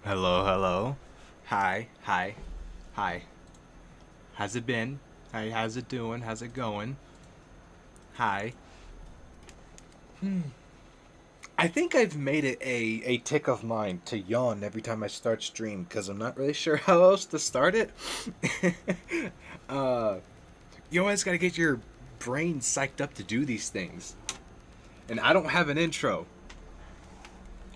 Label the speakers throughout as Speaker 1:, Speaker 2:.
Speaker 1: Hello, hello. Hi, hi, hi. How's it been? Hi, how's it doing? How's it going? Hi. I think I've made it a tick of mine to yawn every time I start stream because I'm not really sure how else to start it. uh, you always gotta get your brain psyched up to do these things. And I don't have an intro.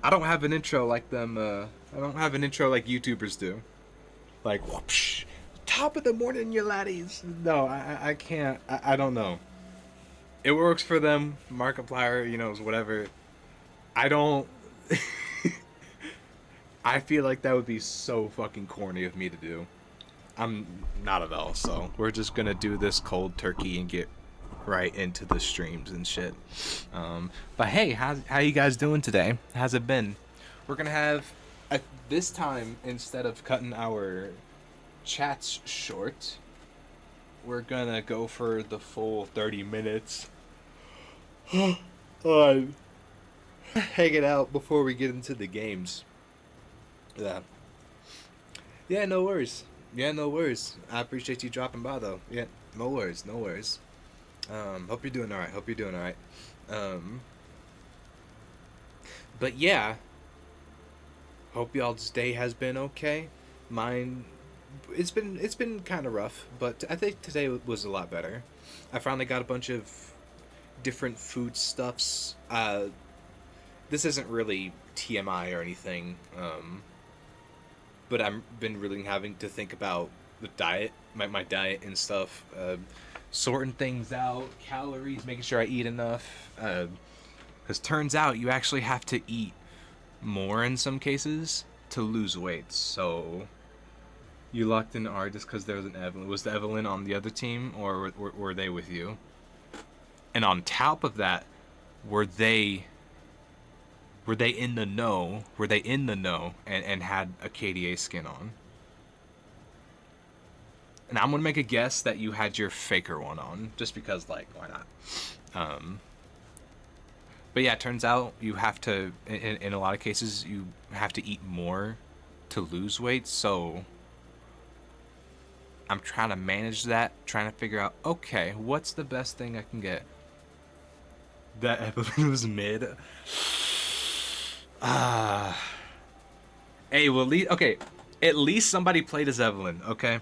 Speaker 1: I don't have an intro like them, I don't have an intro like YouTubers do. Like, whoopsh, top of the morning, you laddies. No, I can't. I don't know. It works for them. Markiplier, whatever. I don't. I feel like that would be so fucking corny of me to do. I'm not at all. So we're just gonna do this cold turkey and get right into the streams and shit. But hey, how you guys doing today? How's it been? We're gonna have at this time, instead of cutting our chats short, we're gonna go for the full 30 minutes. on Hanging out before we get into the games. Yeah. Yeah, no worries. Yeah, no worries. I appreciate you dropping by though. Yeah, no worries, no worries. Hope you're doing alright. Hope you're doing alright. Um, but yeah, hope y'all's day has been okay. Mine, it's been kind of rough, but I think today was a lot better. I finally got a bunch of different food stuffs. This isn't really TMI or anything, but I've been really having to think about the diet, my diet and stuff, sorting things out, calories, making sure I eat enough. Because turns out you actually have to eat more in some cases to lose weight. So you locked in R just because there was an Evelyn. Was the Evelyn on the other team, or were they with you? And on top of that, were they were they in the know? Were they in the know and had a KDA skin on? And I'm gonna make a guess that you had your faker one on, just because, like, why not? Um, but yeah, it turns out you have to, in a lot of cases, you have to eat more to lose weight. So I'm trying to manage that, trying to figure out, okay, what's the best thing I can get? That Evelyn was mid. Hey, well, okay, at least somebody played as Evelyn, okay?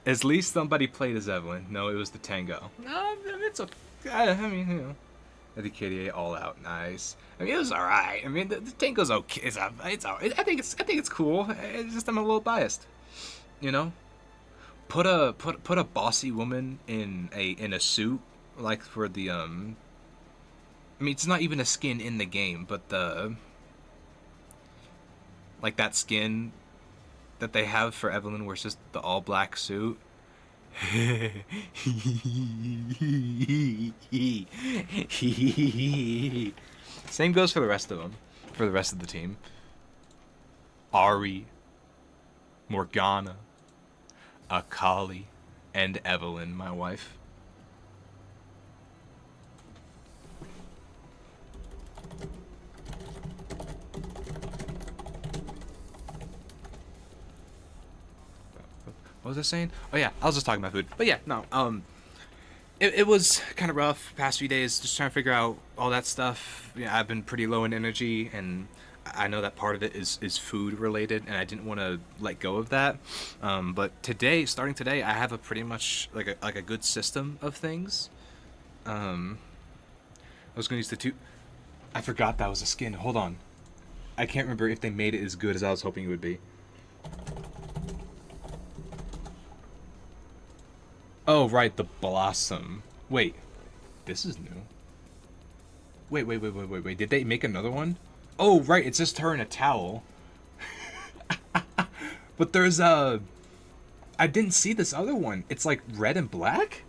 Speaker 1: At least somebody played as Evelyn. No, it was the Tango. No, it's a. I mean, the KDA all out, nice. I mean, it was all right. I mean, the Tango's okay. It's all. I think it's cool. It's just I'm a little biased, you know. Put a bossy woman in a suit, like for the I mean, it's not even a skin in the game, but the, like, that skin that they have for Evelyn, where it's just the all black suit. Same goes for the rest of them, for the rest of the team. Ari, Morgana, Akali, and Evelyn, my wife. What was I saying? Oh yeah, I was just talking about food. But yeah, no, it was kind of rough past few days, just trying to figure out all that stuff. Yeah, I've been pretty low in energy, and I know that part of it is food related, and I didn't want to let go of that. But today, starting today, I have a pretty much like a good system of things. I was gonna use the two. I forgot that was a skin. Hold on, I can't remember if they made it as good as I was hoping it would be. Oh, right, the Blossom. Wait, this is new. Wait. Did they make another one? Oh, right, it's just her in a towel. But there's a... I didn't see this other one. It's like red and black?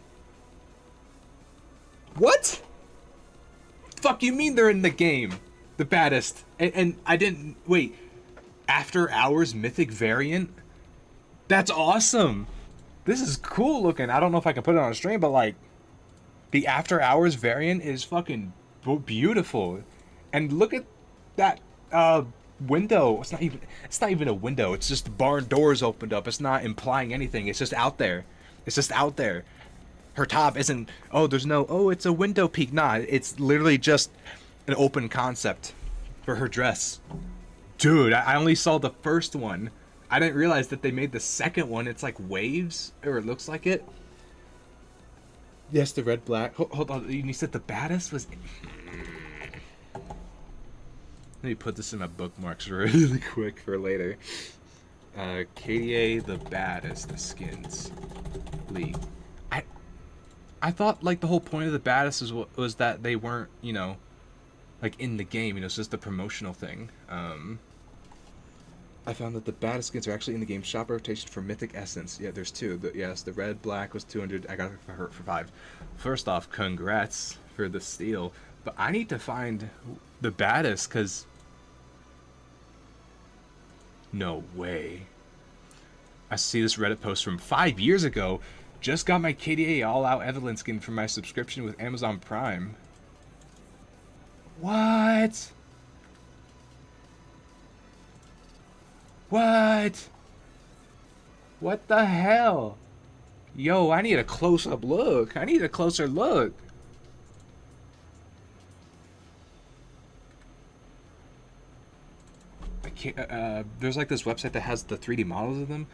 Speaker 1: What? Fuck you mean they're in the game? The baddest. And I didn't... Wait. After Hours Mythic variant? That's awesome. This is cool looking. I don't know if I can put it on a stream, but like, the After Hours variant is fucking beautiful. And look at that window. It's not even a window. It's just barn doors opened up. It's not implying anything. It's just out there. It's just out there. Her top isn't, oh, there's no, oh, it's a window peak. Nah, it's literally just an open concept for her dress. Dude, I only saw the first one. I didn't realize that they made the second one. It's like waves, or it looks like it. Yes, the red black. Hold on, you said the baddest was. Let me put this in my bookmarks really quick for later. KDA the baddest, the skins league. I thought like the whole point of the baddest was that they weren't, you know, like in the game. You know, it's just a promotional thing. I found that the baddest skins are actually in the game shop rotation for Mythic Essence. Yeah, there's two. Yes, the red black was 200. I got it for her for 5. First off, congrats for the steal. But I need to find the baddest, because no way. I see this Reddit post from 5 years ago. Just got my KDA all-out Evelyn skin for my subscription with Amazon Prime. What? What? What the hell? Yo, I need a close-up look. I need a closer look. I can't, there's like this website that has the 3D models of them.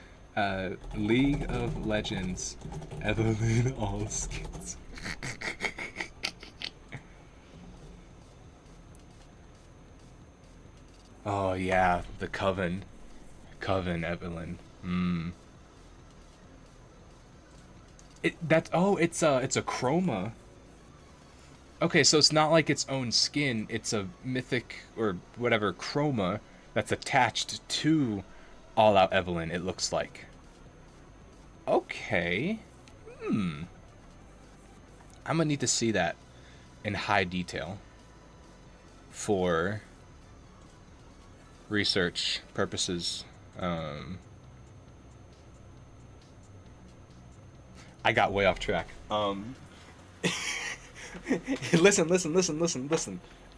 Speaker 1: League of Legends Evelyn all skins. Oh yeah, the Coven Evelyn. It's a chroma. Okay, so it's not like its own skin, it's a mythic or whatever chroma that's attached to All Out Evelyn, it looks like. Okay. I'm gonna need to see that in high detail for research purposes. I got way off track. Listen.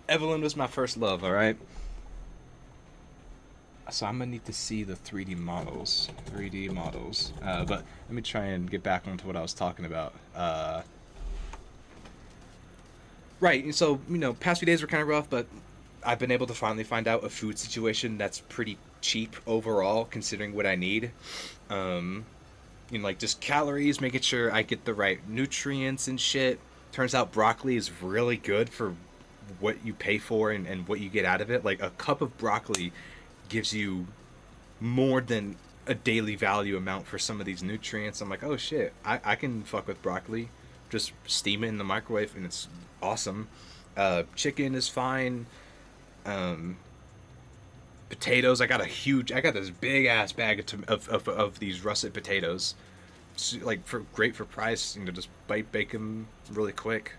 Speaker 1: Evelyn was my first love, alright? So I'm gonna need to see the 3D models. But let me try and get back onto what I was talking about. Right, so, you know, past few days were kind of rough, but I've been able to finally find out a food situation that's pretty cheap overall, considering what I need. You know, like just calories, making sure I get the right nutrients and shit. Turns out broccoli is really good for what you pay for and what you get out of it. Like a cup of broccoli gives you more than a daily value amount for some of these nutrients. I'm like, oh shit, I can fuck with broccoli. Just steam it in the microwave and it's awesome. Chicken is fine. Potatoes, I got this big ass bag of these russet potatoes. Like great for price, you know, just bake them really quick.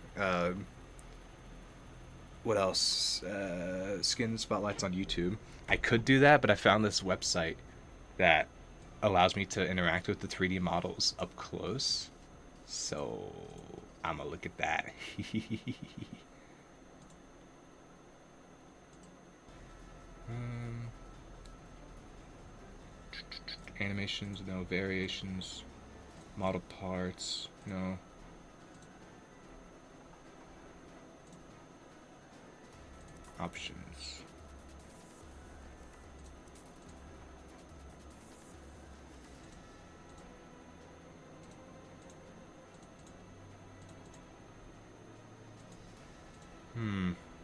Speaker 1: What else? Skin spotlights on YouTube. I could do that, but I found this website that allows me to interact with the 3D models up close. So I'm gonna look at that. Animations, no. Variations, model parts, no. Options.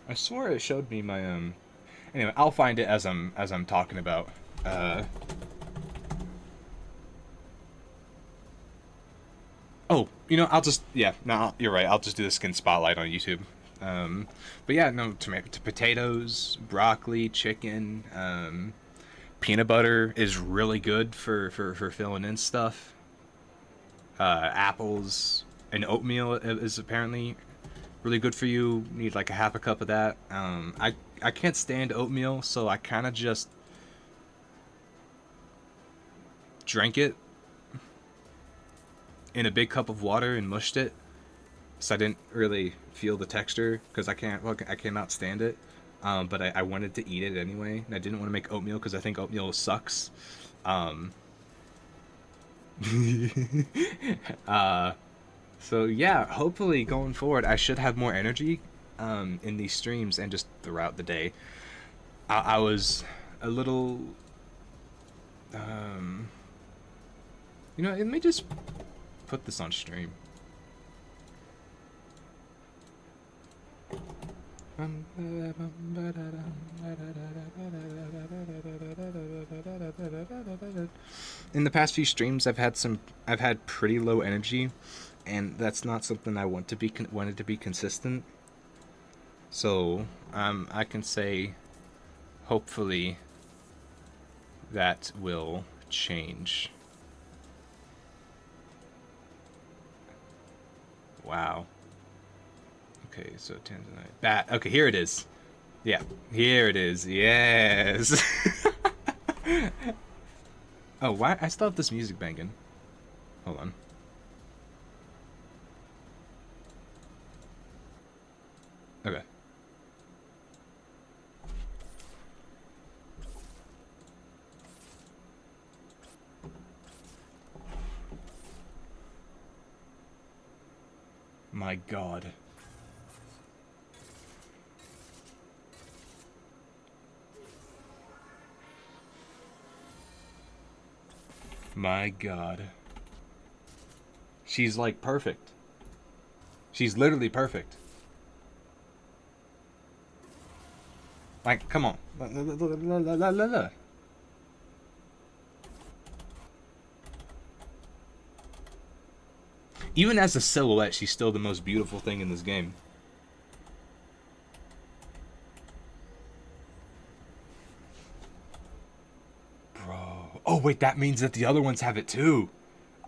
Speaker 1: I swore it showed me my Anyway, I'll find it as I'm talking about. Oh, you know, you're right. I'll just do the skin spotlight on YouTube. But yeah, no, potatoes, broccoli, chicken, peanut butter is really good for filling in stuff. Apples and oatmeal is apparently really good for you. Need like a half a cup of that. I can't stand oatmeal, so I kind of just drank it in a big cup of water and mushed it, so I didn't really feel the texture because I cannot stand it. but I wanted to eat it anyway, and I didn't want to make oatmeal because I think oatmeal sucks. Um, uh, so yeah, hopefully going forward, I should have more energy in these streams and just throughout the day. I was a little, um, let me just put this on stream. In the past few streams, I've had pretty low energy, and that's not something I wanted to be consistent. So, I can say, hopefully, that will change. Wow. Okay, so Tanzanite. Bat. Okay, here it is. Yeah, here it is. Yes. Oh, why? I still have this music banging. Hold on. Okay. My God. My God. She's like perfect. She's literally perfect. Like, come on. Even as a silhouette, she's still the most beautiful thing in this game. Bro. Oh, wait, that means that the other ones have it too.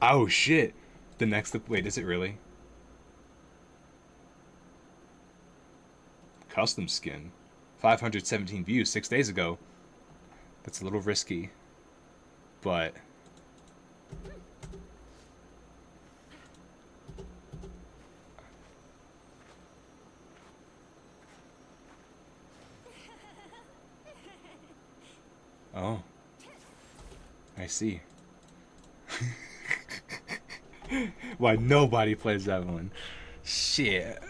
Speaker 1: Oh, shit. The next... Wait, is it really? Custom skin. 517 views 6 days ago. That's a little risky. But... Oh. I see. Why nobody plays that one? Shit.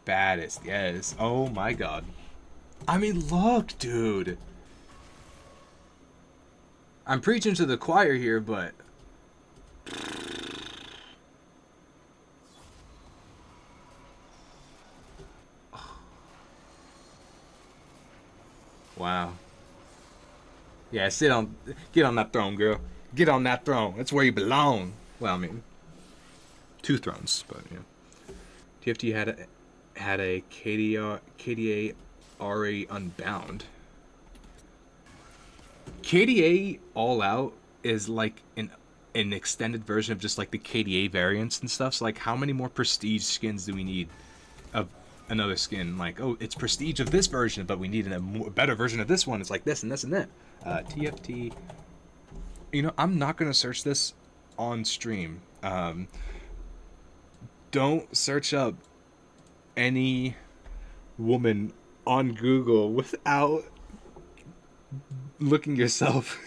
Speaker 1: Baddest, yes. Oh my God. I mean, look, dude. I'm preaching to the choir here, but... Wow. Yeah, get on that throne, girl. Get on that throne. That's where you belong. Well, I mean, 2 thrones, but yeah. TFT had a KDA RA Unbound. KDA All Out is like an extended version of just like the KDA variants and stuff. So like, how many more prestige skins do we need of another skin? Like, oh, it's prestige of this version, but we need a better version of this one. It's like this and this and that. TFT. I'm not gonna search this on stream. Don't search up any woman on Google without looking yourself.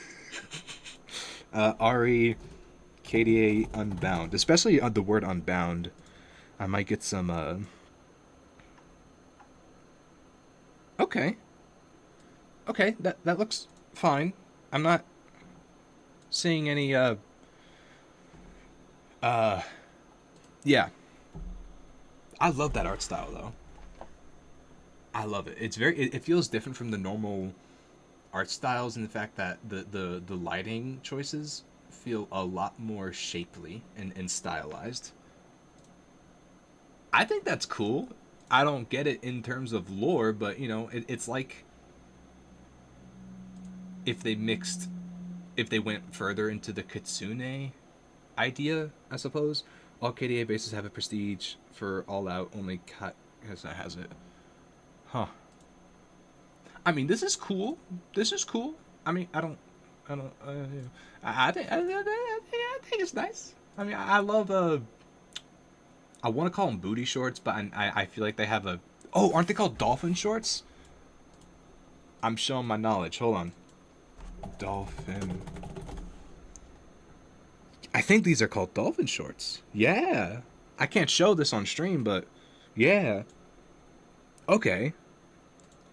Speaker 1: RE KDA Unbound, especially on the word Unbound. I might get some. Okay, that looks fine. I'm not seeing any yeah. I love that art style though. I love it. It feels different from the normal art styles in the fact that the lighting choices feel a lot more shapely and stylized. I think that's cool. I don't get it in terms of lore, but it's like if they went further into the kitsune idea, I suppose. All KDA bases have a prestige for All Out. Only Kasa has it. Huh. I mean, this is cool. I mean, I don't. I think it's nice. I mean, I I want to call them booty shorts, but I feel like they have a... Oh, aren't they called dolphin shorts? I'm showing my knowledge. Hold on. Dolphin... I think these are called dolphin shorts. Yeah. I can't show this on stream, but... Yeah. Okay.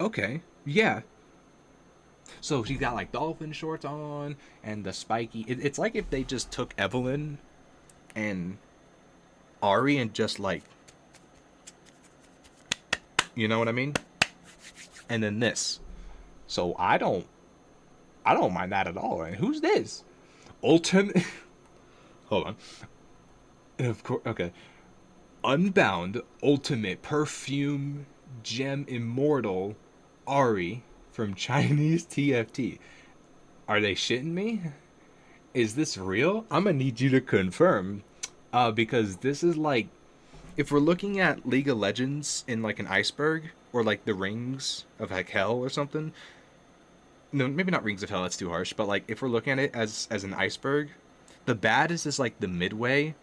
Speaker 1: Okay. Yeah. So she's got like dolphin shorts on and the spiky... It's like if they just took Evelyn and Ari and just like... You know what I mean? And then this. So I don't mind that at all. And who's this? Ultimate... Hold on. Of course, okay. Unbound Ultimate Perfume Gem Immortal Ari from Chinese TFT. Are they shitting me? Is this real? I'm gonna need you to confirm. Because this is like, if we're looking at League of Legends in like an iceberg, or like the Rings of like Hell or something. No, maybe not Rings of Hell, that's too harsh, but like if we're looking at it as an iceberg, the bad is like the midway.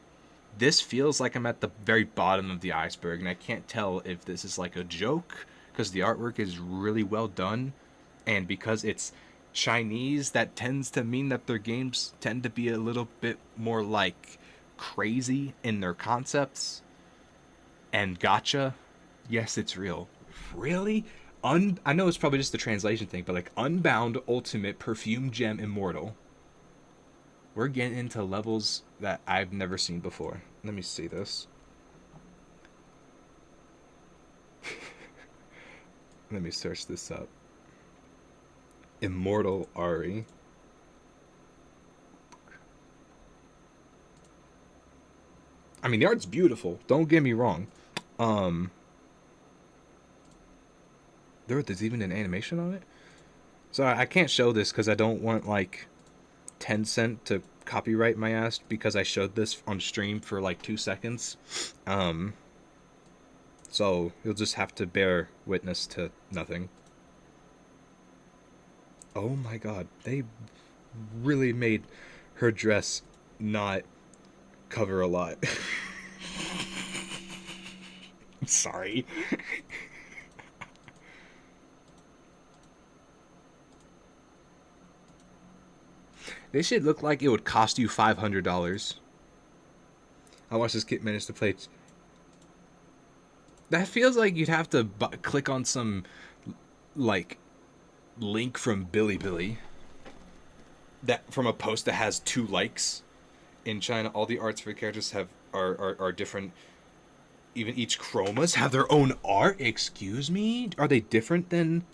Speaker 1: This feels like I'm at the very bottom of the iceberg, and I can't tell if this is like a joke, because the artwork is really well done, and because it's Chinese, that tends to mean that their games tend to be a little bit more like crazy in their concepts. And gotcha, yes, it's real. Really? I know it's probably just a translation thing, but like Unbound Ultimate Perfume Gem Immortal. We're getting into levels that I've never seen before. Let me see this. Let me search this up. Immortal Ari. I mean, the art's beautiful. Don't get me wrong. There's even an animation on it. So I can't show this because I don't want like Tencent to copyright my ass because I showed this on stream for like 2 seconds. So you'll just have to bear witness to nothing. Oh my god, they really made her dress not cover a lot. I'm sorry. This shit looked like it would cost you $500. I watched this kid manage to play. That feels like you'd have to click on some like link from Bilibili. That from a post that has 2 likes. In China, all the arts for the characters are different. Even each chromas have their own art. Excuse me? Are they different than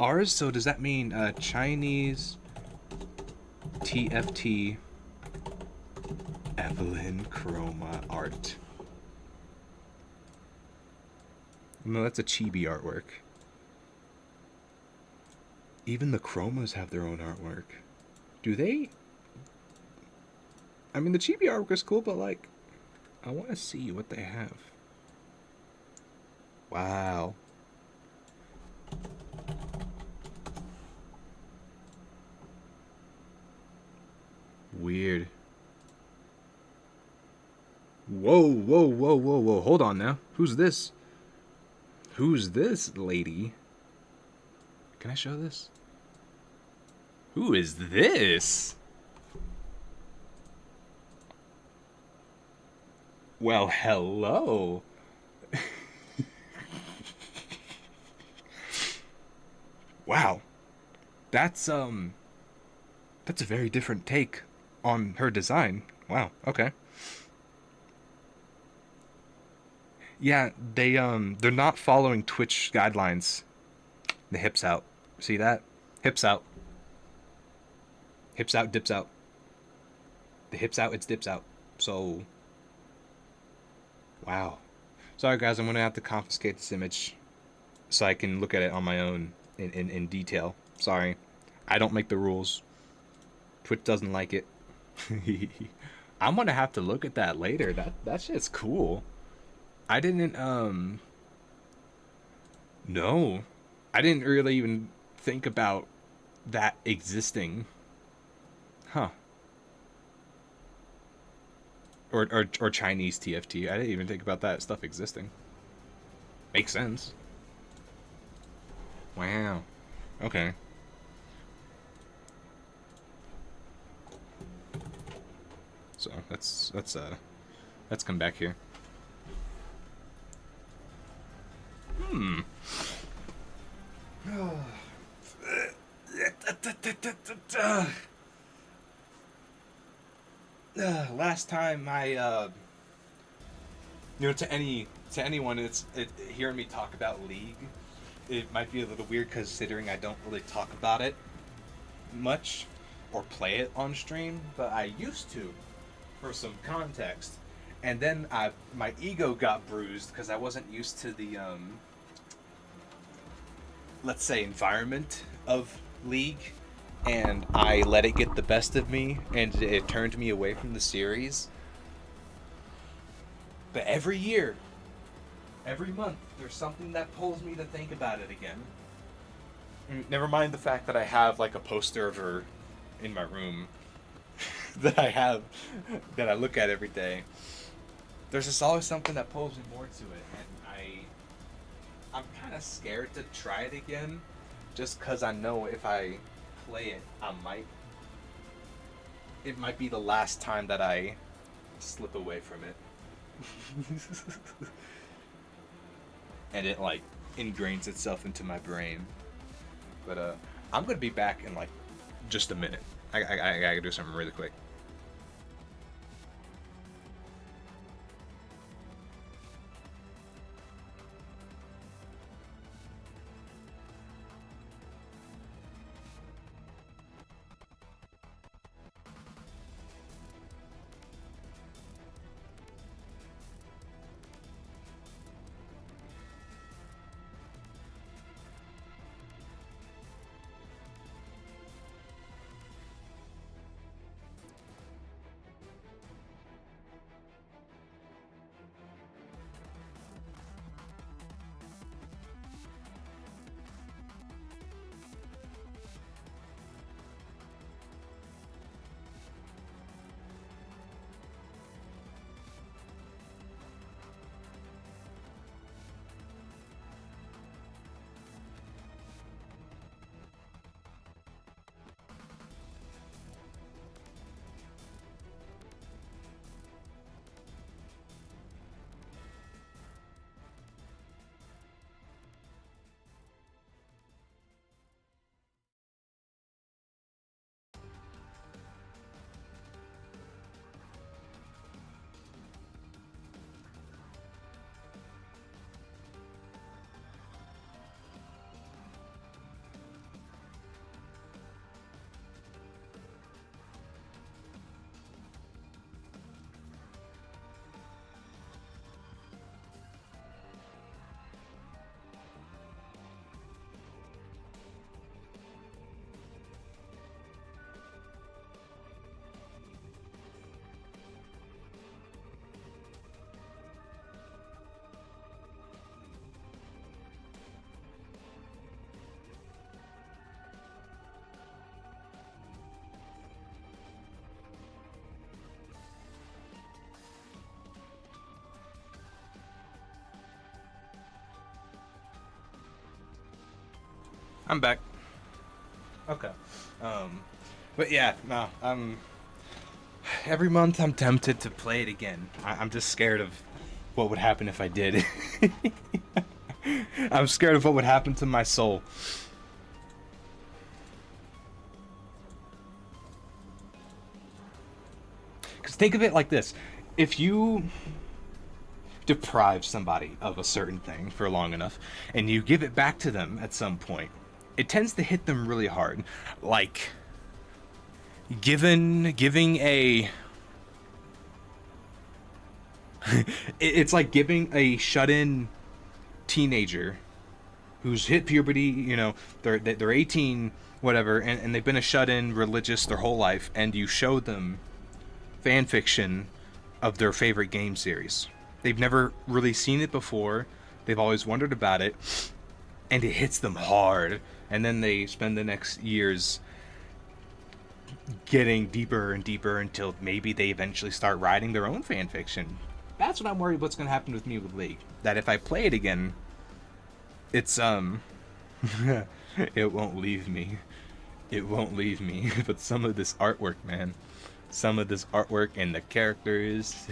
Speaker 1: ours? So does that mean Chinese TFT Evelyn chroma art? No, that's a chibi artwork. Even the chromas have their own artwork. Do they? I mean, the chibi artwork is cool, but like, I want to see what they have. Wow. Weird. Whoa, whoa, whoa, whoa, whoa. Hold on now. Who's this? Who's this lady? Can I show this? Who is this? Well, hello. Wow. That's a very different take on her design. Wow. Okay. Yeah, they're not following Twitch guidelines. The hips out. See that? Hips out. Hips out, dips out. The hips out, it's dips out. So, wow. Sorry guys, I'm gonna have to confiscate this image so I can look at it on my own in detail. Sorry. I don't make the rules. Twitch doesn't like it. I'm gonna have to look at that later. That shit's cool. I didn't no. I didn't really even think about that existing. Huh. or Chinese TFT. I didn't even think about that stuff existing. Makes sense. Wow. Okay. So let's come back here. Last time to anyone, hearing me talk about League, it might be a little weird considering I don't really talk about it much or play it on stream, but I used to, for some context. And then my ego got bruised because I wasn't used to the let's say environment of League, and I let it get the best of me, and it turned me away from the series. But every year, every month, there's something that pulls me to think about it again. Never mind the fact that I have like a poster of her in my room that I look at every day. There's just always something that pulls me more to it, and I'm kind of scared to try it again, just because I know if I play it, it might be the last time that I slip away from it. And it like ingrains itself into my brain. But I'm gonna be back in like just a minute. I gotta do something really quick. I'm back. Okay. But yeah, no, every month I'm tempted to play it again. I'm just scared of what would happen if I did. I'm scared of what would happen to my soul. Because think of it like this. If you deprive somebody of a certain thing for long enough, and you give it back to them at some point, it tends to hit them really hard. Like giving a it's like giving a shut-in teenager who's hit puberty, you know, they're 18, whatever, and they've been a shut-in religious their whole life, and you show them fan fiction of their favorite game series. They've never really seen it before. They've always wondered about it, and it hits them hard. And then they spend the next years getting deeper and deeper until maybe they eventually start writing their own fan fiction. That's what I'm worried what's going to happen with me with League. That if I play it again, it's it won't leave me. It won't leave me. But some of this artwork, man, some of this artwork and the characters.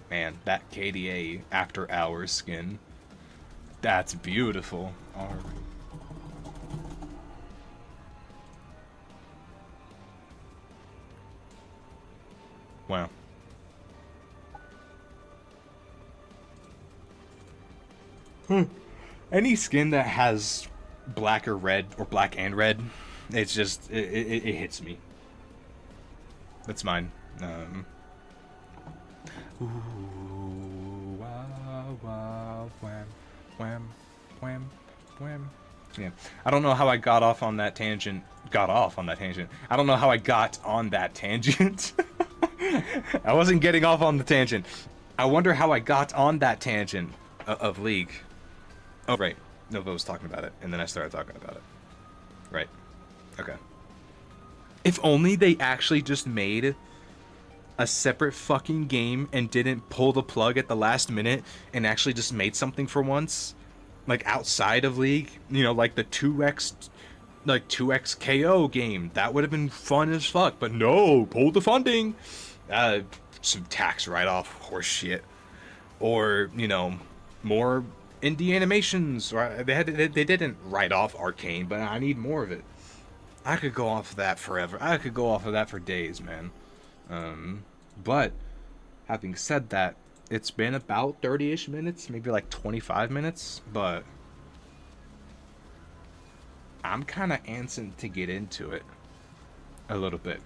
Speaker 1: Man, that KDA After Hours skin, that's beautiful. All right. Wow. Any skin that has black or red, or black and red, it's just, it hits me. That's mine. Ooh, wow, wow, wham, wham, wham, wham. Yeah. I don't know how I got off on that tangent. Got off on that tangent. I don't know how I got on that tangent. I wasn't getting off on the tangent. I wonder how I got on that tangent of League. Oh, right. Nova was talking about it, and then I started talking about it. Right. Okay. If only they actually just made a separate fucking game and didn't pull the plug at the last minute and actually just made something for once, like outside of League, you know, like the 2x KO game. That would have been fun as fuck, but no, pulled the funding. Some tax write-off horse shit, or you know, more indie animations. Or they didn't write off Arcane, but I need more of it. I could go off of that forever. I could go off of that for days, man. But having said that, it's been about 30-ish minutes, maybe like 25 minutes, but I'm kind of antsing to get into it a little bit.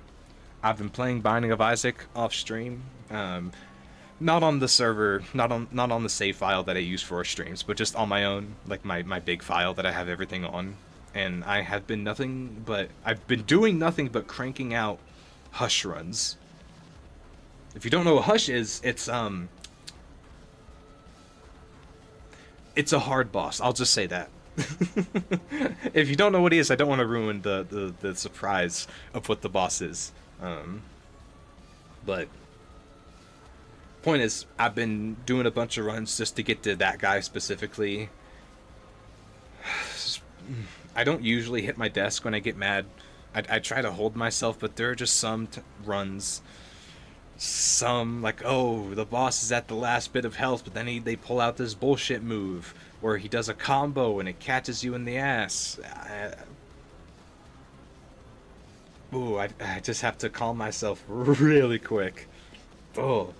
Speaker 1: I've been playing Binding of Isaac off stream, not on the server, not on the save file that I use for our streams, but just on my own, like my big file that I have everything on. And I've been doing nothing but cranking out Hush runs. If you don't know what Hush is, it's a hard boss. I'll just say that. If you don't know what he is, I don't want to ruin the surprise of what the boss is. But point is, I've been doing a bunch of runs just to get to that guy specifically. I don't usually hit my desk when I get mad. I try to hold myself, but there are just some runs. Some, like, oh, the boss is at the last bit of health, but then they pull out this bullshit move where he does a combo and it catches you in the ass. I just have to calm myself really quick. Oh,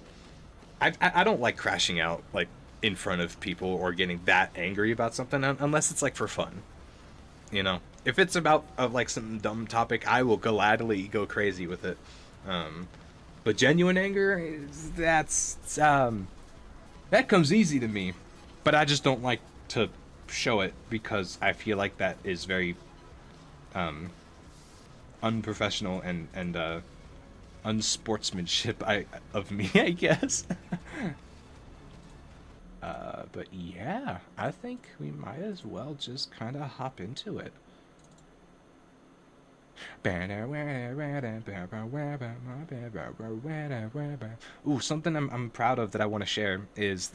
Speaker 1: I don't like crashing out, like, in front of people or getting that angry about something unless it's, like, for fun. You know? If it's about, like, some dumb topic, I will gladly go crazy with it. But genuine anger, that comes easy to me. But I just don't like to show it because I feel like that is very unprofessional and unsportsmanship of me, I guess. But yeah, I think we might as well just kind of hop into it. Ooh, something I'm proud of that I want to share is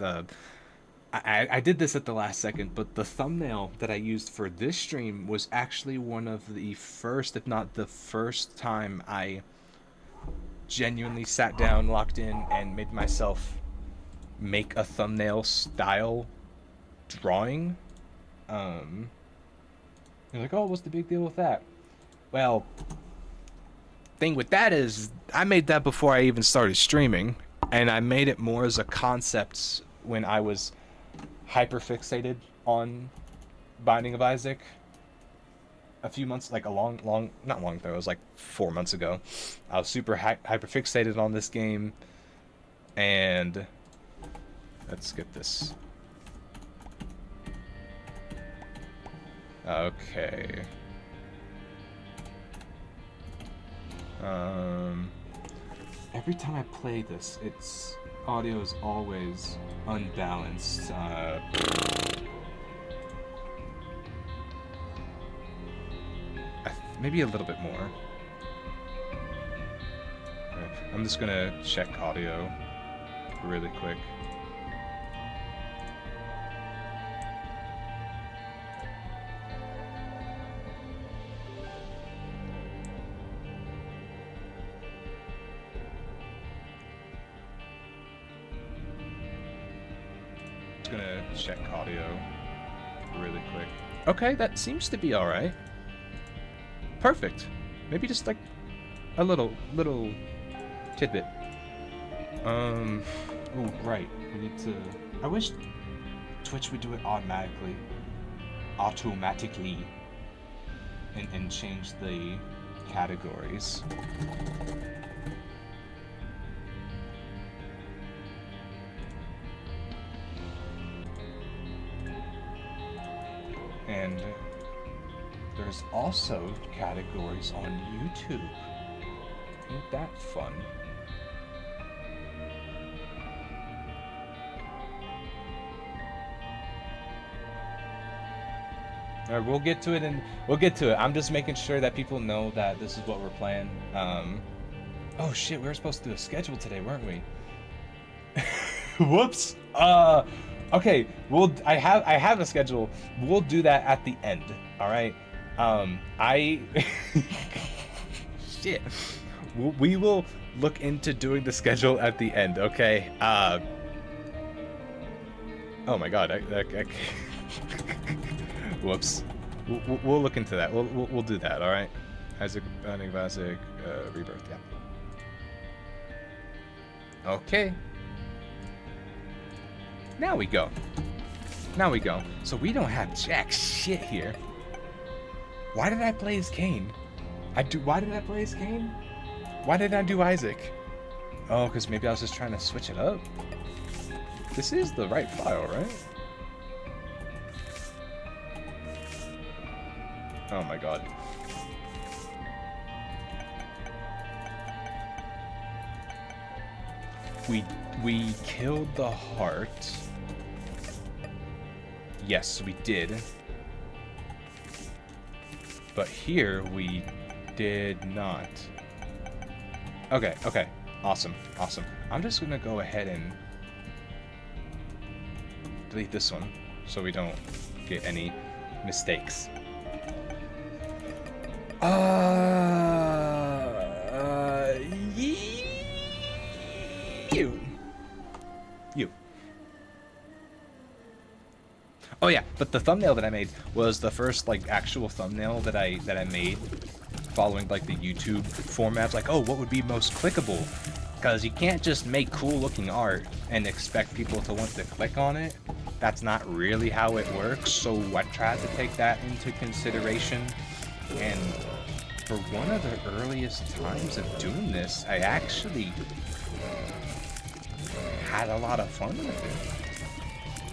Speaker 1: I did this at the last second, but the thumbnail that I used for this stream was actually one of the first, if not the first time I genuinely sat down, locked in, and made myself make a thumbnail style drawing. You're like, oh, what's the big deal with that? Well, thing with that is I made that before I even started streaming, and I made it more as a concept when I was hyper fixated on Binding of Isaac a few months, like not long ago, it was like 4 months ago. I was super hyper fixated on this game, and let's get this. Okay. Every time I play this, its audio is always unbalanced. maybe a little bit more. Right. I'm just gonna check audio really quick. Gonna check audio really quick. Okay, that seems to be all right. Perfect. Maybe just like a little tidbit. Oh, right. We need to. I wish Twitch would do it automatically, and change the categories. And there's also categories on YouTube. Ain't that fun? All right, we'll get to it, and we'll get to it. I'm just making sure that people know that this is what we're playing. Oh shit, we were supposed to do a schedule today, weren't we? Whoops. Okay, I have a schedule. We'll do that at the end. All right. Shit. We will look into doing the schedule at the end. Okay. Oh my God. Whoops. We'll look into that. We'll do that. All right. Isaac, Isaac, Rebirth. Yeah. Okay. Now we go. So we don't have jack shit here. Why did I play as Cain? Why did I play as Cain? Why did I do Isaac? Oh, because maybe I was just trying to switch it up. This is the right file, right? Oh my God. We killed the heart. Yes, we did. But here we did not. Okay. Awesome. I'm just gonna go ahead and delete this one so we don't get any mistakes. You. Oh yeah, but the thumbnail that I made was the first like actual thumbnail that I made following like the YouTube formats. Like, oh, what would be most clickable? Because you can't just make cool looking art and expect people to want to click on it. That's not really how it works. So I tried to take that into consideration, and for one of the earliest times of doing this, I actually had a lot of fun with it.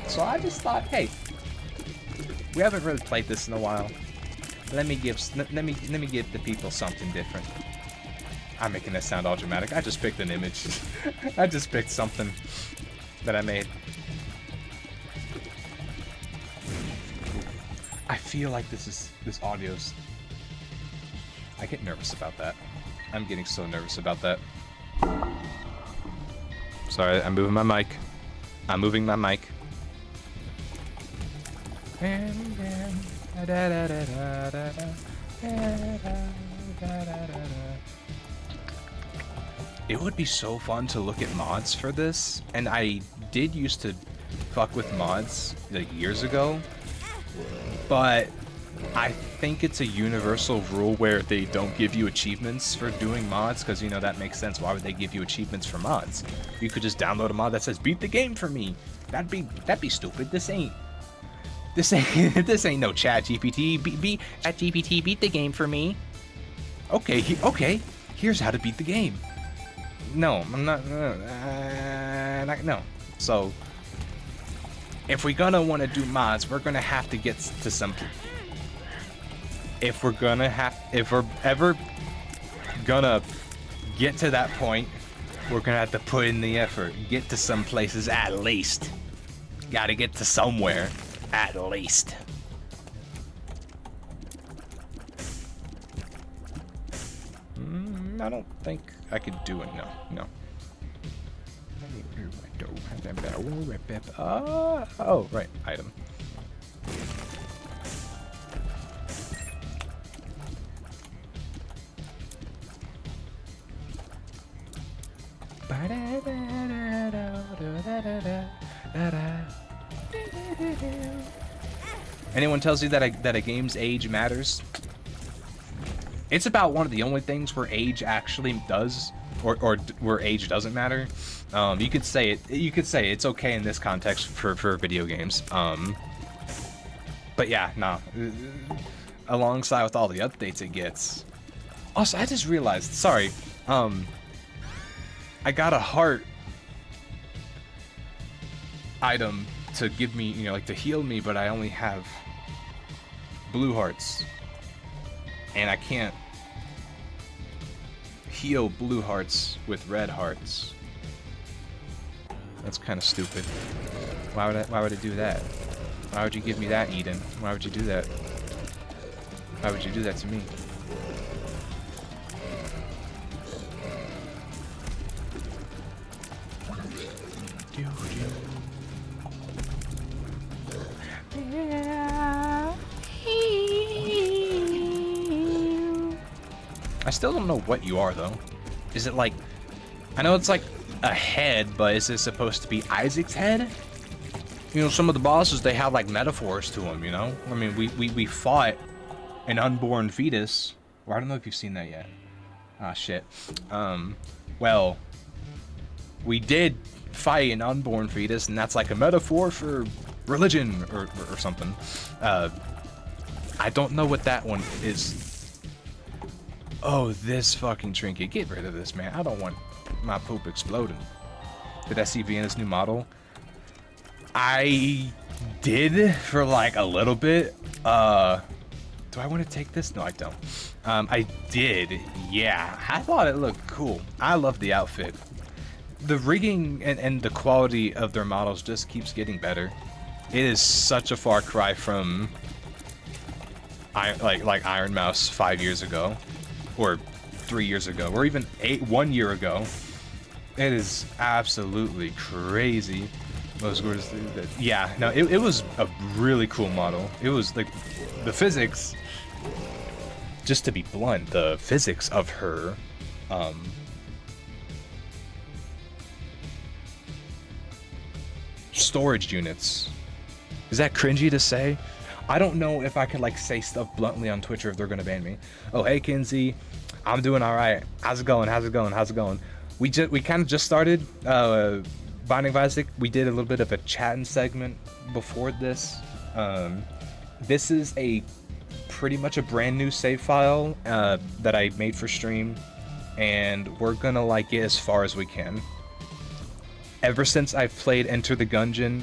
Speaker 1: So I just thought, hey, we haven't really played this in a while. Let me give the people something different. I'm making this sound all dramatic. I just picked an image. I just picked something that I made. I feel like this audio's. I get nervous about that. I'm getting so nervous about that. Sorry, I'm moving my mic. It would be so fun to look at mods for this, and I did used to fuck with mods like years ago, but I think it's a universal rule where they don't give you achievements for doing mods, because, you know, that makes sense. Why would they give you achievements for mods? You could just download a mod that says beat the game for me. That'd be stupid. This ain't no chat GPT. Beat GPT, beat the game for me. Okay, here's how to beat the game. No, I'm not no. So if we're gonna want to do mods, we're gonna have to get to some. If we're ever gonna get to that point, we're gonna have to put in the effort. Get to some places at least. Gotta get to somewhere at least. I don't think I could do it. No, no. Oh, right. Item. Anyone tells you that a game's age matters? It's about one of the only things where age actually does, or where age doesn't matter. You could say it. You could say it's okay in this context for video games. But yeah, nah. Alongside with all the updates it gets. Also, I just realized. Sorry. I got a heart item to give me, you know, like to heal me, but I only have blue hearts. And I can't heal blue hearts with red hearts. That's kind of stupid. Why would I do that? Why would you give me that, Eden? Why would you do that? Why would you do that to me? I still don't know what you are, though. Is it like... I know it's like a head, but is this supposed to be Isaac's head? You know, some of the bosses, they have like metaphors to them, you know? I mean, we fought an unborn fetus. Or I don't know if you've seen that yet. Ah, shit. Well, we did fight an unborn fetus, and that's like a metaphor for religion or something. I don't know what that one is. Oh, this fucking trinket. Get rid of this, man. I don't want my poop exploding. Did I see Vienna's new model? I did for like a little bit. Do I want to take this? No, I don't. I did. Yeah. I thought it looked cool. I love the outfit. The rigging and the quality of their models just keeps getting better. It is such a far cry from like Iron Mouse 5 years ago. Or 3 years ago, or even 1 year ago. It is absolutely crazy. Most gorgeous thing that, yeah, no, it was a really cool model. It was like the physics, just to be blunt, the physics of her storage units. Is that cringy to say? I don't know if I could like say stuff bluntly on Twitch or if they're gonna ban me. Oh, hey Kinsey, I'm doing all right. How's it going? How's it going? How's it going? We kind of just started Binding of Isaac. We did a little bit of a chatting segment before this. This is a pretty much a brand new save file that I made for stream, and we're gonna like get as far as we can. Ever since I've played Enter the Gungeon,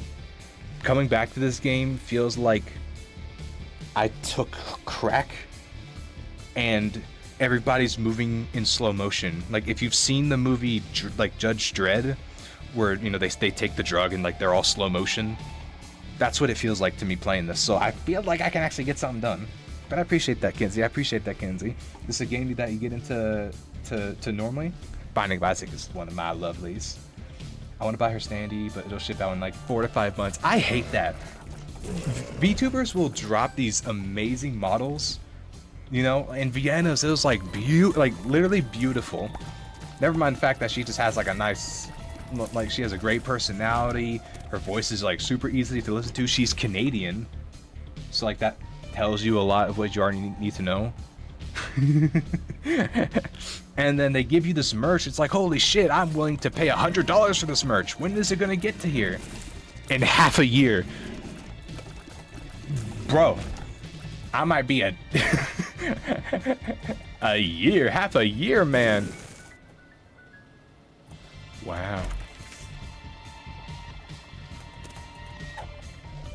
Speaker 1: coming back to this game feels like I took crack and everybody's moving in slow motion. Like if you've seen the movie like Judge Dredd, where you know they take the drug and like they're all slow motion, that's what it feels like to me playing this. So I feel like I can actually get something done. But I appreciate that, Kinsey. I appreciate that, Kinsey. This is a game that you get into to normally. Binding of Isaac is one of my lovelies. I want to buy her standee, but it'll ship out in like 4 to 5 months. I hate that. VTubers will drop these amazing models, you know, and Vienna's, it was like literally beautiful. Never mind the fact that she just has like a nice, like she has a great personality. Her voice is like super easy to listen to. She's Canadian, so like that tells you a lot of what you already need to know. And then they give you this merch. It's like, holy shit, I'm willing to pay $100 for this merch. When is it gonna get to here? In half a year. Bro, I might be a year, half a year, man. Wow.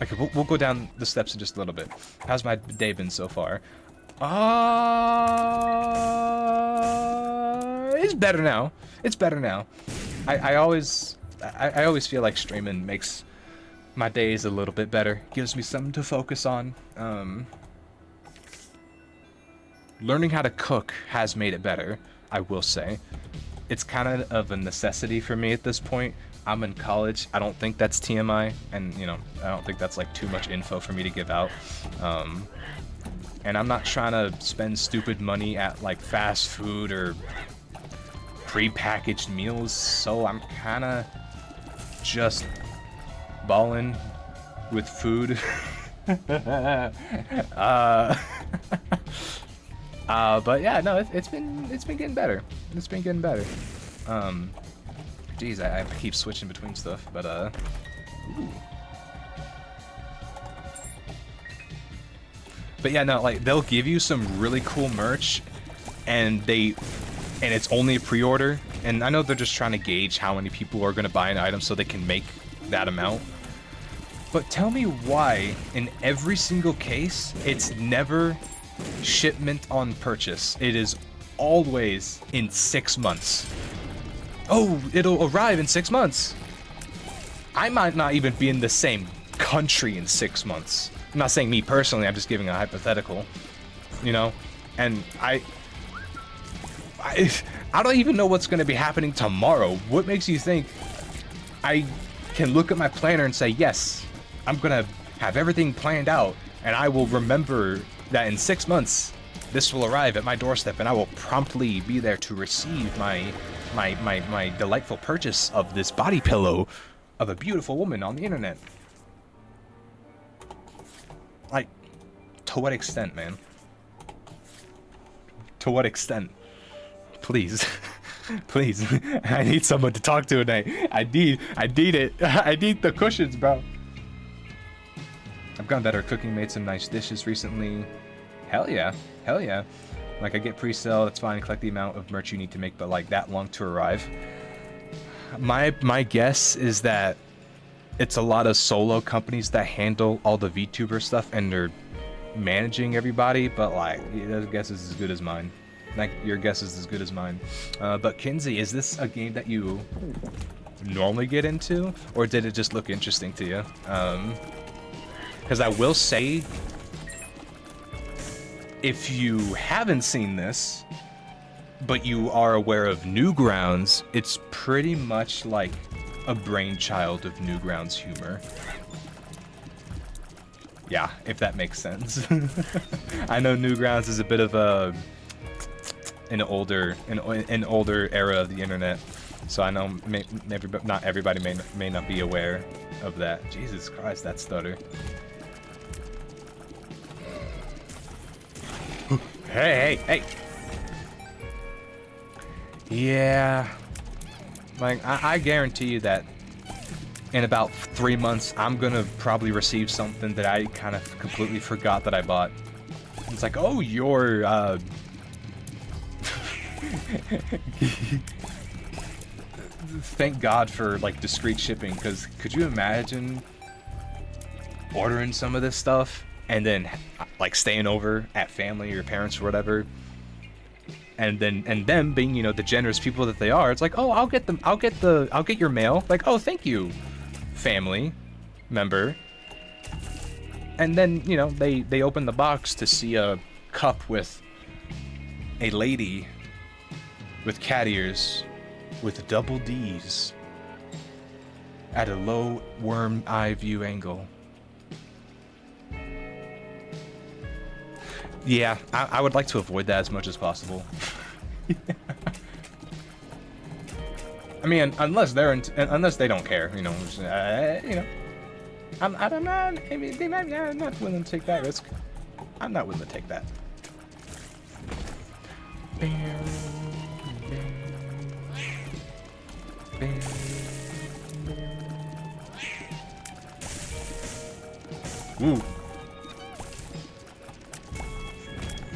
Speaker 1: Okay, we'll go down the steps in just a little bit. How's my day been so far? It's better now. It's better now. I always feel like streaming makes my days a little bit better. Gives me something to focus on. learning how to cook has made it better, I will say. It's kind of a necessity for me at this point. I'm in college. I don't think that's TMI, and you know, I don't think that's like too much info for me to give out. And I'm not trying to spend stupid money at like fast food or pre-packaged meals, so I'm kind of just balling with food. But yeah, no, it's been getting better. It's been getting better. Geez, I keep switching between stuff, but ooh. But yeah, no, like they'll give you some really cool merch, and it's only a pre-order, and I know they're just trying to gauge how many people are going to buy an item so they can make that amount. But tell me why, in every single case, it's never shipment on purchase. It is always in 6 months. Oh, it'll arrive in 6 months. I might not even be in the same country in 6 months. I'm not saying me personally, I'm just giving a hypothetical, you know? And I don't even know what's going to be happening tomorrow. What makes you think I can look at my planner and say, yes, I'm going to have everything planned out, and I will remember that in 6 months, this will arrive at my doorstep, and I will promptly be there to receive my delightful purchase of this body pillow of a beautiful woman on the internet. Like, to what extent, man? To what extent? Please. Please. I need someone to talk to tonight. I need it. I need the cushions, bro. I've gotten better at cooking, made some nice dishes recently. Hell yeah. Hell yeah. Like, I get pre-sale, that's fine, collect the amount of merch you need to make, but like that long to arrive. My guess is that it's a lot of solo companies that handle all the VTuber stuff, and they're managing everybody, but like, your guess is as good as mine. Like, your guess is as good as mine. But Kinsey, is this a game that you normally get into, or did it just look interesting to you? Because I will say, if you haven't seen this, but you are aware of Newgrounds, it's pretty much like a brainchild of Newgrounds humor. Yeah, if that makes sense. I know Newgrounds is a bit of an older era of the internet, so I know not everybody may not be aware of that. Jesus Christ, that stutter. Hey! Yeah, like I guarantee you that in about 3 months, I'm gonna probably receive something that I kind of completely forgot that I bought. It's like, oh, you're thank God for like discreet shipping, because could you imagine ordering some of this stuff and then like staying over at family or parents or whatever, and them being, you know, the generous people that they are, it's like, oh, I'll get your mail, like, oh, thank you, family member. And then, you know, they open the box to see a cup with a lady with cat ears with double D's at a low worm eye view angle. Yeah, I would like to avoid that as much as possible. I mean, unless they don't care, you know. You know, I'm not. I mean, I'm not willing to take that risk. I'm not willing to take that. Ooh.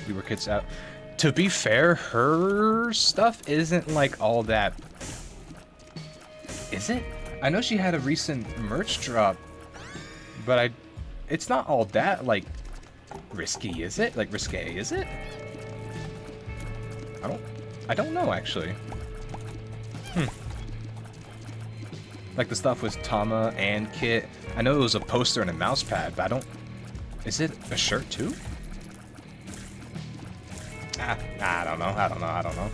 Speaker 1: We were kids out. To be fair, her stuff isn't like all that. Is it? I know she had a recent merch drop, but it's not all that like risky, is it? Like risque, is it? I don't know actually. Like the stuff with Tama and Kit. I know it was a poster and a mouse pad, but I don't. Is it a shirt too? I don't know. I don't know. I don't know.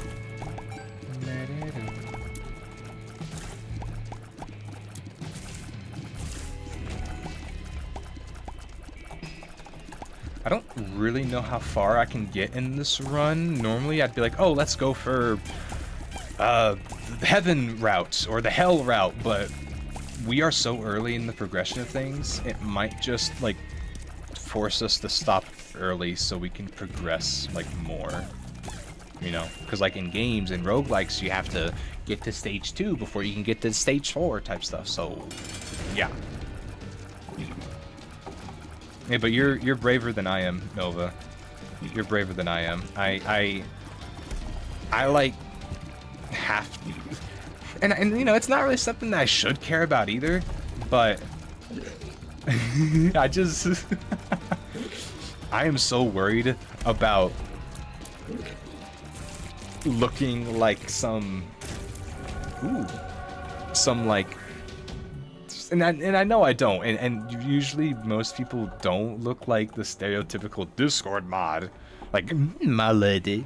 Speaker 1: I don't really know how far I can get in this run. Normally, I'd be like, oh, let's go for the heaven route or the hell route, but we are so early in the progression of things, it might just, like, force us to stop early so we can progress, like, more. You know? Because, like, in games and roguelikes, you have to get to stage 2 before you can get to stage 4 type stuff, so, yeah. Yeah, but you're braver than I am, Nova. You're braver than I am. I like have to, and you know, it's not really something that I should care about either, but I just I am so worried about looking like some like, and I know I don't, and usually most people don't look like the stereotypical Discord mod, like, my lady,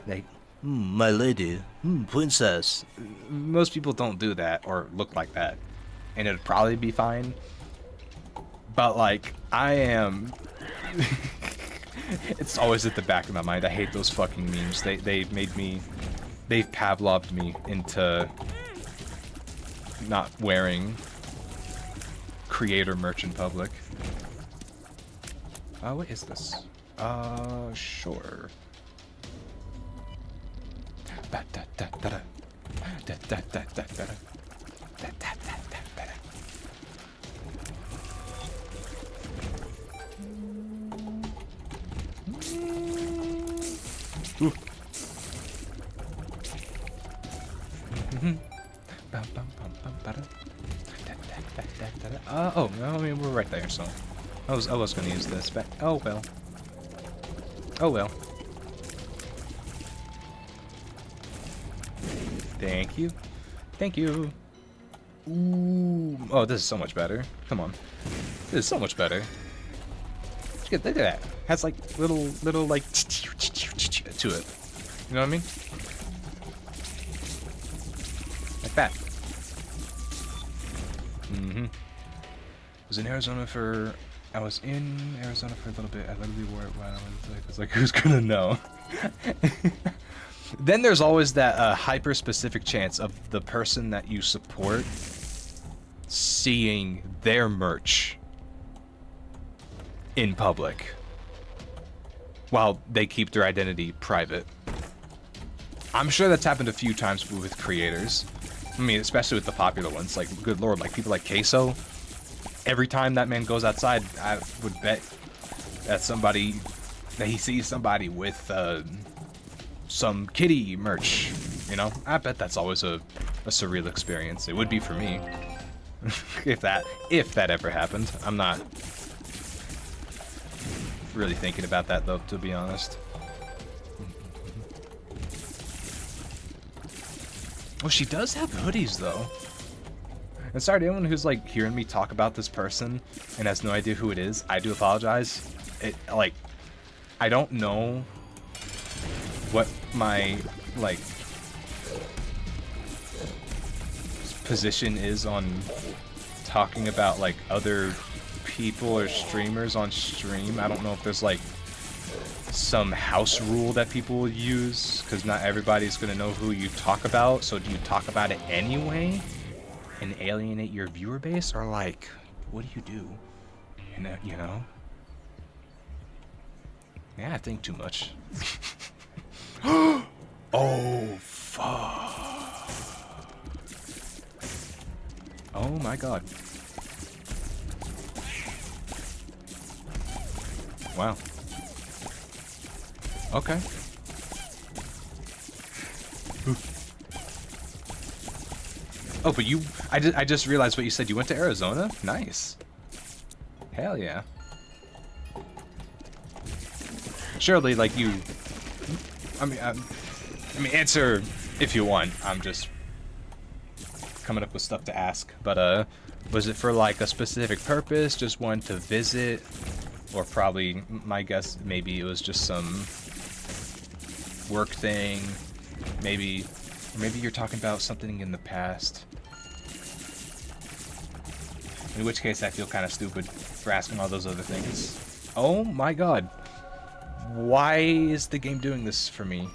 Speaker 1: like, my lady, princess. Most people don't do that or look like that, and it'd probably be fine. But, like, I am... It's always at the back of my mind. I hate those fucking memes. They've made me... They've Pavloved me into not wearing creator merch in public. What is this? Sure. Ooh. Oh, no, I mean, we're right there, so I was gonna use this, but oh well. Oh well. Thank you. Thank you. Ooh. Oh, this is so much better. Come on. This is so much better. Look at that. Has like little like to it. You know what I mean? Like that. Mm-hmm. I was in Arizona for a little bit. I literally wore it while I was like, who's gonna know? Then there's always that hyper-specific chance of the person that you support seeing their merch in public while they keep their identity private. I'm sure that's happened a few times with creators. I mean, especially with the popular ones. Like, good lord, like people like Queso. Every time that man goes outside, I would bet that he sees somebody with some kitty merch, you know? I bet that's always a surreal experience. It would be for me. if that ever happened. I'm not really thinking about that though, to be honest. Oh, she does have hoodies though. And sorry to anyone who's like hearing me talk about this person and has no idea who it is. I do apologize. Like, I don't know what my like position is on talking about like other people or streamers on stream. I don't know if there's like some house rule that people will use, because not everybody's gonna know who you talk about. So do you talk about it anyway and alienate your viewer base, or like, what do you do? You know? Yeah, I think too much. Oh, fuck. Oh my god. Wow. Okay. Oh, but I just realized what you said. You went to Arizona? Nice. Hell yeah. Surely, like, you... I mean, answer if you want. I'm just coming up with stuff to ask. But, was it for, like, a specific purpose? Just wanted to visit? Or probably, my guess, maybe it was just some work thing. Maybe you're talking about something in the past. In which case, I feel kind of stupid for asking all those other things. Oh my god. Why is the game doing this for me?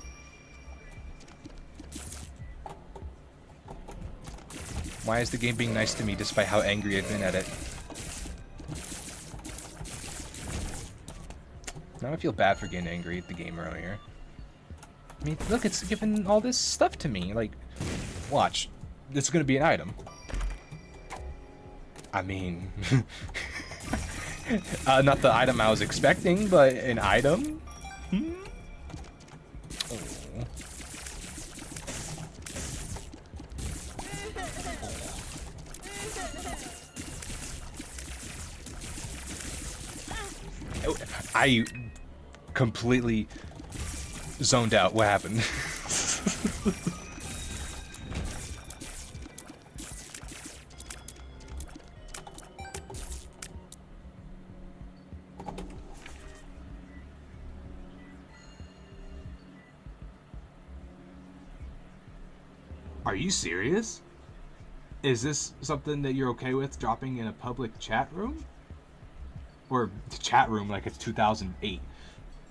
Speaker 1: Why is the game being nice to me despite how angry I've been at it? Now I feel bad for getting angry at the game earlier. I mean, look, it's giving all this stuff to me. Like, watch. This is gonna be an item. I mean... not the item I was expecting, but an item? Hmm? Oh. I completely zoned out. What happened? Are you serious? Is this something that you're okay with dropping in a public chat room? Or chat room like it's 2008?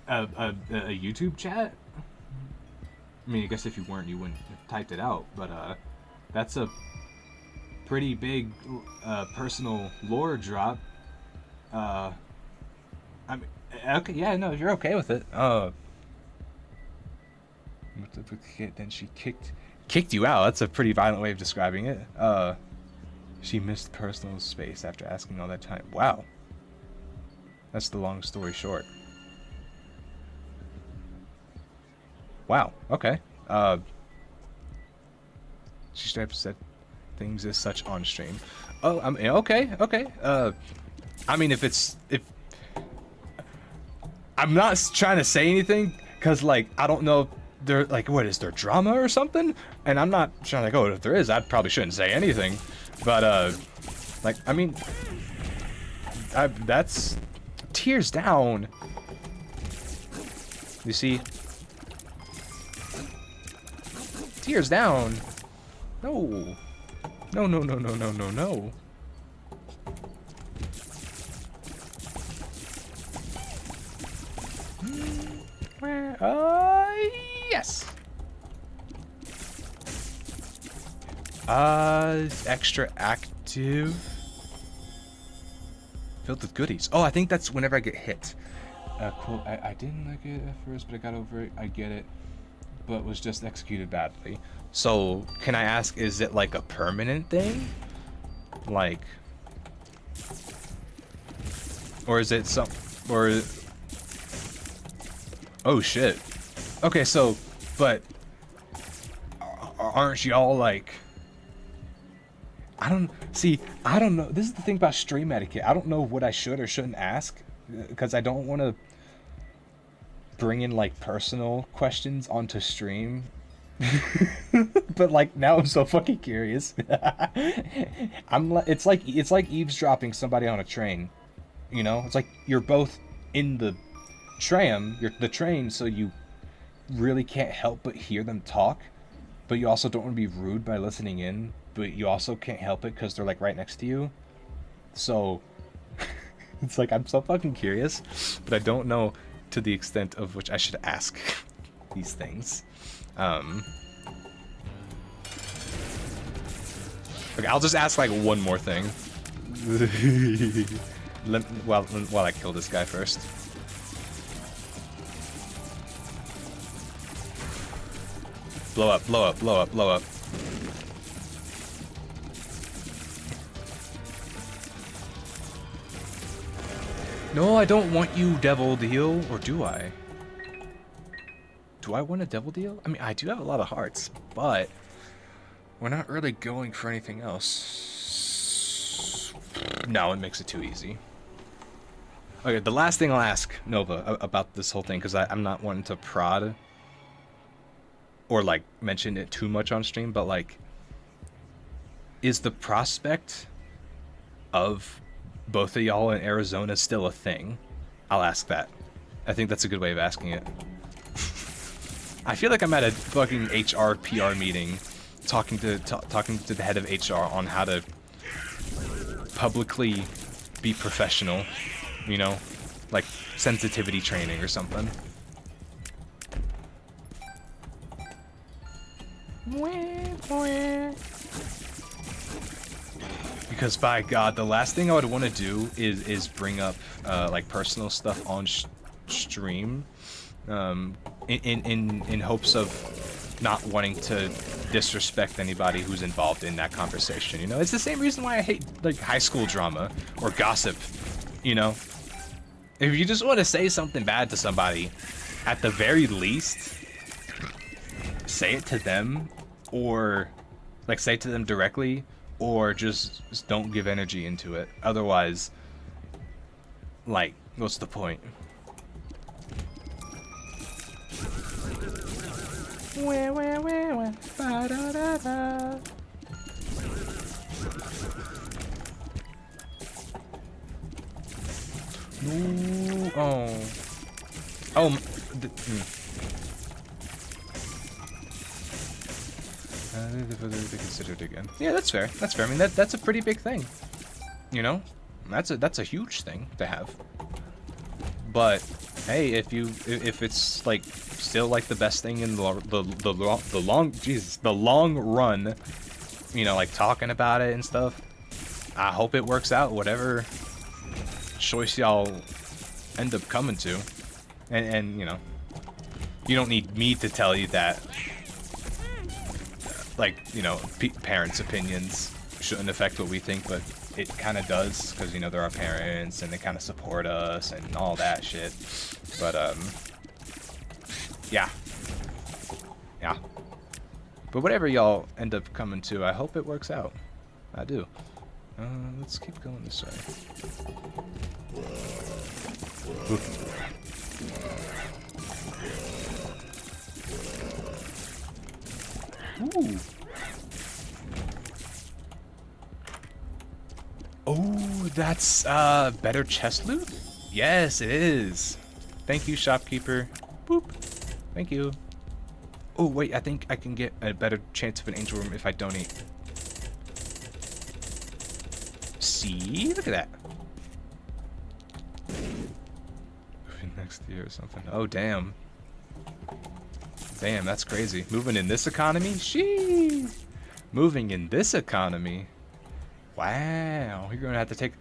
Speaker 1: A YouTube chat? I mean, I guess if you weren't, you wouldn't have typed it out, but that's a pretty big personal lore drop. I mean, okay, yeah, no, if you're okay with it. Then she kicked you out. That's a pretty violent way of describing it. She missed personal space after asking all that time. Wow. That's the long story short. Wow, okay. She straight up said things as such on stream. Oh, I mean, okay. I mean, if I'm not trying to say anything, because, like, I don't know if there, like, what, is there drama or something? And I'm not trying to go, if there is, I probably shouldn't say anything. But, like, I mean, that's tears down. You see? Tears down. No. No. Yes. Extra active. Filled with goodies. Oh, I think that's whenever I get hit. Quote, I didn't like it at first, but I got over it. I get it. But was just executed badly. So, can I ask, is it like a permanent thing? Like... Or is it some... Or... Oh, shit. Okay, so... But... Aren't y'all, like... I don't know. This is the thing about stream etiquette. I don't know what I should or shouldn't ask. Because I don't want to... bring in, like, personal questions onto stream. But, like, now I'm so fucking curious. It's like eavesdropping somebody on a train. You know? It's like you're both in the the train, so you really can't help but hear them talk. But you also don't want to be rude by listening in. But you also can't help it because they're, like, right next to you. So, it's like, I'm so fucking curious. But I don't know to the extent of which I should ask these things. Okay, I'll just ask like one more thing. While I kill this guy first. Blow up. No, I don't want you, Devil Deal. Or do I? Do I want a Devil Deal? I mean, I do have a lot of hearts, but we're not really going for anything else. No, it makes it too easy. Okay, the last thing I'll ask Nova about this whole thing, because I'm not wanting to prod or, like, mention it too much on stream, but, like, is the prospect of both of y'all in Arizona still a thing? I'll ask that. I think that's a good way of asking it. I feel like I'm at a fucking HR PR meeting, talking to the head of HR on how to publicly be professional, you know, like sensitivity training or something. Because by God, the last thing I would want to do is bring up like personal stuff on stream, in hopes of not wanting to disrespect anybody who's involved in that conversation. You know, it's the same reason why I hate like high school drama or gossip. You know, if you just want to say something bad to somebody, at the very least, say it to them, or like say it to them directly, or just don't give energy into it. Otherwise, like, what's the point? Ooh, oh, considered again. Yeah, that's fair. That's fair. I mean, that's a pretty big thing. You know, that's a huge thing to have. But hey, if it's like still like the best thing in the long run, you know, like talking about it and stuff, I hope it works out. Whatever choice y'all end up coming to, and you know, you don't need me to tell you that. Like, you know, parents' opinions shouldn't affect what we think, but it kind of does, because, you know, they're our parents, and they kind of support us, and all that shit. But, yeah. Yeah. But whatever y'all end up coming to, I hope it works out. I do. Let's keep going this way. Ooh. Oh, that's better chest loot? Yes, it is. Thank you, shopkeeper. Boop. Thank you. Oh, wait, I think I can get a better chance of an angel room if I donate. See? Look at that. Next year or something. Oh, damn. Damn, that's crazy. Moving in this economy? Sheesh. Moving in this economy? Wow. You're gonna have to take...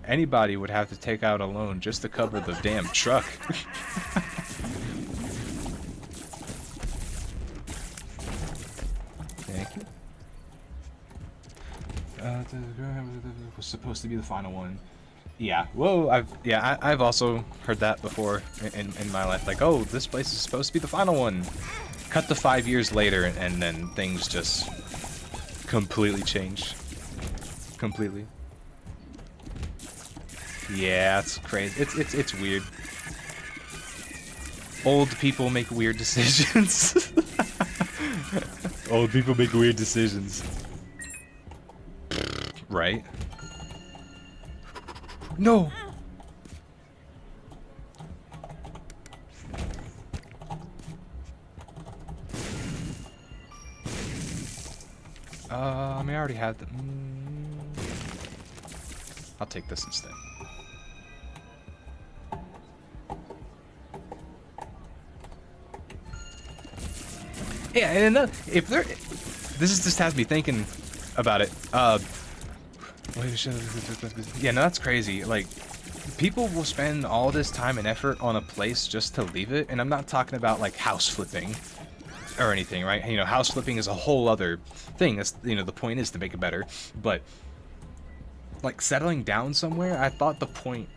Speaker 1: Anybody would have to take out a loan just to cover the damn truck. Thank you. Was supposed to be the final one. Yeah. Whoa. I've also heard that before in my life. Like, oh, this place is supposed to be the final one. Cut to 5 years later, and then things just completely change. Completely. Yeah, it's crazy. It's weird. Old people make weird decisions. Old people make weird decisions. Right? No! I mean, I already had them. I'll take this instead. Yeah, and if there, this just has me thinking about it. Yeah, no, that's crazy. Like, people will spend all this time and effort on a place just to leave it, and I'm not talking about like house flipping or anything, right? You know, house flipping is a whole other thing. That's, you know, the point is to make it better. But like settling down somewhere, I thought the point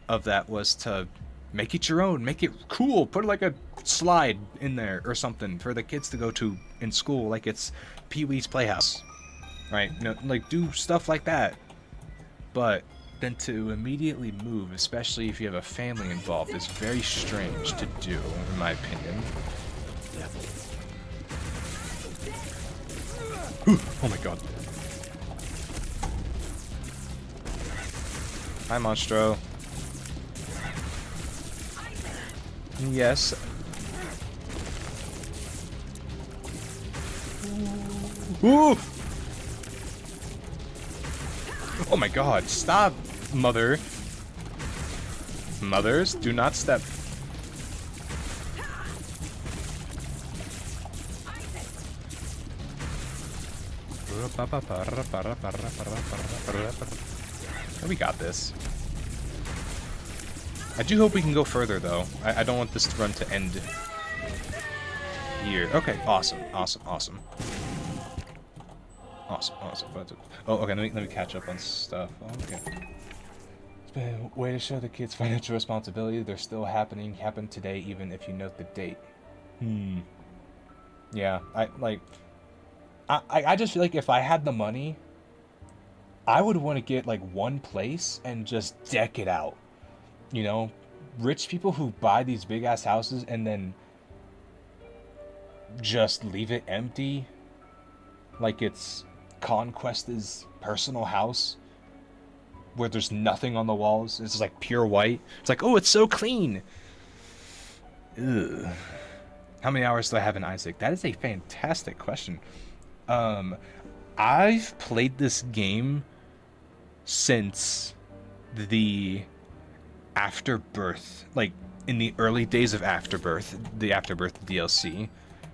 Speaker 1: of that was to make it your own, make it cool, put like a slide in there or something for the kids to go to in school, like it's Pee-wee's Playhouse, right? You know, like do stuff like that. But then to immediately move, especially if you have a family involved, is very strange to do, in my opinion. Oh my god. Hi, Monstro. Yes. Ooh! Oh my god, stop, mother. Mothers, do not step. We got this. I do hope we can go further, though. I don't want this run to end here. Okay, awesome, awesome, awesome. Awesome, awesome. Oh, okay, let me catch up on stuff. Okay. It's been a way to show the kids financial responsibility. They're still happening. Happen today, even if you note the date. Yeah, I just feel like if I had the money, I would want to get like one place and just deck it out. You know, rich people who buy these big ass houses and then just leave it empty, like it's Conquest's personal house, where there's nothing on the walls. It's just like pure white. It's like, oh, it's so clean. Ugh. How many hours do I have in Isaac? That is a fantastic question. I've played this game since the Afterbirth, like in the early days of Afterbirth, the Afterbirth DLC,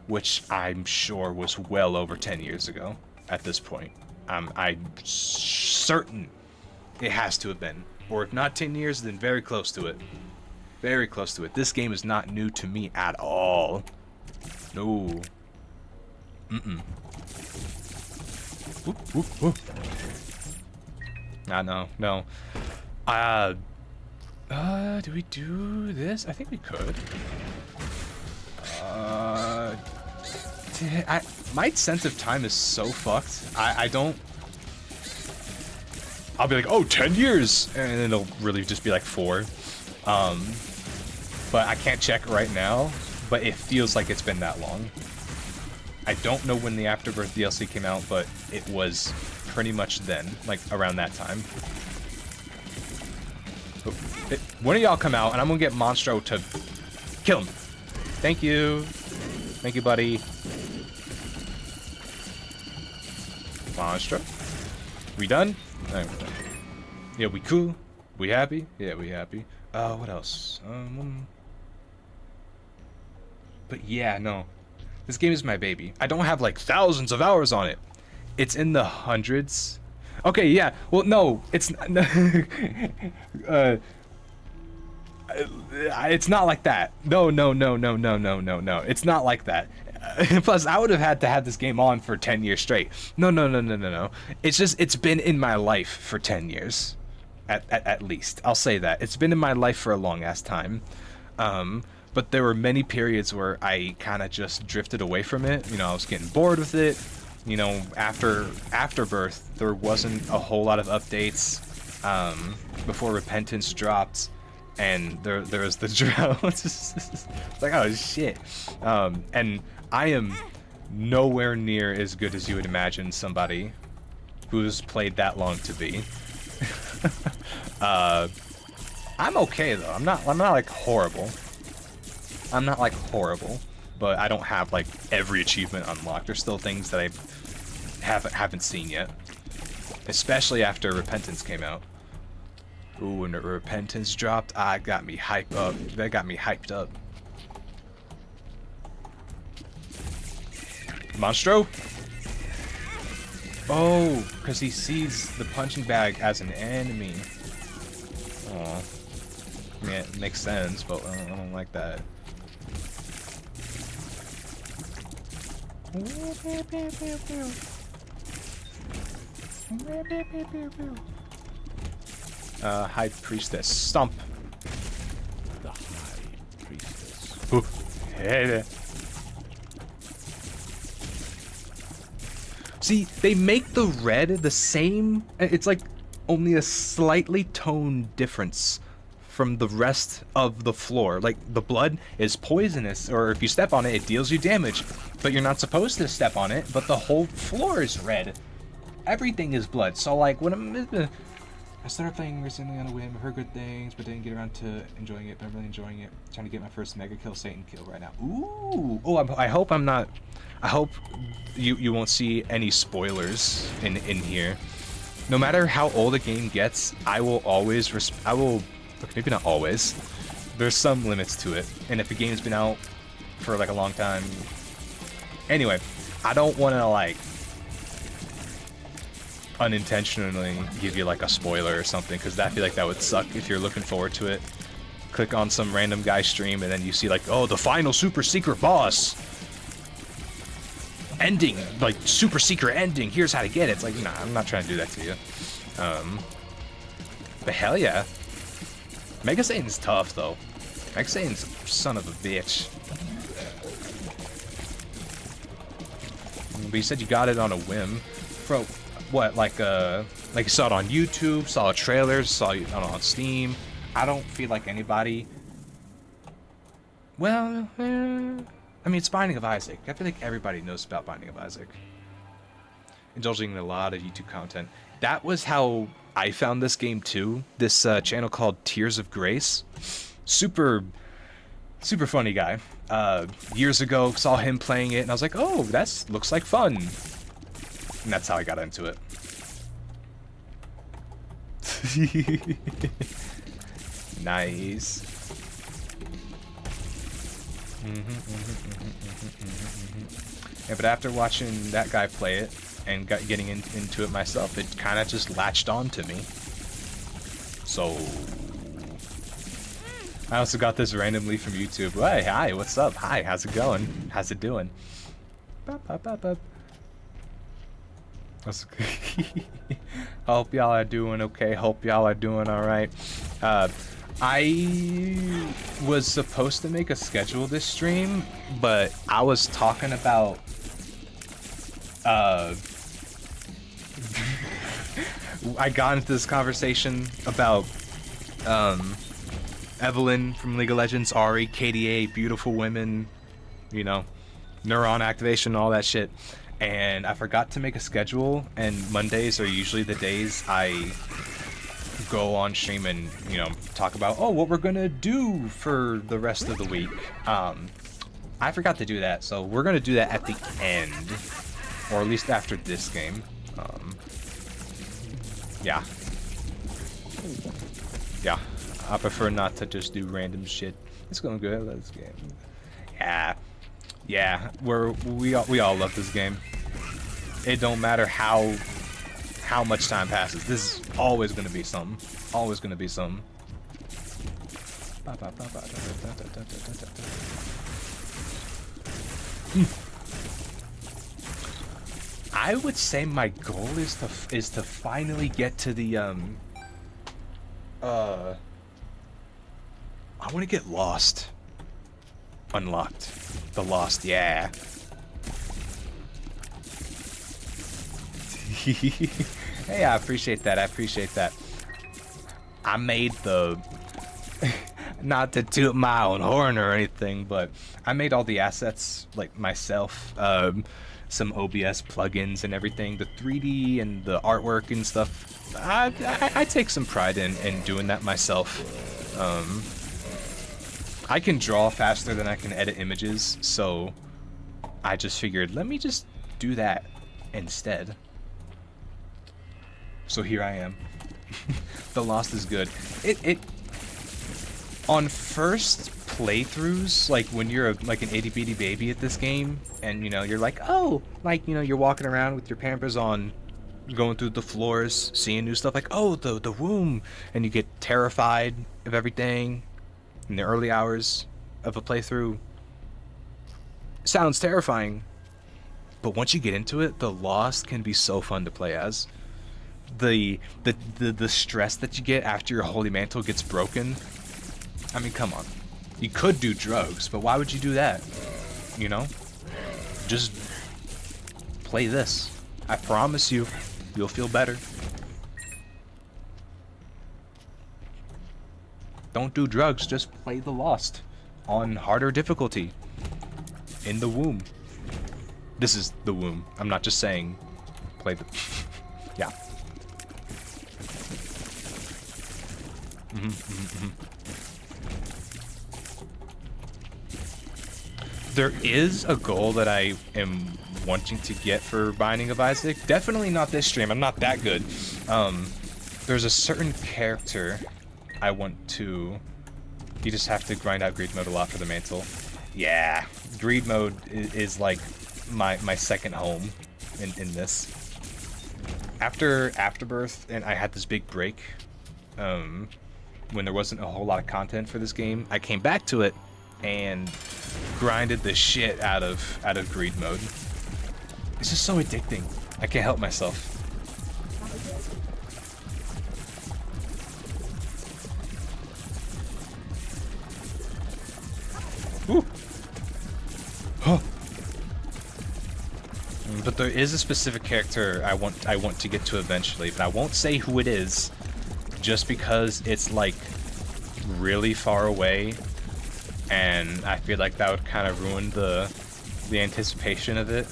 Speaker 1: which I'm sure was well over 10 years ago at this point. I'm certain it has to have been. Or if not 10 years, then very close to it. Very close to it. This game is not new to me at all. No. Whoop, whoop, whoop. No. Do we do this? I think we could. My sense of time is so fucked. I don't... I'll be like, oh, 10 years! And then it'll really just be like 4. But I can't check right now, but it feels like it's been that long. I don't know when the Afterbirth DLC came out, but it was pretty much then, like around that time. One of y'all come out, and I'm gonna get Monstro to kill him. Thank you. Thank you, buddy. Monstro. We done? Alright, we're done. Yeah, we cool? We happy? Yeah, we happy. What else? But yeah, no. This game is my baby. I don't have like thousands of hours on it. It's in the hundreds. Okay, yeah. Well, no, it's it's not like that. No. It's not like that. Plus, I would have had to have this game on for 10 years straight. No. It's just, it's been in my life for 10 years. At least. I'll say that. It's been in my life for a long ass time. But there were many periods where I kind of just drifted away from it. You know, I was getting bored with it. You know, after Afterbirth, there wasn't a whole lot of updates before Repentance dropped. And there was the drought. It's like, oh shit. And I am nowhere near as good as you would imagine somebody who's played that long to be. I'm okay though. I'm not like horrible. I'm not like horrible, but I don't have like every achievement unlocked. There's still things that I haven't seen yet, especially after Repentance came out. Ooh, when the Repentance dropped, got me hyped up. That got me hyped up. Monstro? Oh, because he sees the punching bag as an enemy. Oh, I mean, it makes sense, but I don't like that. High Priestess. Stomp.
Speaker 2: The High Priestess.
Speaker 1: Ooh. Hey there. See, they make the red the same. It's like only a slightly toned difference from the rest of the floor. Like, the blood is poisonous, or if you step on it, it deals you damage. But you're not supposed to step on it, but the whole floor is red. Everything is blood. So, like, when I started playing recently on a whim, heard good things, but didn't get around to enjoying it, but I'm really enjoying it. Trying to get my first mega kill, Satan kill right now. Ooh! Oh, I hope I'm not I hope you won't see any spoilers in here. No matter how old a game gets, I will always look, maybe not always. There's some limits to it, and if a game's been out for like a long time, anyway, I don't want to like unintentionally give you like a spoiler or something, because I feel like that would suck if you're looking forward to it. Click on some random guy's stream and then you see like, oh, the final super secret boss ending, like super secret ending, here's how to get it. It's like, nah, I'm not trying to do that to you. But hell yeah, Mega Satan's tough though. Mega Satan's a son of a bitch. But you said you got it on a whim, bro. What, like you saw it on YouTube, saw trailers, saw it on Steam? I don't feel like anybody. Well, I mean, it's Binding of Isaac. I feel like everybody knows about Binding of Isaac. Indulging in a lot of YouTube content. That was how I found this game too. This channel called Tears of Grace. Super funny guy. Years ago, saw him playing it, and I was like, oh, that looks like fun. And that's how I got into it. Nice. Yeah, but after watching that guy play it and getting into it myself, it kind of just latched on to me. So I also got this randomly from YouTube. Hey, hi, what's up? Hi, how's it going? How's it doing? Hope y'all are doing okay. Hope y'all are doing all right. I was supposed to make a schedule this stream, but I was talking about I got into this conversation about Evelyn from League of Legends, Ari, KDA, beautiful women, you know, neuron activation, all that shit. And I forgot to make a schedule, and Mondays are usually the days I go on stream and, you know, talk about, oh, what we're gonna do for the rest of the week. I forgot to do that, so we're gonna do that at the end, or at least after this game. Yeah. Yeah. I prefer not to just do random shit. It's going good. Let's game. Yeah. Yeah. We all love this game. It don't matter how much time passes. This is always gonna be something. Always gonna be something. I would say my goal is to finally get to the I want to get Lost unlocked. The Lost, yeah. Hey, I appreciate that. I appreciate that. I made the not to toot my own horn or anything, but I made all the assets like myself. Some OBS plugins and everything, the 3D and the artwork and stuff. I take some pride in doing that myself. I can draw faster than I can edit images, so I just figured, let me just do that instead. So here I am. The Lost is good. It on first playthroughs, like when you're like an itty bitty baby at this game, and you know you're like, oh, like, you know, you're walking around with your Pampers on, going through the floors, seeing new stuff, like, oh, the womb, and you get terrified of everything in the early hours of a playthrough. Sounds terrifying, but once you get into it, the Lost can be so fun to play as. The stress that you get after your holy mantle gets broken. I mean, come on. You could do drugs, but why would you do that? You know? Just play this. I promise you, you'll feel better. Don't do drugs, just play the Lost on harder difficulty. In the womb. This is the womb. I'm not just saying play the... Yeah. there is a goal that I am wanting to get for Binding of Isaac. Definitely not this stream. I'm not that good. There's a certain character I want to... You just have to grind out Greed Mode a lot for the mantle. Yeah, Greed Mode is like my second home in this. After Afterbirth, and I had this big break, when there wasn't a whole lot of content for this game, I came back to it and grinded the shit out of Greed Mode. It's just so addicting. I can't help myself. Ooh. Oh. But there is a specific character I want to get to eventually, but I won't say who it is, just because it's like really far away, and I feel like that would kind of ruin the anticipation of it,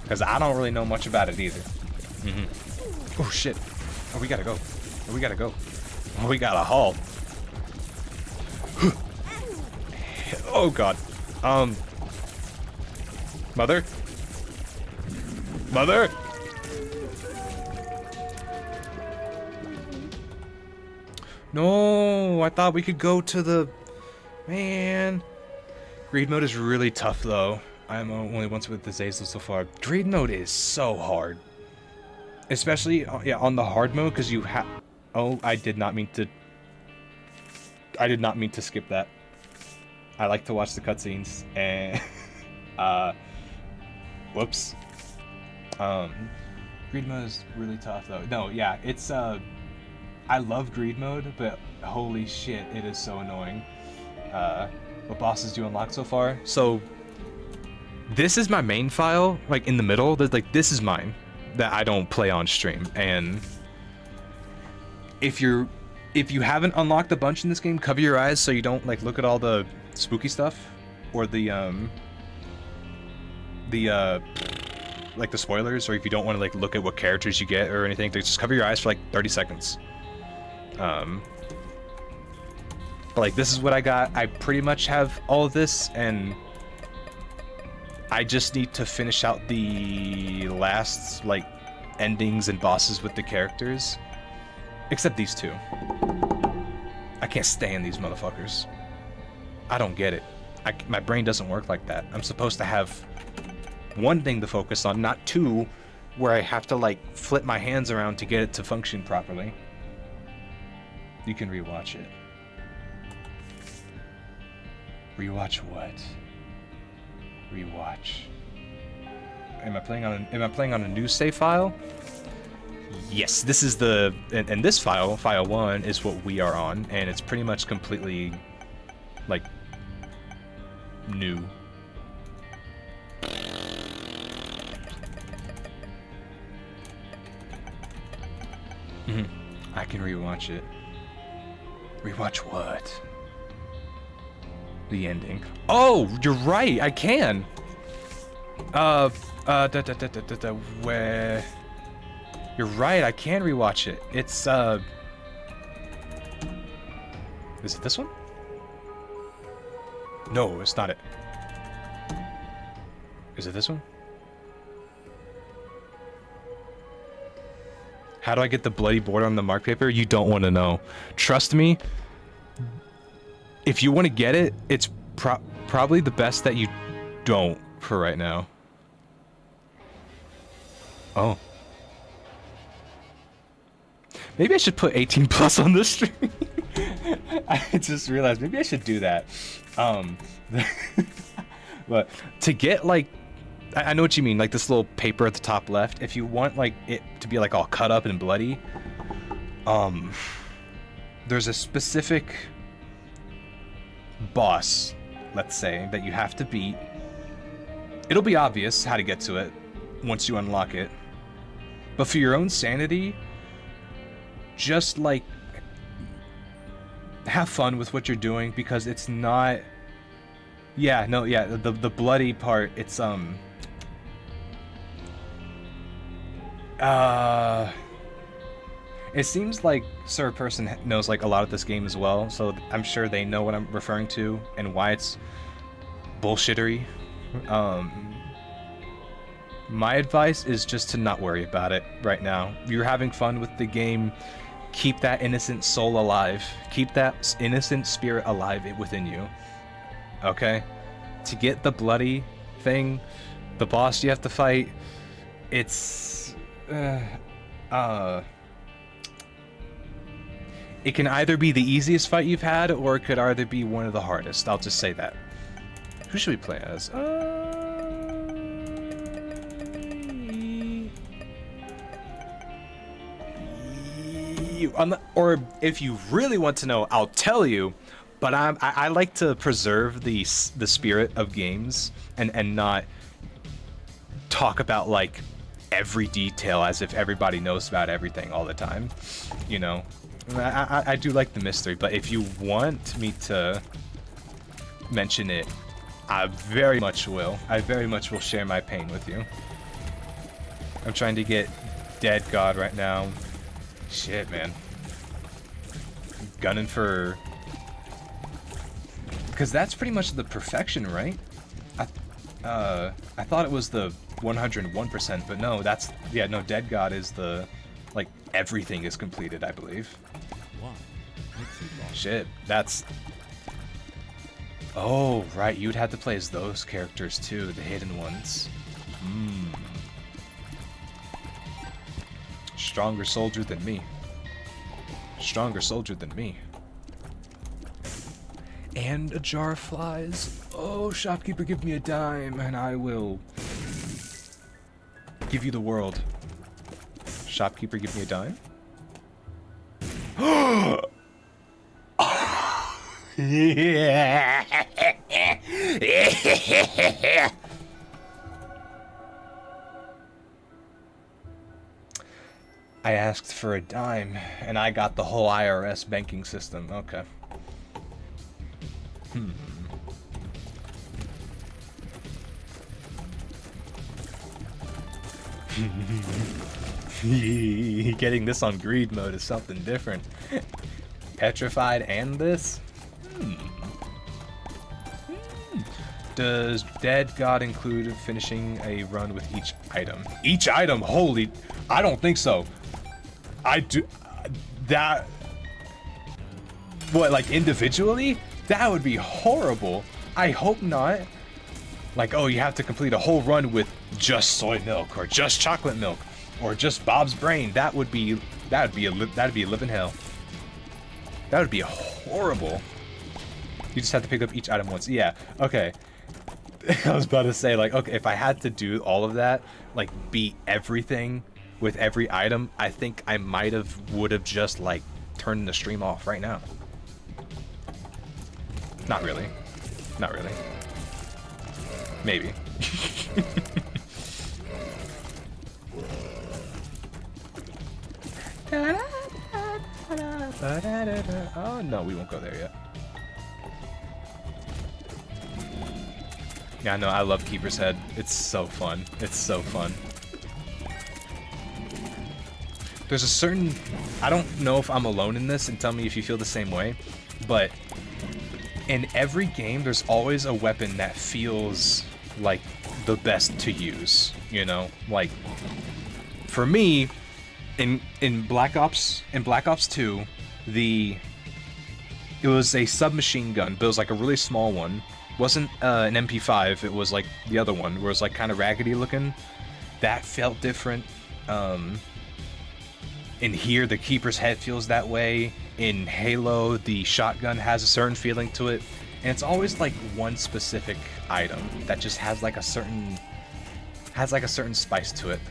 Speaker 1: because I don't really know much about it either. Oh shit! Oh, we gotta go. Oh, we gotta go. Oh, we got a haul. Oh god. Mother? Mother? No, I thought we could go to the... Man. Greed Mode is really tough though. I'm only once with this Azel so far. Greed Mode is so hard. Especially yeah, on the hard mode, because you have... Oh, I did not mean to skip that. I like to watch the cutscenes, and whoops. Greed Mode is really tough though. No, yeah, it's I love Greed Mode, but holy shit, it is so annoying. What bosses do you unlock so far? So this is my main file, like in the middle. There's like, this is mine that I don't play on stream, and if you haven't unlocked a bunch in this game, cover your eyes so you don't like look at all the spooky stuff or the like the spoilers, or if you don't want to like look at what characters you get or anything, just cover your eyes for like 30 seconds. But like, this is what I got. I pretty much have all of this, and I just need to finish out the last like endings and bosses with the characters, except these two. I can't stand these motherfuckers. I don't get it. My brain doesn't work like that. I'm supposed to have one thing to focus on, not two, where I have to like flip my hands around to get it to function properly. You can rewatch it. Rewatch what? Rewatch. Am I playing on a new save file? Yes, this is the, and this file 1 is what we are on, and it's pretty much completely like new. I can rewatch it. Rewatch what? The ending. Oh, you're right, I can! Where... You're right, I can rewatch it. It's, Is it this one? No, it's not it. Is it this one? How do I get the bloody border on the mark paper? You don't want to know. Trust me. If you want to get it, it's probably the best that you don't for right now. Oh. Maybe I should put 18 plus on this stream. I just realized maybe I should do that. But to get like, I know what you mean, like this little paper at the top left. If you want like it to be like all cut up and bloody, there's a specific boss, let's say, that you have to beat. It'll be obvious how to get to it once you unlock it. But for your own sanity, just like have fun with what you're doing, because it's not, yeah, no, yeah, the bloody part, it's it seems like Sir Person knows like a lot of this game as well, so I'm sure they know what I'm referring to and why it's bullshittery. My advice is just to not worry about it right now. You're having fun with the game. Keep that innocent soul alive. Keep that innocent spirit alive within you. Okay? To get the bloody thing, the boss you have to fight, it's... it can either be the easiest fight you've had, or it could either be one of the hardest. I'll just say that. Who should we play as? Or if you really want to know, I'll tell you. But I like to preserve the spirit of games and not talk about like every detail as if everybody knows about everything all the time. You know, I do like the mystery. But if you want me to mention it, I very much will. I very much will share my pain with you. I'm trying to get Dead God right now. Shit, man. Gunning for... Because that's pretty much the perfection, right? I thought it was the 101%, but no, that's... Yeah, no, Dead God is the... Like, everything is completed, I believe. Shit, that's... Oh, right, you'd have to play as those characters, too, the hidden ones. Stronger soldier than me. Stronger soldier than me. And a jar of flies. Oh, shopkeeper, give me a dime, and I will give you the world. Shopkeeper, give me a dime. Yeah. I asked for a dime, and I got the whole IRS banking system. Okay. Getting this on greed mode is something different. Petrified and this? Does Dead God include finishing a run with each item? Each item? Holy... I don't think so. I do... That... What, like individually? That would be horrible. I hope not. Like, oh, you have to complete a whole run with just soy milk, or just chocolate milk, or just Bob's brain. That'd be a living hell. That would be horrible. You just have to pick up each item once. Yeah, okay. I was about to say, like, okay, if I had to do all of that, like, beat everything with every item, I think I would have just, like, turned the stream off right now. Not really. Not really. Maybe. Oh, no, we won't go there yet. Yeah, no, I love Keeper's Head. It's so fun. It's so fun. There's a certain... I don't know if I'm alone in this, and tell me if you feel the same way, but in every game, there's always a weapon that feels like the best to use, you know? Like, for me, in Black Ops 2, it was a submachine gun, but it was like a really small one. Wasn't an MP5, it was like the other one, where it was like kind of raggedy looking. That felt different. In here, the Keeper's Head feels that way. In Halo, the shotgun has a certain feeling to it. And it's always like one specific item that just has like a certain spice to it.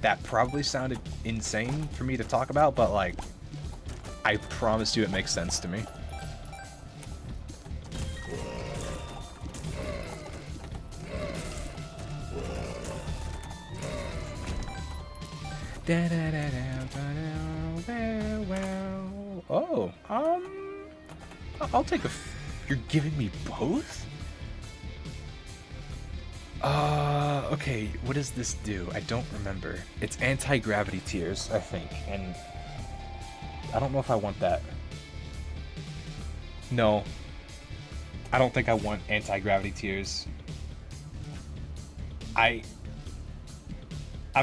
Speaker 1: That probably sounded insane for me to talk about, but like, I promise you it makes sense to me. Oh, I'll take a... You're giving me both? Okay, what does this do? I don't remember. It's anti-gravity tears, I think, and I don't know if I want that. No. I don't think I want anti-gravity tears. I'm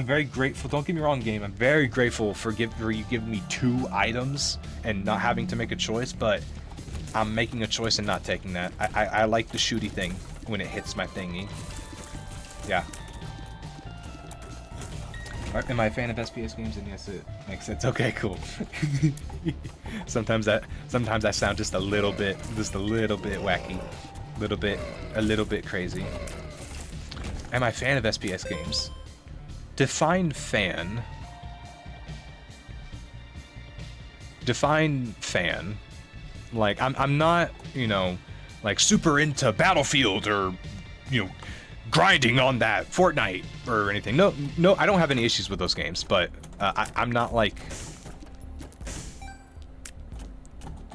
Speaker 1: very grateful. Don't get me wrong, game. I'm very grateful for you giving me 2 items and not having to make a choice, but I'm making a choice and not taking that. I like the shooty thing when it hits my thingy. Yeah. Am I a fan of SPS games? And yes, it makes sense. Okay, cool. sometimes I sound just a little bit wacky, a little bit crazy. Am I a fan of SPS games? Define fan. Define fan. Like, I'm not, you know, like super into Battlefield or, you know, grinding on that Fortnite or anything. No, I don't have any issues with those games, but I'm not like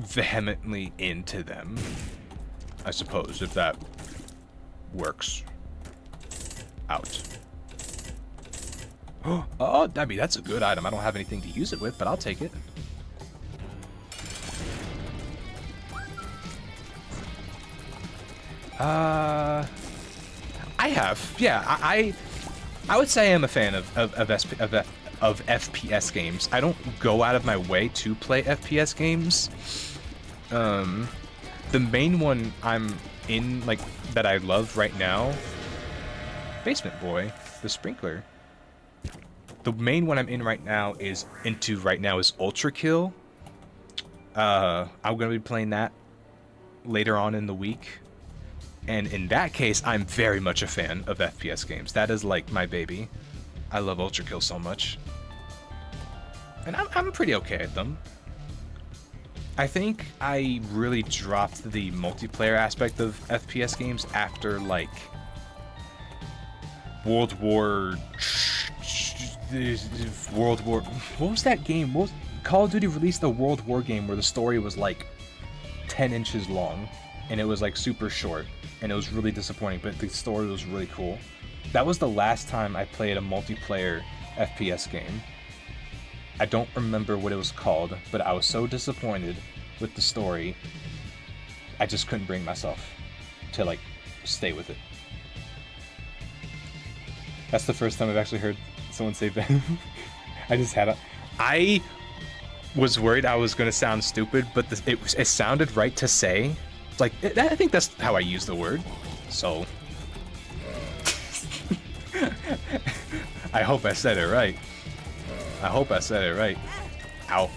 Speaker 1: vehemently into them, I suppose, if that works out. Oh, I mean, that's a good item. I don't have anything to use it with, but I'll take it. I have, yeah. I would say I'm a fan of FPS games. I don't go out of my way to play FPS games. The main one I'm in, like, that I love right now, Basement Boy, the Sprinkler. The main one I'm in right now is Ultra Kill. I'm gonna be playing that later on in the week. And in that case, I'm very much a fan of FPS games. That is like my baby. I love Ultra Kill so much. And I'm pretty okay at them. I think I really dropped the multiplayer aspect of FPS games after, like, World War... What was that game? Call of Duty released a World War game where the story was, like, 10 inches long. And it was, like, super short. And it was really disappointing, but the story was really cool. That was the last time I played a multiplayer FPS game. I don't remember what it was called, but I was so disappointed with the story, I just couldn't bring myself to, like, stay with it. That's the first time I've actually heard someone say Venom. I was worried I was gonna sound stupid, but it sounded right to say. Like, I think that's how I use the word. So, I hope I said it right. Ow.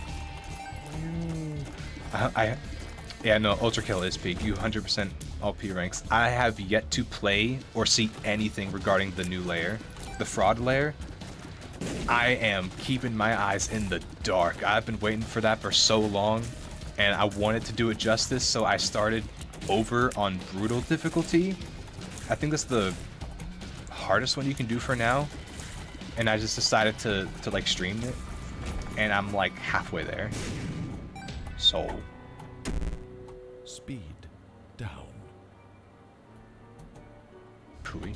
Speaker 1: Yeah, no, Ultra Kill is peak. You 100% all P ranks. I have yet to play or see anything regarding the new layer, the fraud layer. I am keeping my eyes in the dark. I've been waiting for that for so long, and I wanted to do it justice, so I started over on brutal difficulty. I think that's the hardest one you can do for now, and I just decided to like stream it, and I'm like halfway there. So
Speaker 2: speed down.
Speaker 1: Pooey.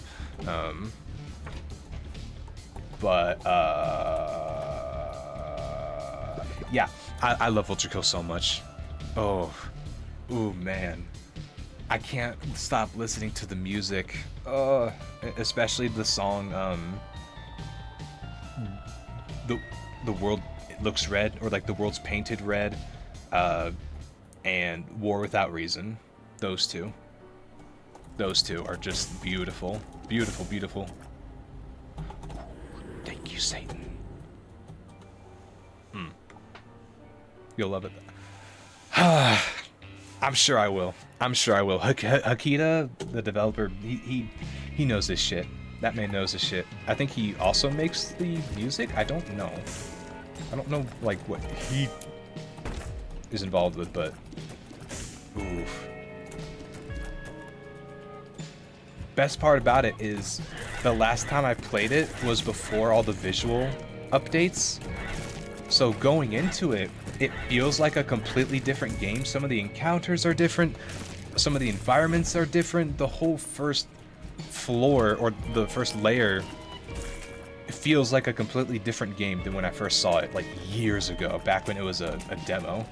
Speaker 1: But yeah, I love Ultra Kill so much. Ooh, man, I can't stop listening to the music. Especially the song the world looks red, or like the world's painted red, and War Without Reason. Those two are just beautiful, beautiful, beautiful. Thank you, Satan. You'll love it. I'm sure I will. Hakita, the developer, he knows his shit. That man knows his shit. I think he also makes the music. I don't know like what he is involved with, but oof. Best part about it is the last time I played it was before all the visual updates. So going into it, it feels like a completely different game. Some of the encounters are different. Some of the environments are different. The whole first floor, or the first layer, it feels like a completely different game than when I first saw it, like years ago, back when it was a demo.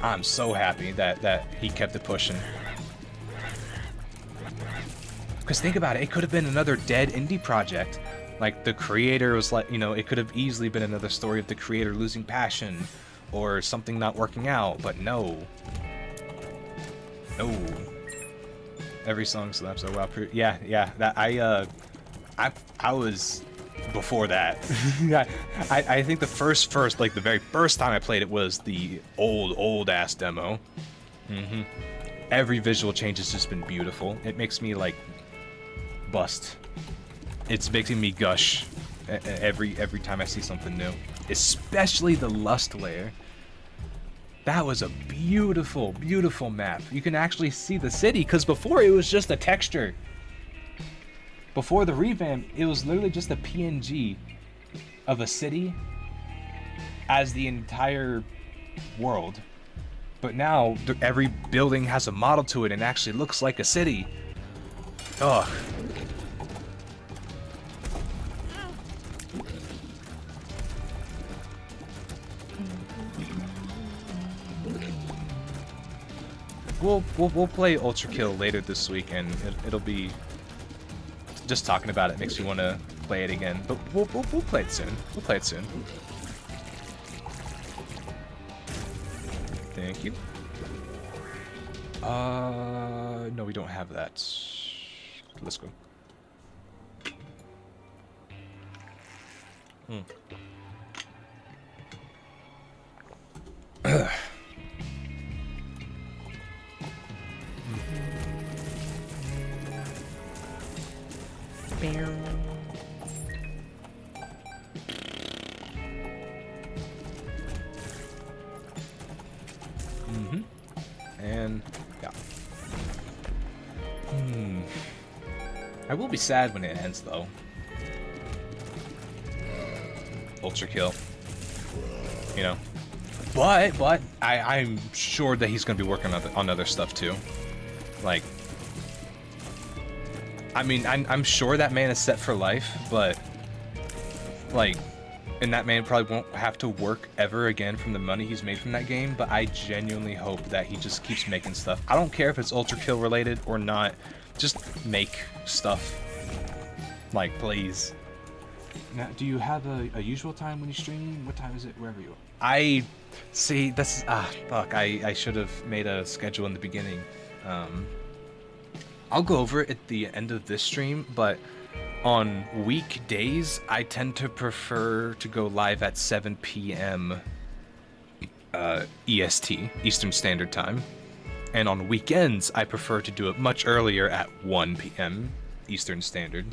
Speaker 1: I'm so happy that he kept it pushing. Because think about it, it could have been another dead indie project. Like, the creator was like, you know, it could have easily been another story of the creator losing passion or something not working out, but no. No. Every song slaps so well. Yeah, that I was before that. I think the first, like the very first time I played it was the old ass demo. Every visual change has just been beautiful. It makes me like bust. It's making me gush every time I see something new, especially the lust layer. That was a beautiful, beautiful map. You can actually see the city, because before it was just a texture. Before the revamp, it was literally just a PNG of a city as the entire world. But now, every building has a model to it and actually looks like a city. Ugh. We'll play Ultra Kill later this week, and it'll be just talking about it makes me want to play it again. But we'll play it soon. We'll play it soon. Thank you. No, we don't have that. Let's go. And yeah. I will be sad when it ends, though. Ultra Kill. You know. But I'm sure that he's gonna be working on other stuff too. Like, I mean, I'm sure that man is set for life, but like, and that man probably won't have to work ever again from the money he's made from that game, but I genuinely hope that he just keeps making stuff. I don't care if it's Ultra Kill related or not, just make stuff. Like, please. Now, do you have a usual time when you stream? What time is it wherever you are? I see, that's, fuck, I should have made a schedule in the beginning. I'll go over it at the end of this stream, but on weekdays, I tend to prefer to go live at 7 p.m. EST, Eastern Standard Time. And on weekends, I prefer to do it much earlier at 1 p.m. Eastern Standard.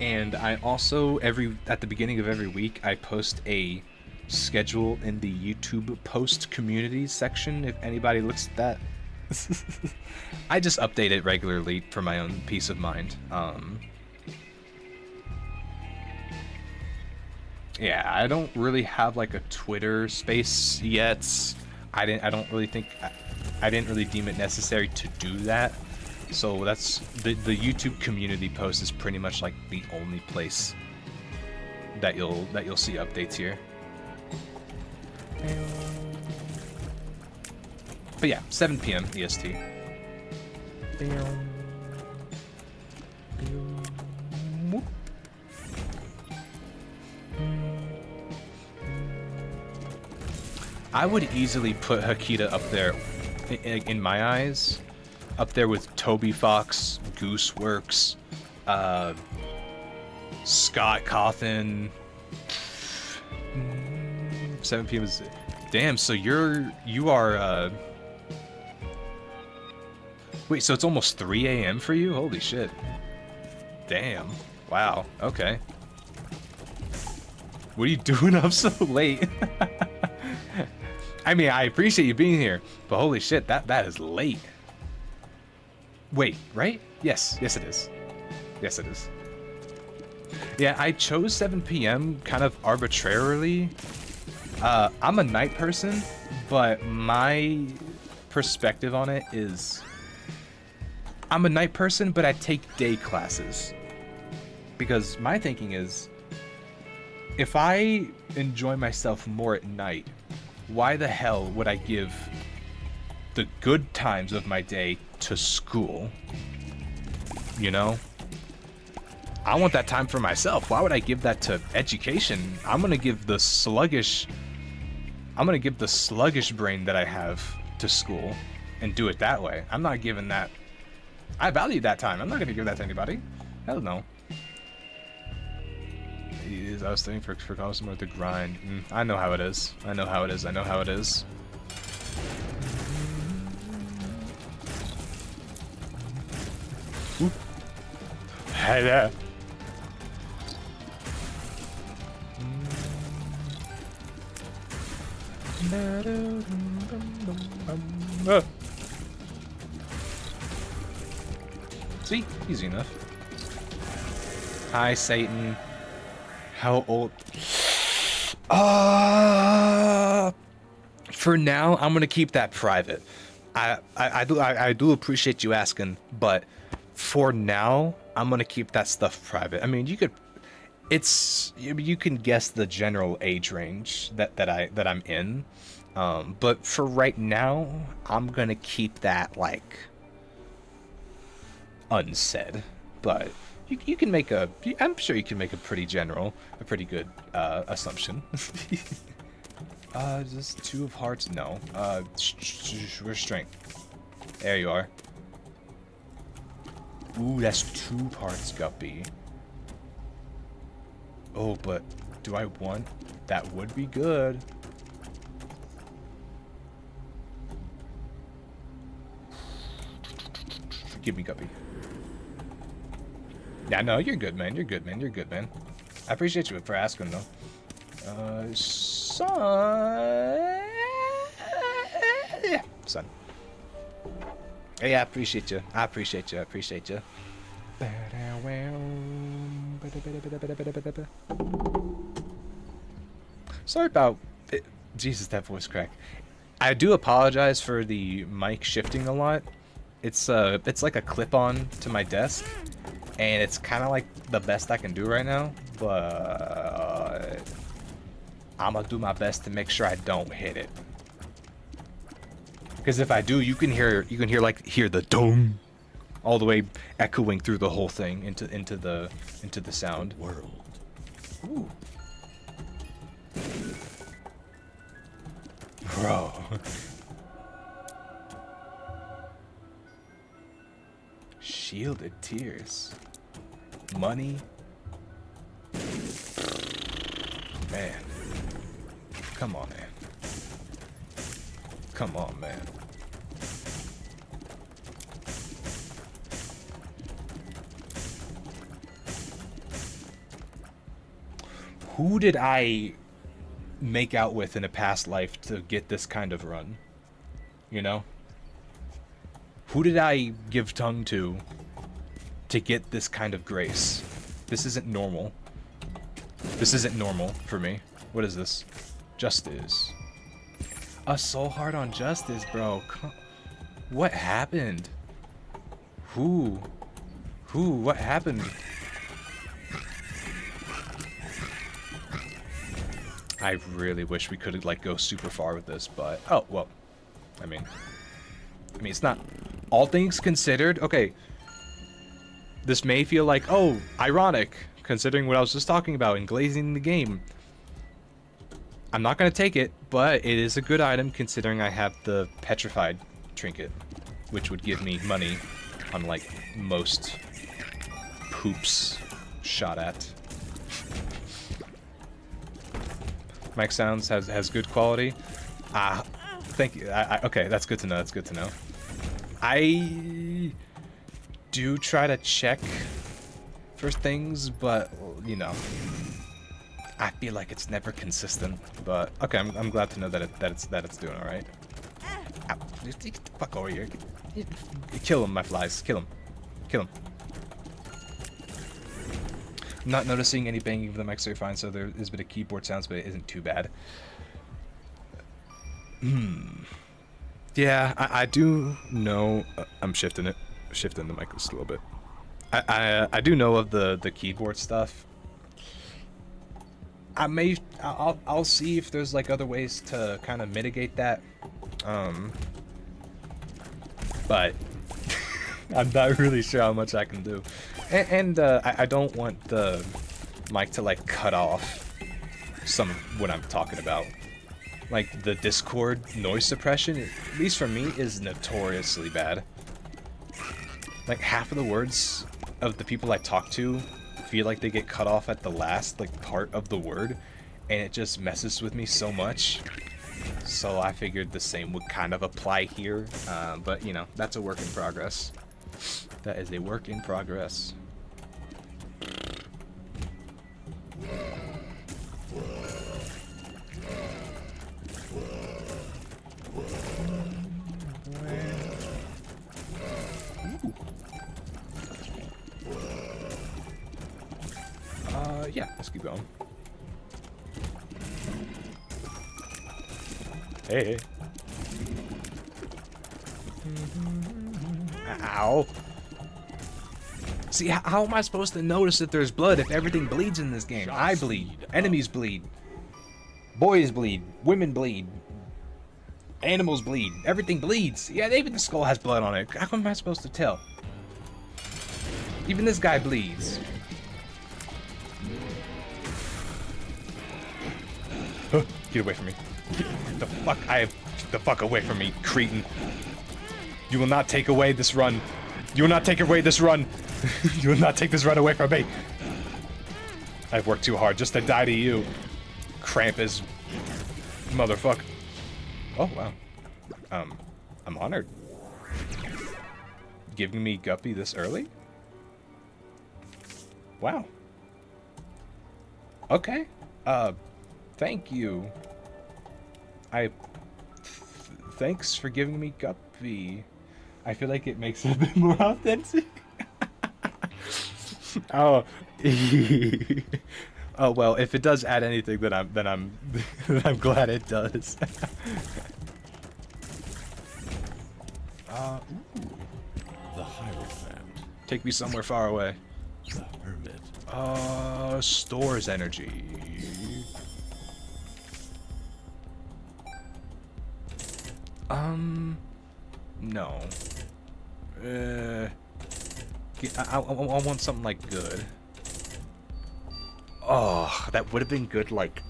Speaker 1: And I also, at the beginning of every week, I post a schedule in the YouTube post community section, if anybody looks at that. I just update it regularly for my own peace of mind. Yeah, I don't really have like a Twitter space yet. I didn't really deem it necessary to do that. So that's the YouTube community post is pretty much like the only place that you'll see updates here. But yeah, 7 p.m. EST. I would easily put Hakita up there, in my eyes, up there with Toby Fox, Gooseworks, Scott Cawthon. 7 p.m. is... Damn, so you are, Wait, so it's almost 3 a.m. for you? Holy shit. Damn. Wow, okay. What are you doing up so late? I mean, I appreciate you being here, but holy shit, that is late. Wait, right? Yes it is. Yes, it is. Yeah, I chose 7 p.m. kind of arbitrarily. I'm a night person, but my perspective on it is I'm a night person, but I take day classes. Because my thinking is, if I enjoy myself more at night, why the hell would I give the good times of my day to school? You know? I want that time for myself. Why would I give that to education? I'm gonna give the sluggish brain that I have to school and do it that way. I'm not giving that. I value that time. I'm not gonna give that to anybody. Hell no. I was studying for college more to grind. I know how it is. I know how it is. I know how it is. Oop. Hey there. See? Easy enough. Hi, Satan. How old? For now, I'm gonna keep that private. I do appreciate you asking, but for now, I'm gonna keep that stuff private. I mean, you can guess the general age range that I'm in, but for right now, I'm gonna keep that like unsaid. But you can make I'm sure you can make a pretty good assumption. Just 2 of hearts? No. Where's strength? There you are. Ooh, that's 2 parts, Guppy. Oh, but do I want? That would be good. Give me Guppy. Yeah, no, you're good, man. You're good, man. You're good, man. I appreciate you for asking, though. Son. Yeah, son. Hey, I appreciate you. I appreciate you. I appreciate you. Sorry about it. Jesus, that voice crack. I do apologize for the mic shifting a lot. It's like a clip-on to my desk, and it's kind of like the best I can do right now. But I'm gonna do my best to make sure I don't hit it. Because if I do, you can hear the dong all the way echoing through the whole thing into the sound.
Speaker 2: World.
Speaker 1: Ooh. Bro. Shielded tears. Money. Man. Come on, man. Come on, man. Who did I make out with in a past life to get this kind of run? You know? Who did I give tongue to get this kind of grace? This isn't normal. This isn't normal for me. What is this? Justice. A soul heart on justice, bro. What happened? Who? What happened? I really wish we could like go super far with this, but oh well. I mean, it's not. All things considered, okay. This may feel like, oh, ironic, considering what I was just talking about in glazing the game. I'm not gonna take it, but it is a good item considering I have the petrified trinket, which would give me money, unlike most poops shot at. Mic sounds has good quality. Thank you. Okay, that's good to know. That's good to know. I do try to check for things, but you know, I feel like it's never consistent. But okay, I'm glad to know that it's doing all right. Ow. Get the fuck over here. Kill him, my flies. Kill him. Kill him. I'm not noticing any banging of the mics are fine, so there is a bit of keyboard sounds, but it isn't too bad. Yeah, I do know. I'm shifting the mic just a little bit. I do know of the keyboard stuff. I'll see if there's like other ways to kind of mitigate that. But I'm not really sure how much I can do. And I don't want the mic to like cut off some of what I'm talking about. Like the Discord noise suppression, at least for me, is notoriously bad. Like half of the words of the people I talk to feel like they get cut off at the last like part of the word, and it just messes with me so much. So I figured the same would kind of apply here, but you know, that's a work in progress. That is a work in progress. Yeah, let's keep going. Hey. Ow. See, how am I supposed to notice that there's blood if everything bleeds in this game? I bleed. Enemies bleed. Boys bleed. Women bleed. Animals bleed. Everything bleeds. Yeah, even the skull has blood on it. How am I supposed to tell? Even this guy bleeds. Get away from me. Get the fuck away from me, cretin. You will not take away this run. You will not take away this run. You will not take this run away from me. I've worked too hard just to die to you. Krampus. Motherfucker. Oh, wow. I'm honored. Giving me Guppy this early? Wow. Okay. Thank you. Thanks for giving me Guppy. I feel like it makes it a bit more authentic. Oh. Oh well, if it does add anything, then I'm glad it does. Ooh.
Speaker 2: The Hierophant.
Speaker 1: Take me somewhere far away.
Speaker 2: The Hermit.
Speaker 1: Stores energy. No. I want something like good. Oh, that would have been good, like...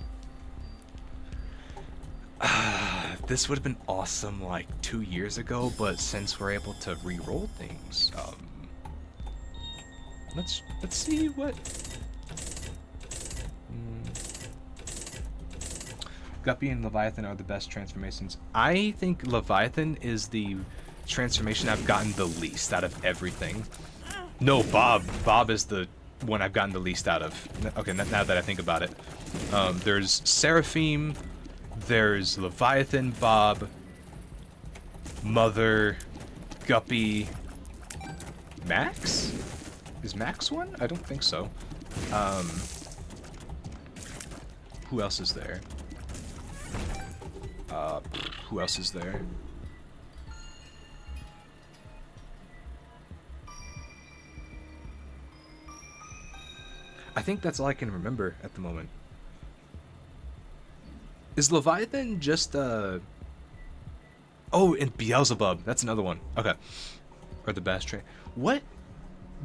Speaker 1: this would have been awesome, like, 2 years ago, but since we're able to re-roll things, let's see what... Guppy and Leviathan are the best transformations. I think Leviathan is the transformation I've gotten the least out of everything. No, Bob. Bob is the one I've gotten the least out of. Okay, now that I think about it. There's Seraphim, there's Leviathan, Bob, Mother, Guppy, Max? Is Max one? I don't think so. Who else is there? Who else is there? I think that's all I can remember at the moment. Is Leviathan just, Oh, and Beelzebub. That's another one. Okay. Or the Bass Train. What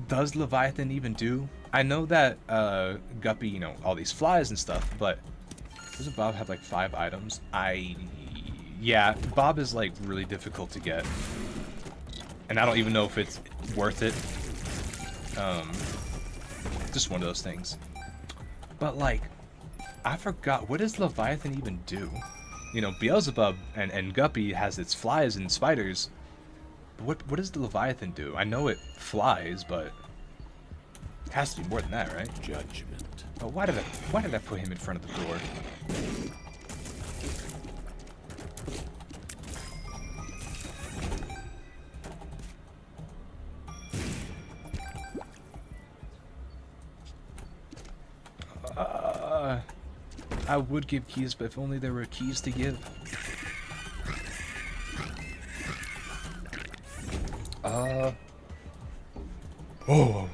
Speaker 1: does Leviathan even do? I know that, Guppy, you know, all these flies and stuff, but doesn't Bob have, like, 5 items? Yeah, Bob is, like, really difficult to get. And I don't even know if it's worth it. Just one of those things. But, like, I forgot, what does Leviathan even do? You know, Beelzebub and Guppy has its flies and spiders. But what does the Leviathan do? I know it flies, but it has to be more than that, right?
Speaker 2: Judgment.
Speaker 1: Oh, why did I put him in front of the door? I would give keys, but if only there were keys to give. Oh.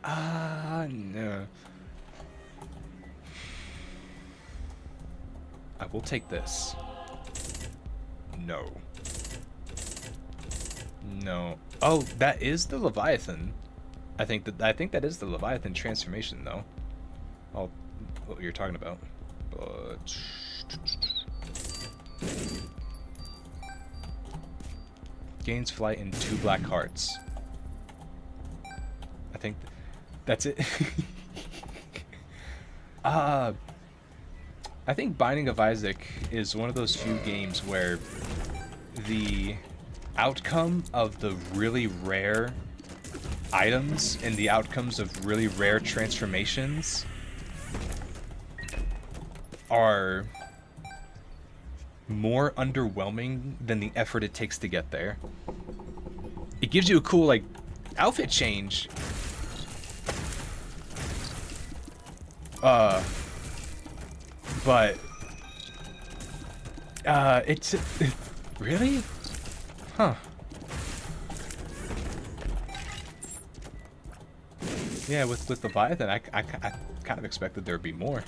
Speaker 1: No. I will take this. No. No. Oh, that is the Leviathan. I think that is the Leviathan transformation, though. Oh, what you're talking about. But gains flight in 2 black hearts. I think that's it. I think Binding of Isaac is one of those few games where the outcome of the really rare items and the outcomes of really rare transformations are more underwhelming than the effort it takes to get there. It gives you a cool, like, outfit change. But it's really? Huh. Yeah, with Leviathan, I kind of expected there would be more.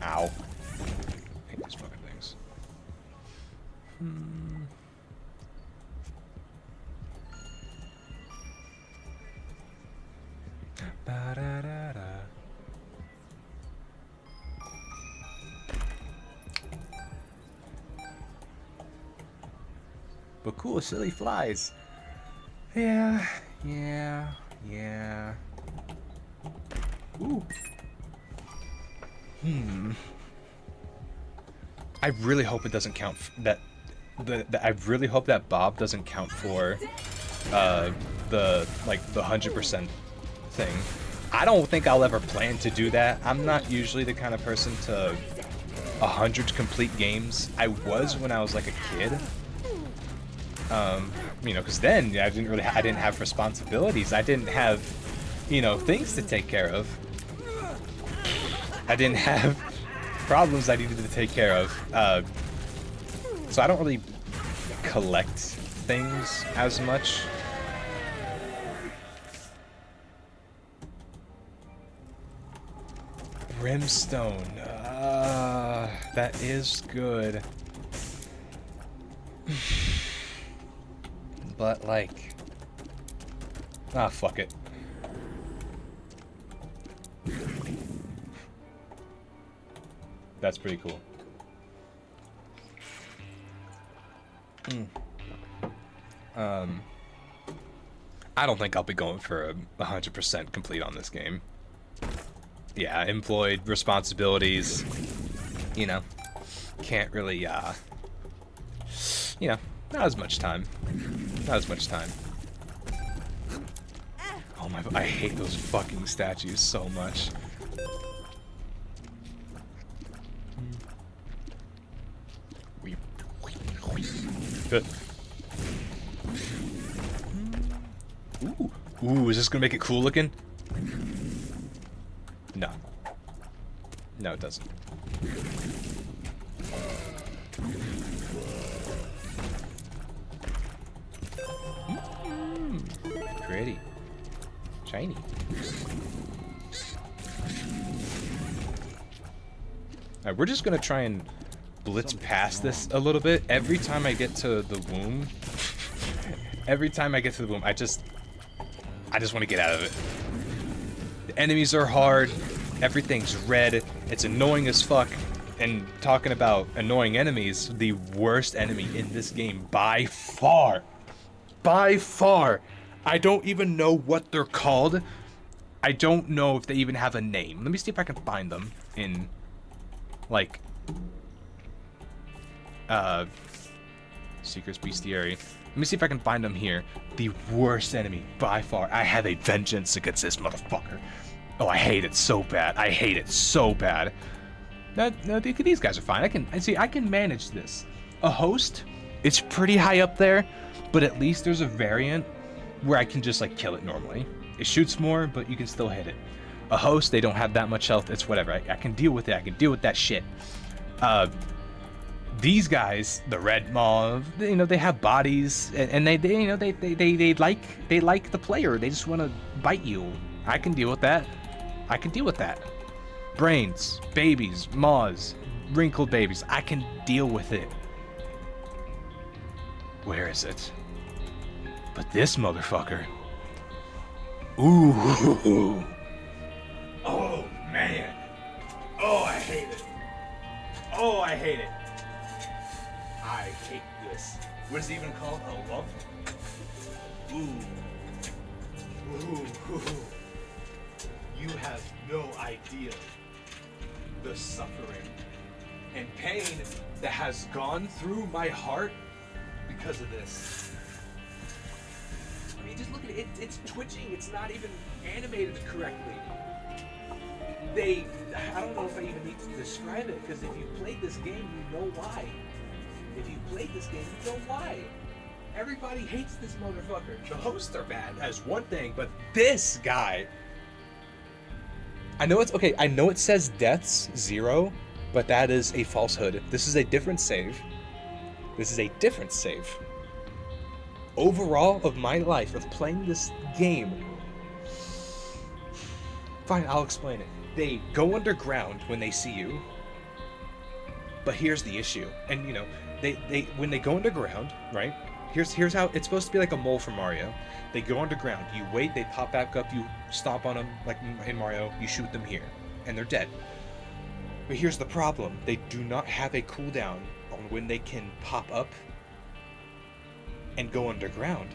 Speaker 1: Ow. I hate these fucking things. Ba-da-da-da. But cool, silly flies. Yeah. Ooh. I really hope it doesn't count I really hope that Bob doesn't count for the 100% thing. I don't think I'll ever plan to do that. I'm not usually the kind of person to 100 complete games. I was when I was like a kid. You know, because then I didn't have responsibilities. I didn't have, you know, things to take care of. I didn't have problems I needed to take care of. So I don't really collect things as much. Brimstone. That is good. But, like... Ah, fuck it. That's pretty cool. I don't think I'll be going for 100% complete on this game. Yeah, employed, responsibilities, you know, can't really, you know, not as much time. Not as much time. Oh my, I hate those fucking statues so much. Ooh, is this gonna make it cool looking? No. No, it doesn't. Pretty. Shiny. Alright, we're just gonna try and blitz past this a little bit. Every time I get to the womb, I just want to get out of it. The enemies are hard. Everything's red. It's annoying as fuck. And talking about annoying enemies, the worst enemy in this game by far. By far. I don't even know what they're called. I don't know if they even have a name. Let me see if I can find them in, like, Seeker's Bestiary. Let me see if I can find them here. The worst enemy by far. I have a vengeance against this motherfucker. Oh, I hate it so bad. I hate it so bad. No, these guys are fine. I can manage this. A host, it's pretty high up there, but at least there's a variant where I can just like kill it normally. It shoots more, but you can still hit it. A host, they don't have that much health. It's whatever. I can deal with it. I can deal with that shit. These guys, the red mob, you know, they have bodies, and they you know, they like the player. They just want to bite you. I can deal with that. I can deal with that. Brains, babies, maws, wrinkled babies. I can deal with it. Where is it? But this motherfucker. Ooh. Oh, man. Oh, I hate it. Oh, I hate it. I hate this. What is it even called? A lump? Ooh. Ooh. You have no idea the suffering and pain that has gone through my heart because of this. I mean, just look at it. It's twitching. It's not even animated correctly. I don't know if I even need to describe it, because if you played this game, you know why. If you played this game, you know why. Everybody hates this motherfucker. The hosts are bad, that's one thing, but this guy... I know it says deaths 0, but that is a falsehood. This is a different save. This is a different save. Overall of my life of playing this game... Fine, I'll explain it. They go underground when they see you, but here's the issue. And you know, they when they go underground, right? Here's how it's supposed to be, like a mole from Mario. They go underground, you wait, they pop back up, you stomp on them like in Mario, you shoot them here, and they're dead. But here's the problem: they do not have a cooldown on when they can pop up and go underground,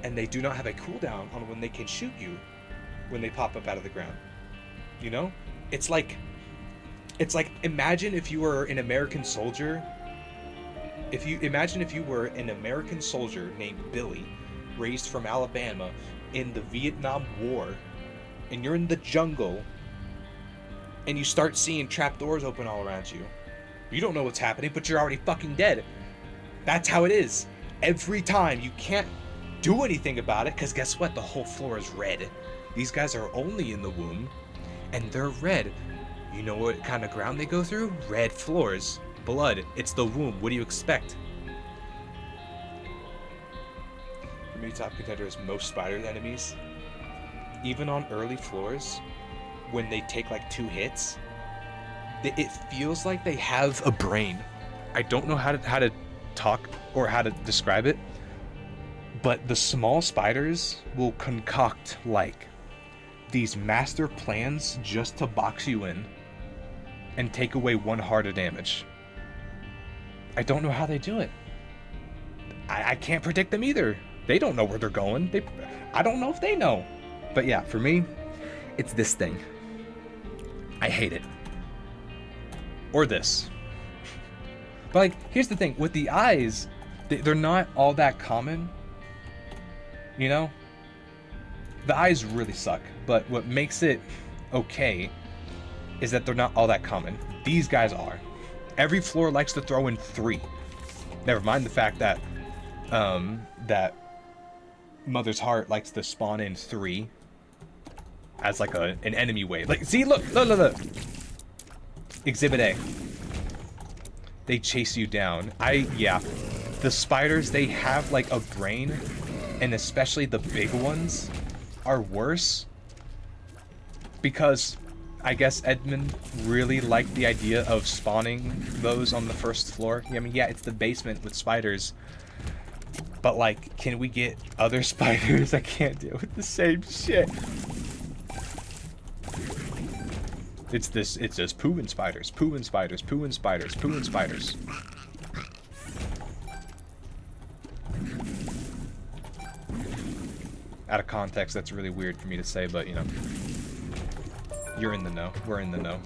Speaker 1: and they do not have a cooldown on when they can shoot you when they pop up out of the ground. You know? It's like imagine if you were an American soldier. Imagine if you were an American soldier named Billy, raised from Alabama in the Vietnam War, and you're in the jungle and you start seeing trapdoors open all around you. You don't know what's happening, but you're already fucking dead. That's how it is. Every time. You can't do anything about it, because guess what? The whole floor is red. These guys are only in the womb, and they're red. You know what kind of ground they go through? Red floors. Blood. It's the womb. What do you expect? For me, top contender is most spider enemies. Even on early floors, when they take like 2 hits, it feels like they have a brain. I don't know how to talk or how to describe it, but the small spiders will concoct like these master plans just to box you in and take away 1 heart of damage. I don't know how they do it. I can't predict them either. They don't know where they're going. I don't know if they know. But yeah, for me, it's this thing. I hate it. Or this. But like, here's the thing. With the eyes, they're not all that common. You know? The eyes really suck. But what makes it okay is that they're not all that common. These guys are. Every floor likes to throw in 3. Never mind the fact that that Mother's Heart likes to spawn in 3 as like an enemy wave. Like, see, look. Exhibit A. They chase you down. Yeah. The spiders, they have like a brain, and especially the big ones are worse because I guess Edmund really liked the idea of spawning those on the first floor. I mean, yeah, it's the basement with spiders, but like, can we get other spiders? I can't deal with the same shit. It's just poo and spiders, poo and spiders, poo and spiders, poo and spiders. Out of context, that's really weird for me to say, but you know. You're in the know. We're in the know.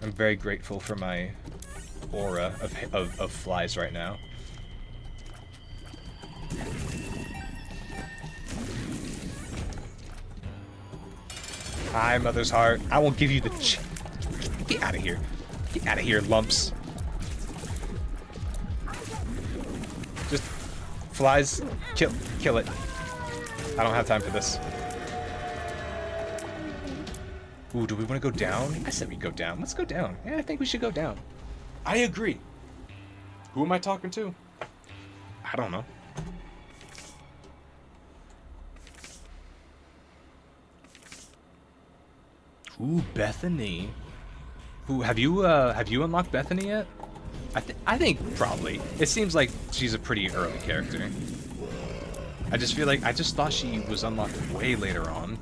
Speaker 1: I'm very grateful for my aura of flies right now. Hi, Mother's Heart. I will give you the Get out of here. Get out of here, lumps. Just flies. Kill it. I don't have time for this. Ooh, do we want to go down? I said we go down. Let's go down. Yeah, I think we should go down. I agree. Who am I talking to? I don't know. Ooh, Bethany. Ooh, have you unlocked Bethany yet? I think probably. It seems like she's a pretty early character. I just feel like I just thought she was unlocked way later on.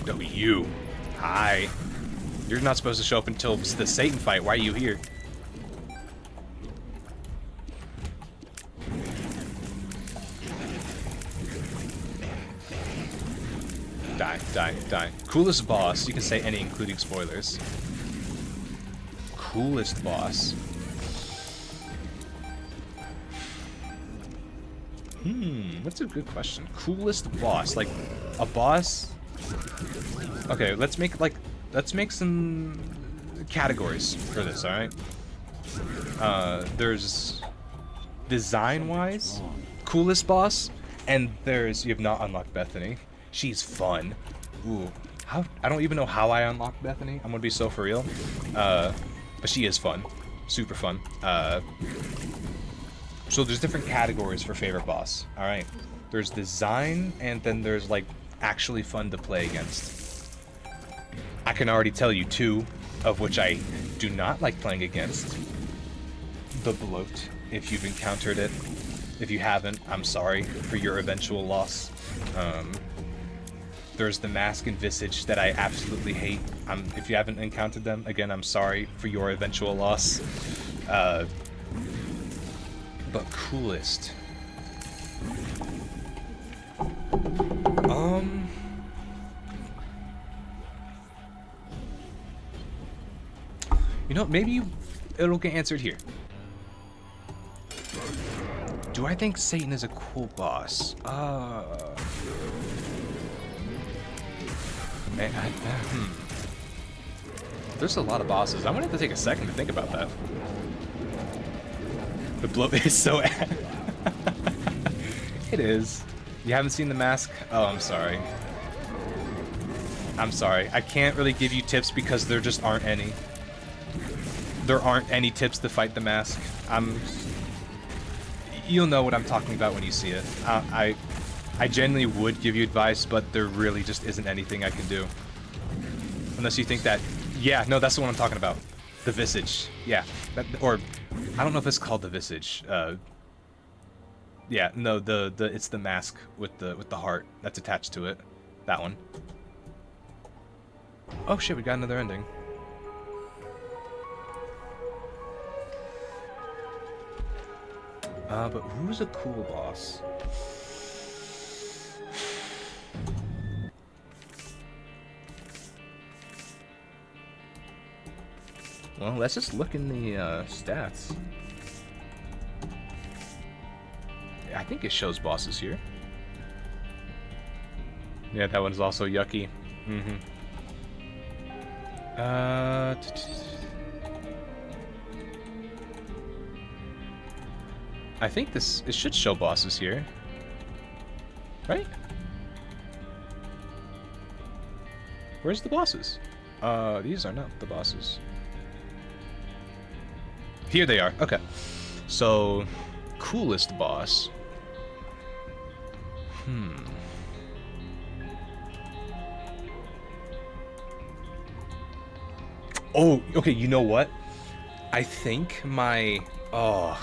Speaker 1: W. Hi. You're not supposed to show up until the Satan fight. Why are you here? Die, die, die. Coolest boss. You can say any, including spoilers. Coolest boss. That's a good question. Coolest boss. Like, a boss... Okay, let's make some categories for this, alright? There's design-wise, coolest boss, and there's, you have not unlocked Bethany. She's fun. Ooh, I don't even know how I unlocked Bethany. I'm gonna be so for real. But she is fun. Super fun. So there's different categories for favorite boss, alright? There's design, and then there's, like, actually fun to play against. I can already tell you two of which I do not like playing against. The Bloat, if you've encountered it. If you haven't, I'm sorry for your eventual loss. There's the Mask and Visage that I absolutely hate. If you haven't encountered them, again, I'm sorry for your eventual loss. But coolest. You know, maybe it'll get answered here. Do I think Satan is a cool boss? Man, There's a lot of bosses. I'm gonna have to take a second to think about that. The blow is so... It is. You haven't seen the mask? Oh, I'm sorry. I'm sorry. I can't really give you tips because there just aren't any. There aren't any tips to fight the mask. You'll know what I'm talking about when you see it. I genuinely would give you advice, but there really just isn't anything I can do. Unless you think that... Yeah, no, that's the one I'm talking about. The Visage. Yeah. Or... I don't know if it's called the Visage. Yeah, no, it's the mask with the heart that's attached to it. That one. Oh shit, we got another ending. But who's a cool boss? Well, let's just look in the stats. I think it shows bosses here. Yeah, that one's also yucky. I think it should show bosses here. Right? Where's the bosses? These are not the bosses. Here they are. Okay. So, coolest boss. Oh, okay, you know what? I think my... Oh.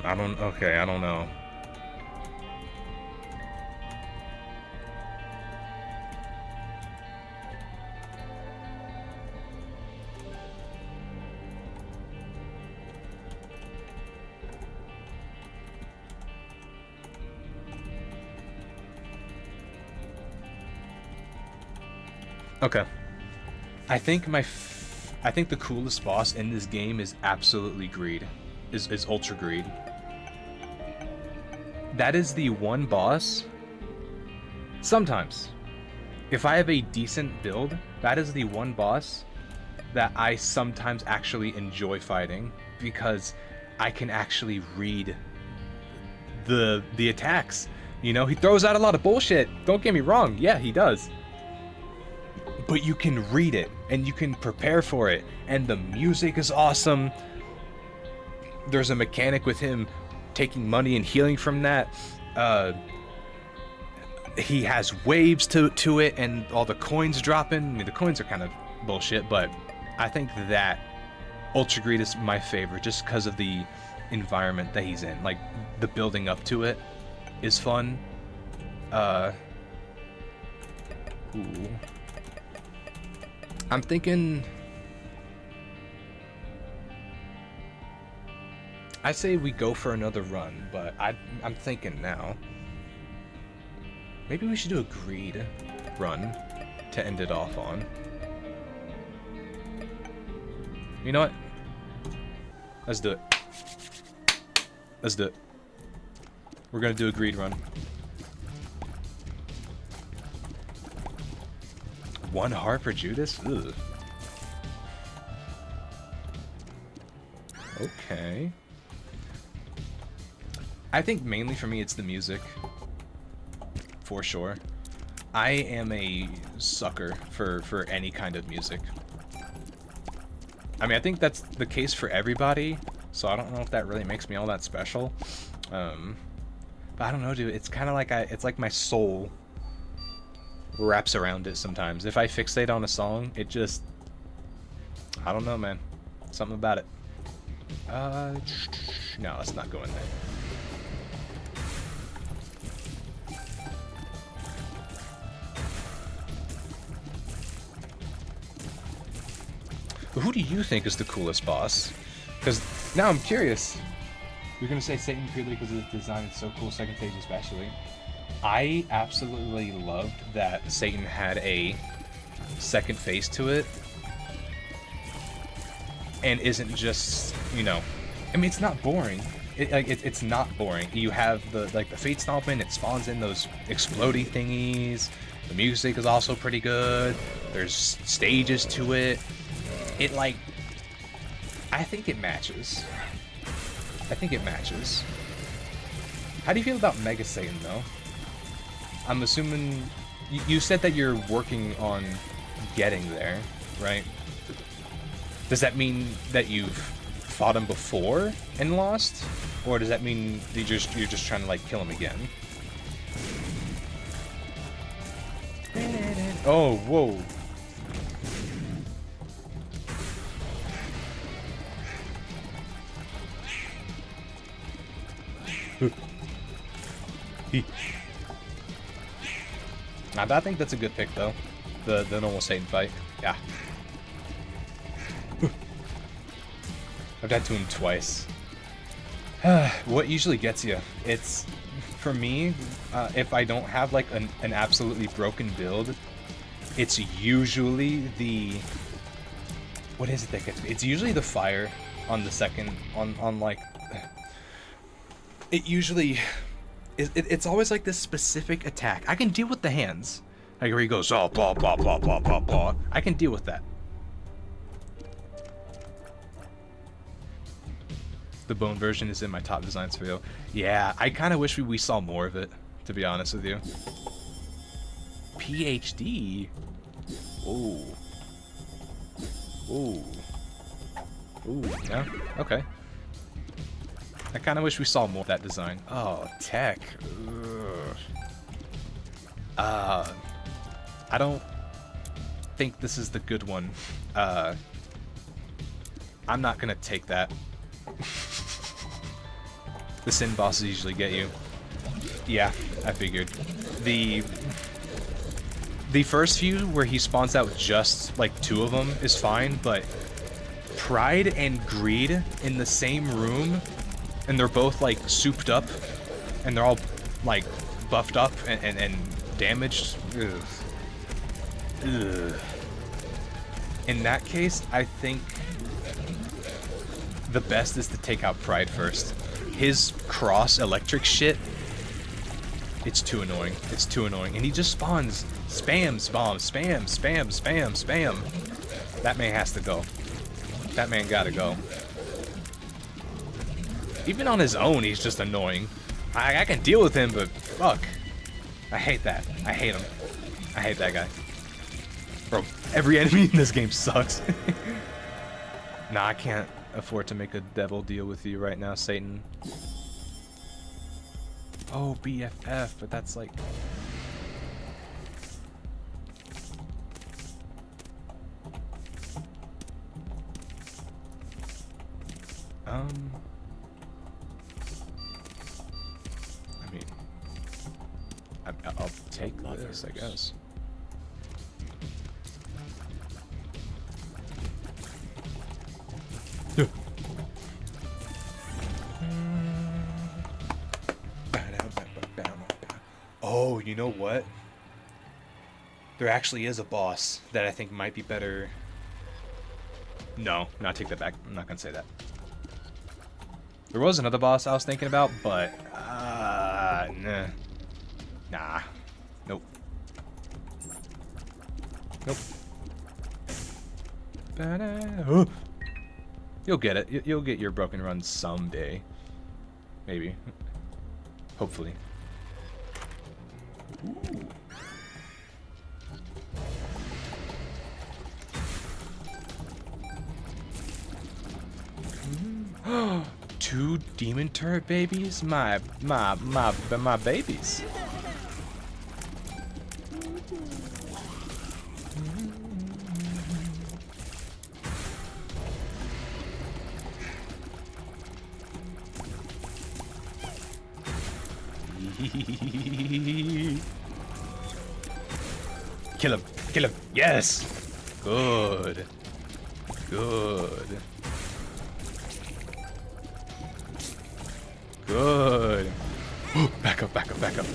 Speaker 1: I don't know. Okay. I think the coolest boss in this game is absolutely Greed. Is Ultra Greed. That is the one boss. Sometimes, if I have a decent build, that is the one boss that I sometimes actually enjoy fighting because I can actually read the attacks. You know, he throws out a lot of bullshit. Don't get me wrong. Yeah, he does. But you can read it, and you can prepare for it, and the music is awesome. There's a mechanic with him taking money and healing from that. He has waves to it, and all the coins dropping. I mean, the coins are kind of bullshit, but I think that Ultra Greed is my favorite just because of the environment that he's in. Like, the building up to it is fun. Ooh. I'm thinking... I say we go for another run, but I'm thinking now. Maybe we should do a greed run to end it off on. You know what? Let's do it. Let's do it. We're gonna do a greed run. 1 heart for Judas? Ugh. Okay. I think mainly for me it's the music. For sure. I am a sucker for any kind of music. I mean, I think that's the case for everybody, so I don't know if that really makes me all that special. But I don't know, dude. It's kind of like it's like my soul wraps around it sometimes. If I fixate on a song, it just... I don't know, man. Something about it. No, let's not go in there. Who do you think is the coolest boss? Because now I'm curious. You're gonna say Satan purely because his design is so cool, second stage especially. I absolutely loved that Satan had a second face to it, and isn't just, you know, I mean, it's not boring. It's not boring. You have the fate stomping. It spawns in those exploding thingies. The music is also pretty good. There's stages to it. I think it matches. I think it matches. How do you feel about Mega Satan, though? I'm assuming... You said that you're working on getting there, right? Does that mean that you've fought him before and lost? Or does that mean that you're just trying to, like, kill him again? Oh, whoa. I think that's a good pick, though. The normal Satan fight. Yeah. I've died to him twice. What usually gets you? It's, for me, if I don't have like an absolutely broken build, it's usually the... What is it that gets me? It's usually the fire on the second, on like... It usually... It's always like this specific attack. I can deal with the hands. Like where he goes, oh, blah, blah, blah, blah, blah, blah. I can deal with that. The bone version is in my top designs for you. Yeah, I kind of wish we saw more of it, to be honest with you. PhD? Ooh. Ooh. Ooh, yeah, okay. I kind of wish we saw more of that design. Oh, tech. Ugh. I don't think this is the good one. I'm not gonna take that. The sin bosses usually get you. Yeah, I figured. The first few where he spawns out just like 2 of them is fine, but Pride and Greed in the same room, and they're both like souped up, and they're all like buffed up and damaged. Ugh. Ugh. In that case, I think the best is to take out Pride first. His cross electric shit, it's too annoying. It's too annoying. And he just spawns spams bombs. Spam, spam, spam, spam. That man has to go. That man gotta go. Even on his own, he's just annoying. I can deal with him, but fuck. I hate that. I hate him. I hate that guy. Bro, every enemy in this game sucks. Nah, I can't afford to make a devil deal with you right now, Satan. Oh, BFF, but that's like... I mean... I'll take this, I guess. Oh, you know what? There actually is a boss that I think might be better. No, take that back. I'm not gonna say that. There was another boss I was thinking about, but nah. Nope. You'll get it. You'll get your broken run someday. Maybe. Hopefully. Ooh. 2 demon turret babies? My babies. Kill him, yes! Good. Back up.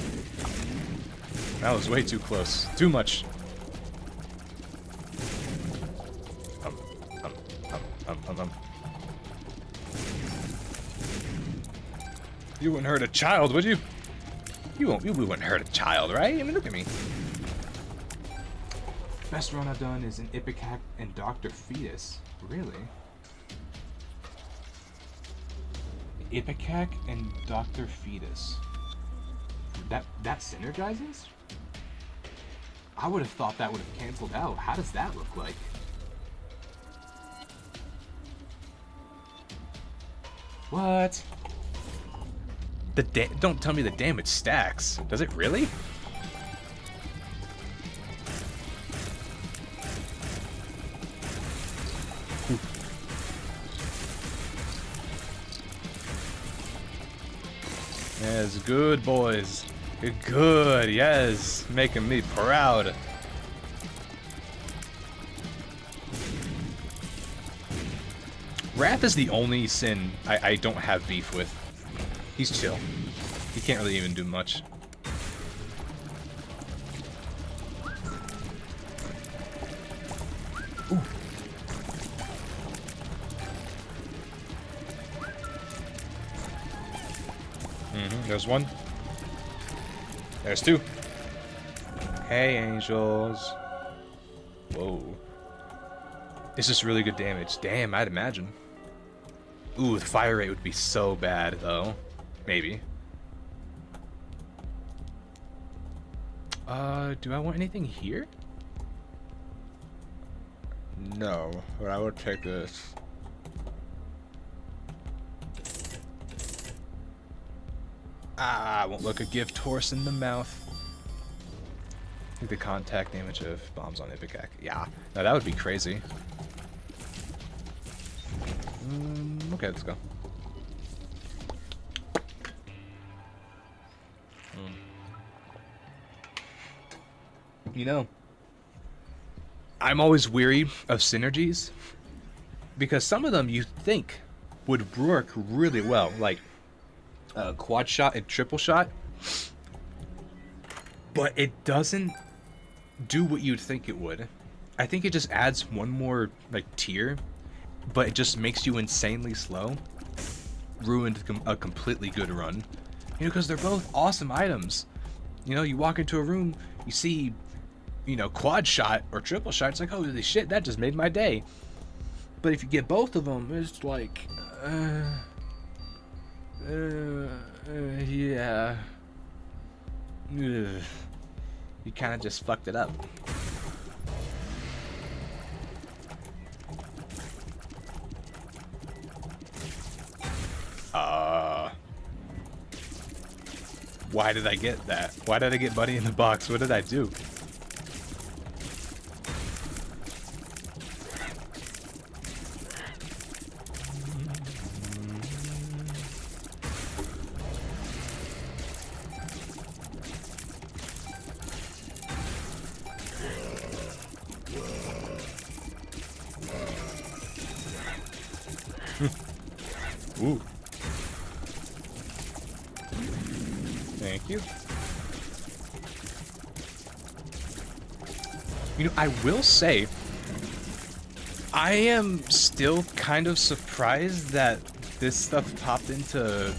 Speaker 1: That was way too close. Too much. You wouldn't hurt a child, would you? You wouldn't hurt a child, right? I mean, look at me. Best run I've done is an Ipecac and Dr. Fetus. Really? Ipecac and Dr. Fetus. That synergizes? I would have thought that would have canceled out. How does that look like? What? Don't tell me the damage stacks. Does it really? Yes, good boys. Good, yes. Making me proud. Wrath is the only sin I don't have beef with. He's chill. He can't really even do much. Ooh. There's one. There's 2. Hey, angels. Whoa. It's just really good damage. Damn, I'd imagine. Ooh, the fire rate would be so bad, though. Maybe. Do I want anything here? No, but I would take this. Ah, I won't look a gift horse in the mouth. I think the contact damage of bombs on Ipecac. Yeah, no, that would be crazy. Okay, let's go. You know, I'm always weary of synergies because some of them you think would work really well, like quad shot and triple shot, but it doesn't do what you'd think it would. I think it just adds one more like tier, but it just makes you insanely slow. Ruined a completely good run, you know, because they're both awesome items. You know, you walk into a room, you see, you know, quad shot or triple shot, it's like, holy shit, that just made my day. But if you get both of them, it's like, yeah. Ugh. You kind of just fucked it up. Why did I get that? Why did I get Buddy in the box? What did I do? Ooh. Thank you. You know, I will say, I am still kind of surprised that this stuff popped into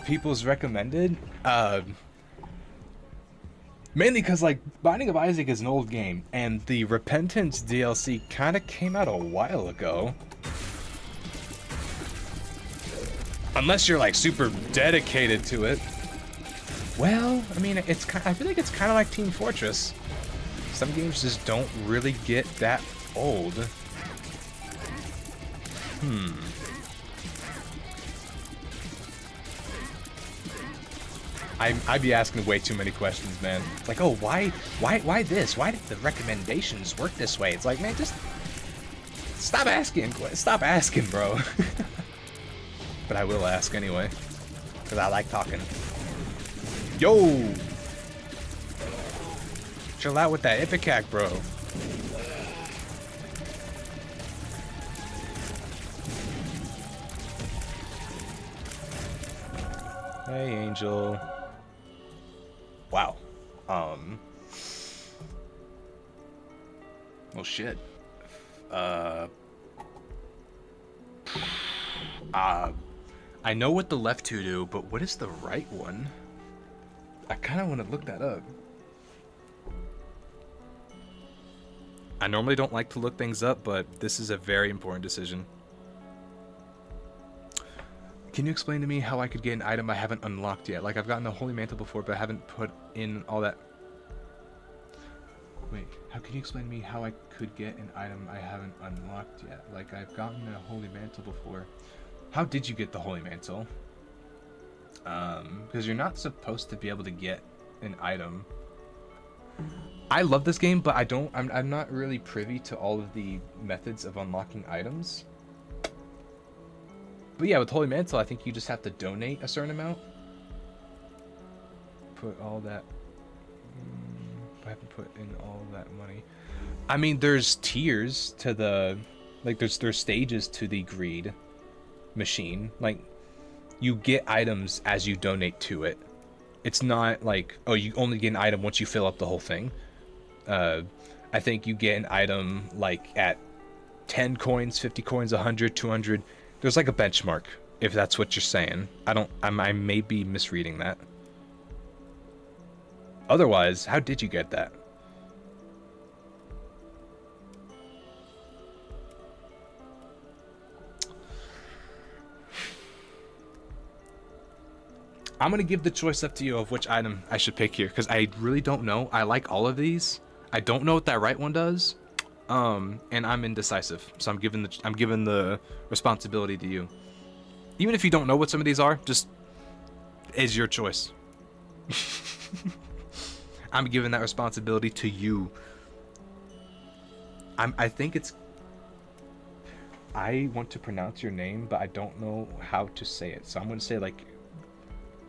Speaker 1: people's recommended. Mainly because, like, Binding of Isaac is an old game, and the Repentance DLC kind of came out a while ago. Unless you're, like, super dedicated to it. Well, I mean, I feel like it's kind of like Team Fortress. Some games just don't really get that old. I'd be asking way too many questions, man. It's like, oh, why this? Why did the recommendations work this way? It's like, man, just stop asking. Stop asking, bro. But I will ask anyway, because I like talking. Yo! Chill out with that Ipecac, bro. Hey, Angel. Wow. Well, shit. I know what the left two do, but what is the right one? I kind of want to look that up. I normally don't like to look things up, but this is a very important decision. Can you explain to me how I could get an item I haven't unlocked yet? Like, I've gotten the Holy Mantle before, but I haven't put in all that... Wait, how can you explain to me how I could get an item I haven't unlocked yet? Like, I've gotten a Holy Mantle before. How did you get the Holy Mantle? Because you're not supposed to be able to get an item. I love this game, but I'm not really privy to all of the methods of unlocking items. But yeah, with Holy Mantle, I think you just have to donate a certain amount. Put all that... I haven't put in all that money. I mean, there's tiers to the... Like, there's stages to the greed machine. Like, you get items as you donate to it. It's not like, oh, you only get an item once you fill up the whole thing. I think you get an item, like, at 10 coins, 50 coins, 100, 200... There's like a benchmark, if that's what you're saying. I may be misreading that. Otherwise, how did you get that? I'm going to give the choice up to you of which item I should pick here, because I really don't know. I like all of these. I don't know what that right one does. And I'm indecisive, so I'm giving the responsibility to you. Even if you don't know what some of these are, just is your choice. I'm giving that responsibility to you. I think it's... I want to pronounce your name, but I don't know how to say it. So I'm going to say, like,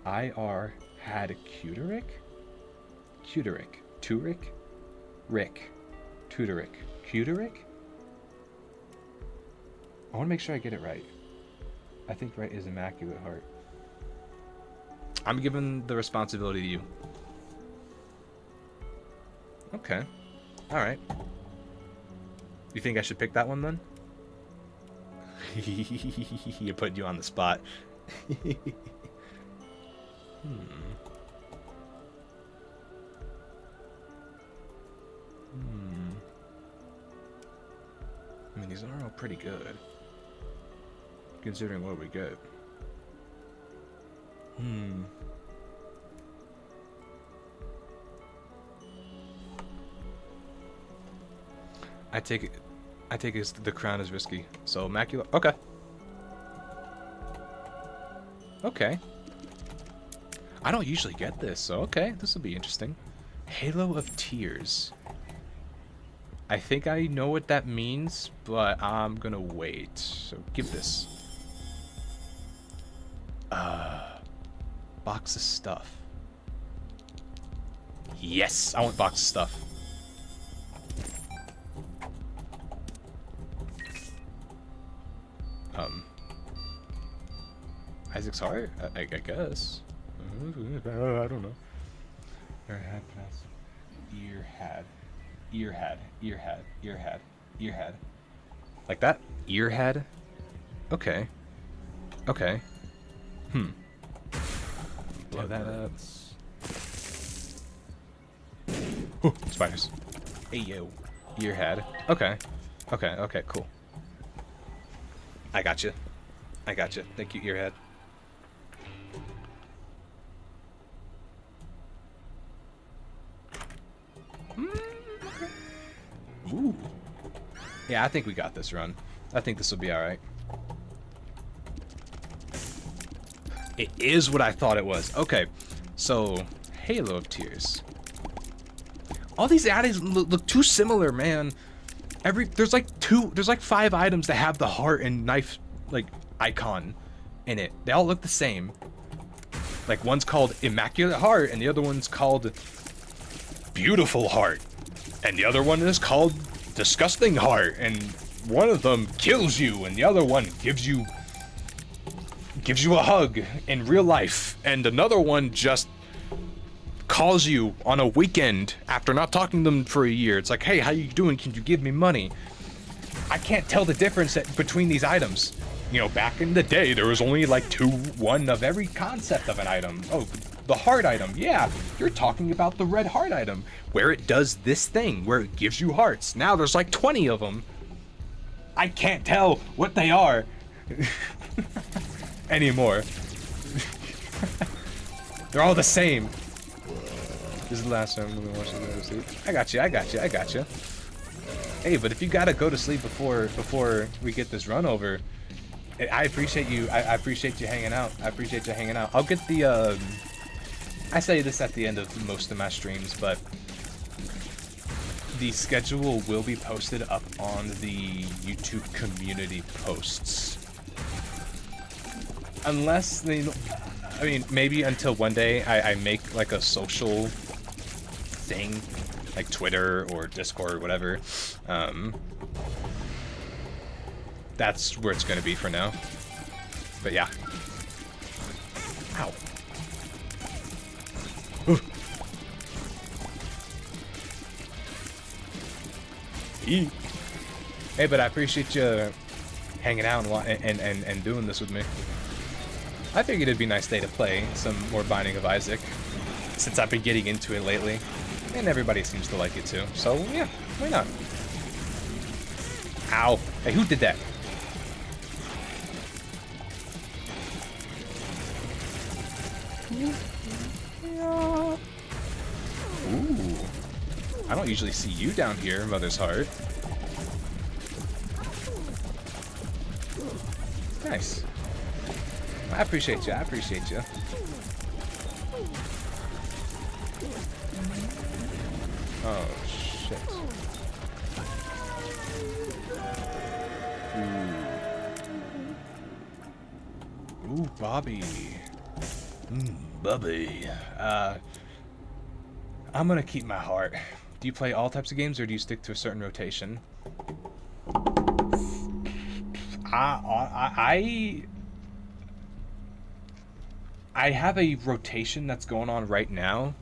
Speaker 1: I-R had Cuteric? Cuteric. Turic? Rick. Tutoric. Cuteric? I want to make sure I get it right. I think right is Immaculate Heart. I'm giving the responsibility to you. Okay. Alright. You think I should pick that one then? You're putting you on the spot. I mean, these are all pretty good, considering what we get. I take it. The crown is risky. So immaculate. Okay. Okay. I don't usually get this, so okay, this will be interesting. Halo of Tears. I think I know what that means, but I'm gonna wait. So give this. Box of stuff. Yes, I want box of stuff. Isaac's heart? I guess. I don't know. Earhead. Like that? Earhead? Okay. Okay. Blow that up. Ooh, spiders. Hey yo. Earhead. Okay. Okay, cool. I gotcha. Thank you, Earhead. Ooh. Yeah, I think we got this run. I think this will be alright. It is what I thought it was. Okay, so Halo of Tears. All these add-ins look too similar, man. There's like 5 items that have the heart and knife like icon in it. They all look the same. Like one's called Immaculate Heart and the other one's called Beautiful Heart. And the other one is called Disgusting Heart, and one of them kills you, and the other one gives you a hug in real life, and another one just calls you on a weekend after not talking to them for a year. It's like, hey, how you doing? Can you give me money? I can't tell the difference between these items. You know, back in the day, there was only like one of every concept of an item. Oh, the heart item. Yeah, you're talking about the red heart item, where it does this thing, where it gives you hearts. Now there's like 20 of them. I can't tell what they are anymore. They're all the same. This is the last time I'm gonna watch it go to sleep. I got you. Hey, but if you gotta go to sleep before we get this run over, I appreciate you. I appreciate you hanging out. I'll get the. I say this at the end of most of my streams, but the schedule will be posted up on the YouTube community posts. Unless they, I mean, maybe until one day I make like a social thing, like Twitter or Discord or whatever. That's where it's gonna be for now. But yeah. Ow. Hey, but I appreciate you hanging out and doing this with me. I figured it'd be a nice day to play some more Binding of Isaac, since I've been getting into it lately, and everybody seems to like it too. So yeah, why not? Ow! Hey, who did that? Ooh. I don't usually see you down here, Mother's Heart. Nice. I appreciate you. Oh, shit. Ooh, Bobby. Bobby. I'm gonna keep my heart. Do you play all types of games, or do you stick to a certain rotation? I have a rotation that's going on right now.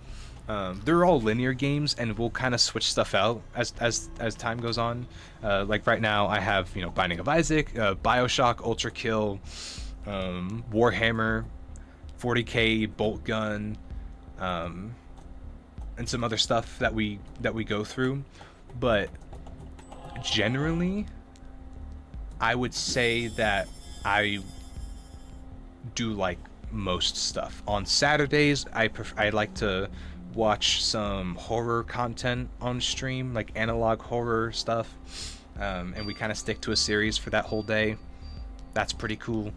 Speaker 1: They're all linear games, and we'll kind of switch stuff out as time goes on. Like right now, I have Binding of Isaac, BioShock, Ultra Kill, Warhammer, 40K, Bolt Gun, and some other stuff that we go through. But generally, I would say that I do like most stuff. On Saturdays, I like to watch some horror content on stream, like analog horror stuff, and we kind of stick to a series for that whole day. That's pretty cool.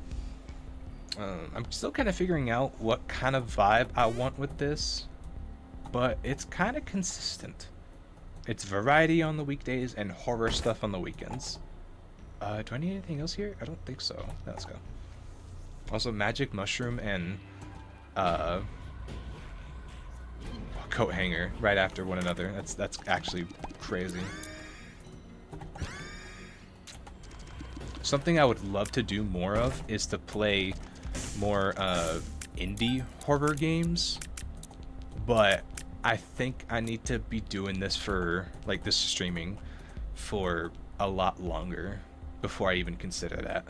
Speaker 1: I'm still kind of figuring out what kind of vibe I want with this, but it's kind of consistent. It's variety on the weekdays and horror stuff on the weekends. Do I need anything else here? I don't think so. No, let's go. Also, magic mushroom and coat hanger right after one another. That's actually crazy. Something I would love to do more of is to play more indie horror games, but I think I need to be doing this for, like, this streaming for a lot longer before I even consider that.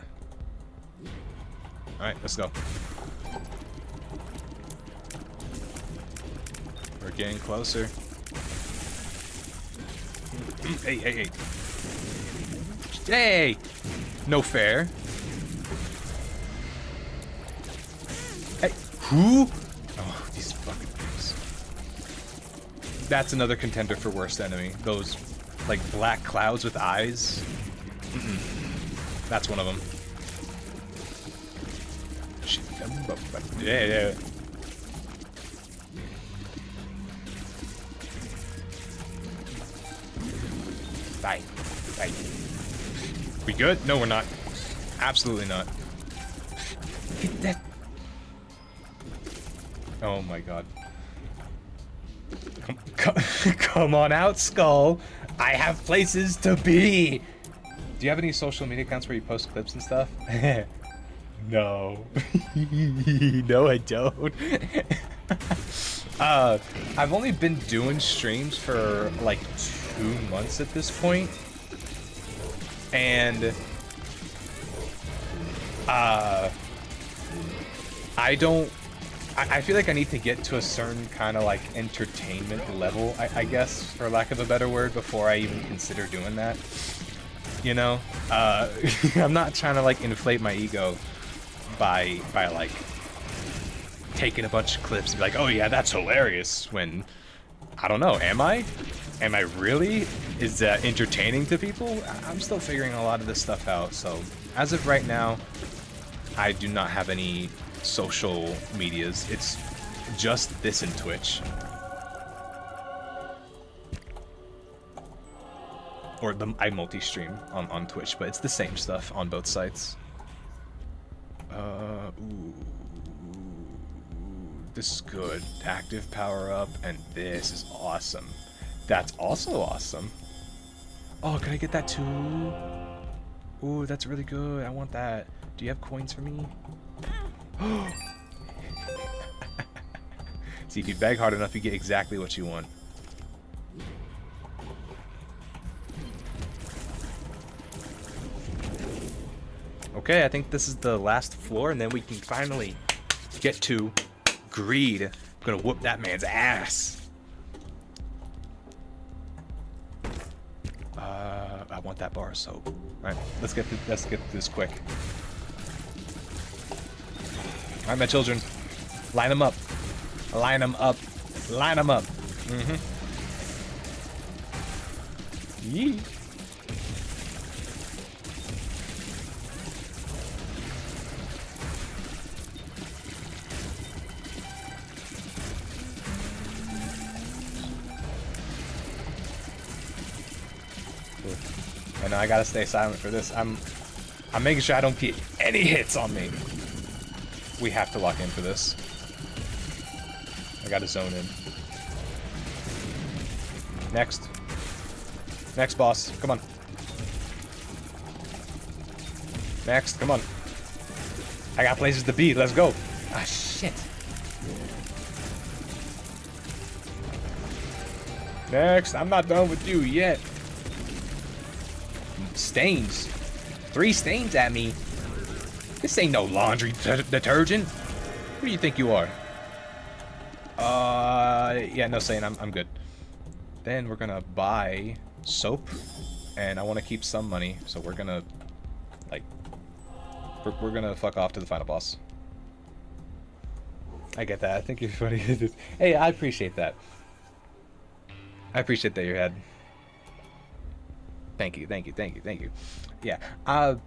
Speaker 1: Alright, let's go. We're getting closer. Hey, hey, hey. Hey! No fair. Hey, who? Oh, these fucking things. That's another contender for worst enemy. Those, like, black clouds with eyes. That's one of them. Yeah. Die. Die. We good? No, we're not. Absolutely not. Get that. Oh my god. Come on out, Skull. I have places to be. Do you have any social media accounts where you post clips and stuff? No. No, I don't. I've only been doing streams for like 2 months at this point. And I feel like I need to get to a certain kind of like entertainment level, I guess, for lack of a better word, before I even consider doing that. You know, I'm not trying to like inflate my ego by like taking a bunch of clips and be like, oh yeah, that's hilarious, when I don't know, am I really? Is that entertaining to people? I'm still figuring a lot of this stuff out. So as of right now, I do not have any social medias. It's just this and Twitch. Or I multi-stream on Twitch, but it's the same stuff on both sites. Ooh, this is good. Active power up, and this is awesome. That's also awesome. Oh, can I get that too? Ooh, that's really good. I want that. Do you have coins for me? See, if you beg hard enough, you get exactly what you want. Okay, I think this is the last floor, and then we can finally get to Greed. I'm gonna whoop that man's ass. I want that bar of soap. All right, let's get this quick. All right, my children, line them up. Line them up. Line them up. Yee. I know I gotta stay silent for this. I'm making sure I don't get any hits on me. We have to lock in for this. I gotta zone in. Next. Next, boss. Come on. Next, come on. I got places to be. Let's go. Ah, shit. Next. I'm not done with you yet. Stains. 3 stains at me. This ain't no laundry detergent. Who do you think you are? Yeah, no saying. I'm good. Then we're gonna buy soap, and I want to keep some money, so we're gonna, like, we're gonna fuck off to the final boss. I get that. I think you're funny. Hey, I appreciate that. I appreciate that, your head. Thank you, thank you, thank you, thank you. Yeah. I've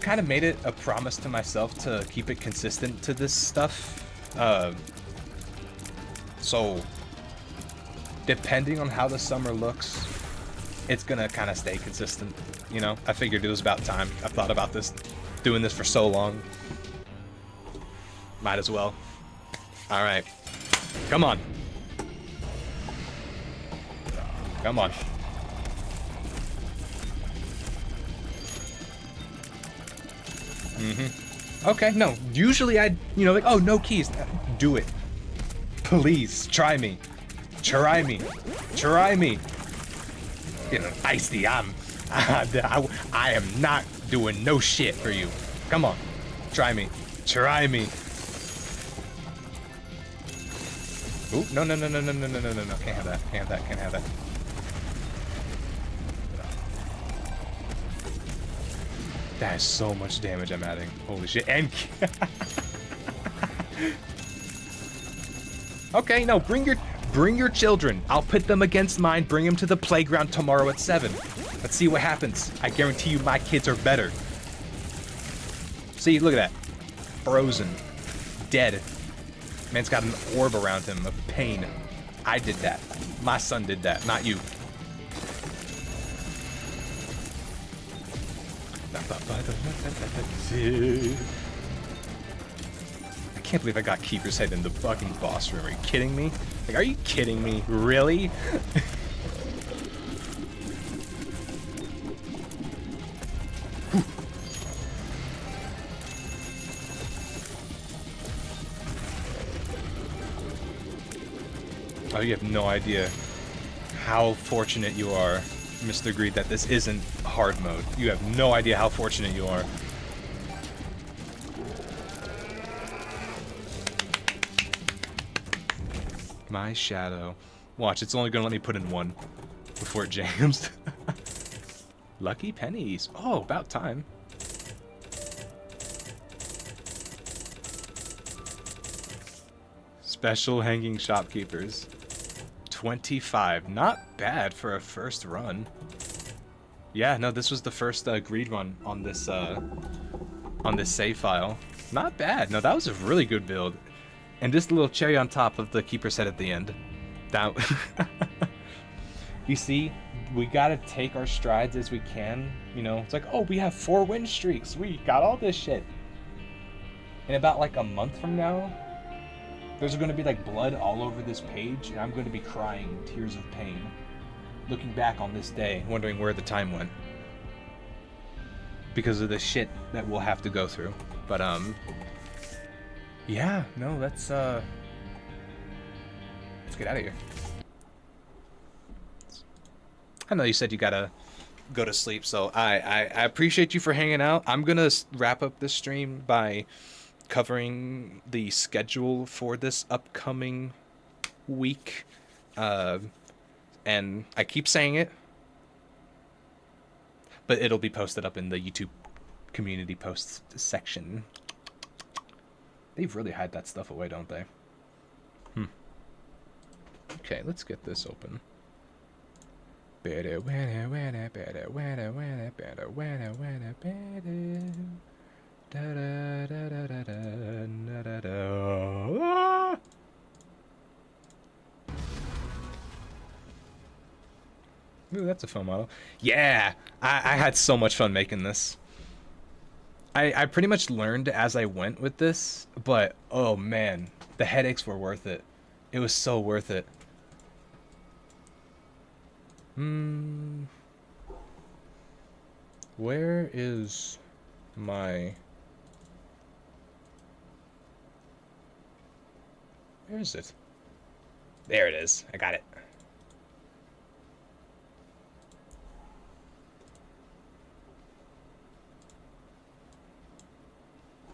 Speaker 1: kind of made it a promise to myself to keep it consistent to this stuff. So depending on how the summer looks, it's gonna kind of stay consistent. You know, I figured it was about time. I've thought about this, doing this for so long. Might as well. All right, come on. Come on. Okay, no. Usually I'd, you know, like, oh, no keys. Do it. Please, try me. Try me. Try me. You know, icy, I am not doing no shit for you. Come on. Try me. Try me. Ooh, no, no, no, no, no, no, no, no, no, no. Can't have that. Can't have that. Can't have that. That is so much damage I'm adding. Holy shit. And okay, no, bring your children. I'll pit them against mine. Bring them to the playground tomorrow at 7. Let's see what happens. I guarantee you my kids are better. See, look at that. Frozen. Dead. Man's got an orb around him of pain. I did that. My son did that, not you. I can't believe I got Keeper's Head in the fucking boss room. Are you kidding me? Like, are you kidding me? Really? Oh, you have no idea how fortunate you are, Mr. Greed, that this isn't hard mode. You have no idea how fortunate you are. My shadow. Watch, it's only gonna let me put in 1 before it jams. Lucky pennies. Oh, about time. Special hanging shopkeepers. 25. Not bad for a first run. Yeah, no, this was the first greed run on this save file. Not bad. No, that was a really good build. And just a little cherry on top of the Keeper's Head at the end. That you see, we gotta take our strides as we can. You know, it's like, oh, we have 4 win streaks. We got all this shit. In about like a month from now, there's going to be like blood all over this page, and I'm going to be crying tears of pain, looking back on this day, wondering where the time went, because of the shit that we'll have to go through. But yeah, no, let's get out of here. I know you said you gotta go to sleep, so I appreciate you for hanging out. I'm gonna wrap up this stream by covering the schedule for this upcoming week, and I keep saying it, but it'll be posted up in the YouTube community posts section. They really hide that stuff away, don't they? Okay, let's get this open. Ooh, that's a fun model. Yeah, I had so much fun making this. I pretty much learned as I went with this, but oh man, the headaches were worth it. It was so worth it. Where is my... Where is it? There it is. I got it.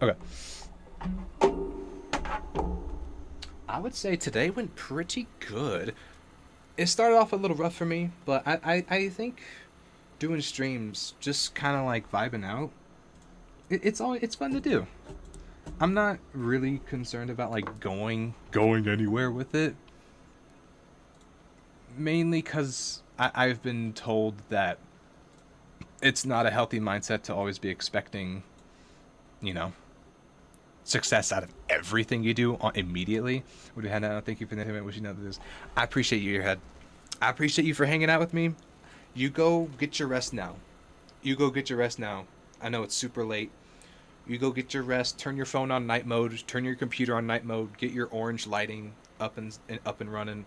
Speaker 1: Okay. I would say today went pretty good. It started off a little rough for me, but I think doing streams, just kind of like vibing out, it's fun to do. I'm not really concerned about like going anywhere with it. mainly because I've been told that it's not a healthy mindset to always be expecting, you know, success out of everything you do immediately. Would you hand out? Thank you for the intimate. Wish you know this. I appreciate you, your head. I appreciate you for hanging out with me. You go get your rest now. You go get your rest now. I know it's super late. You go get your rest. Turn your phone on night mode. Turn your computer on night mode. Get your orange lighting up and running.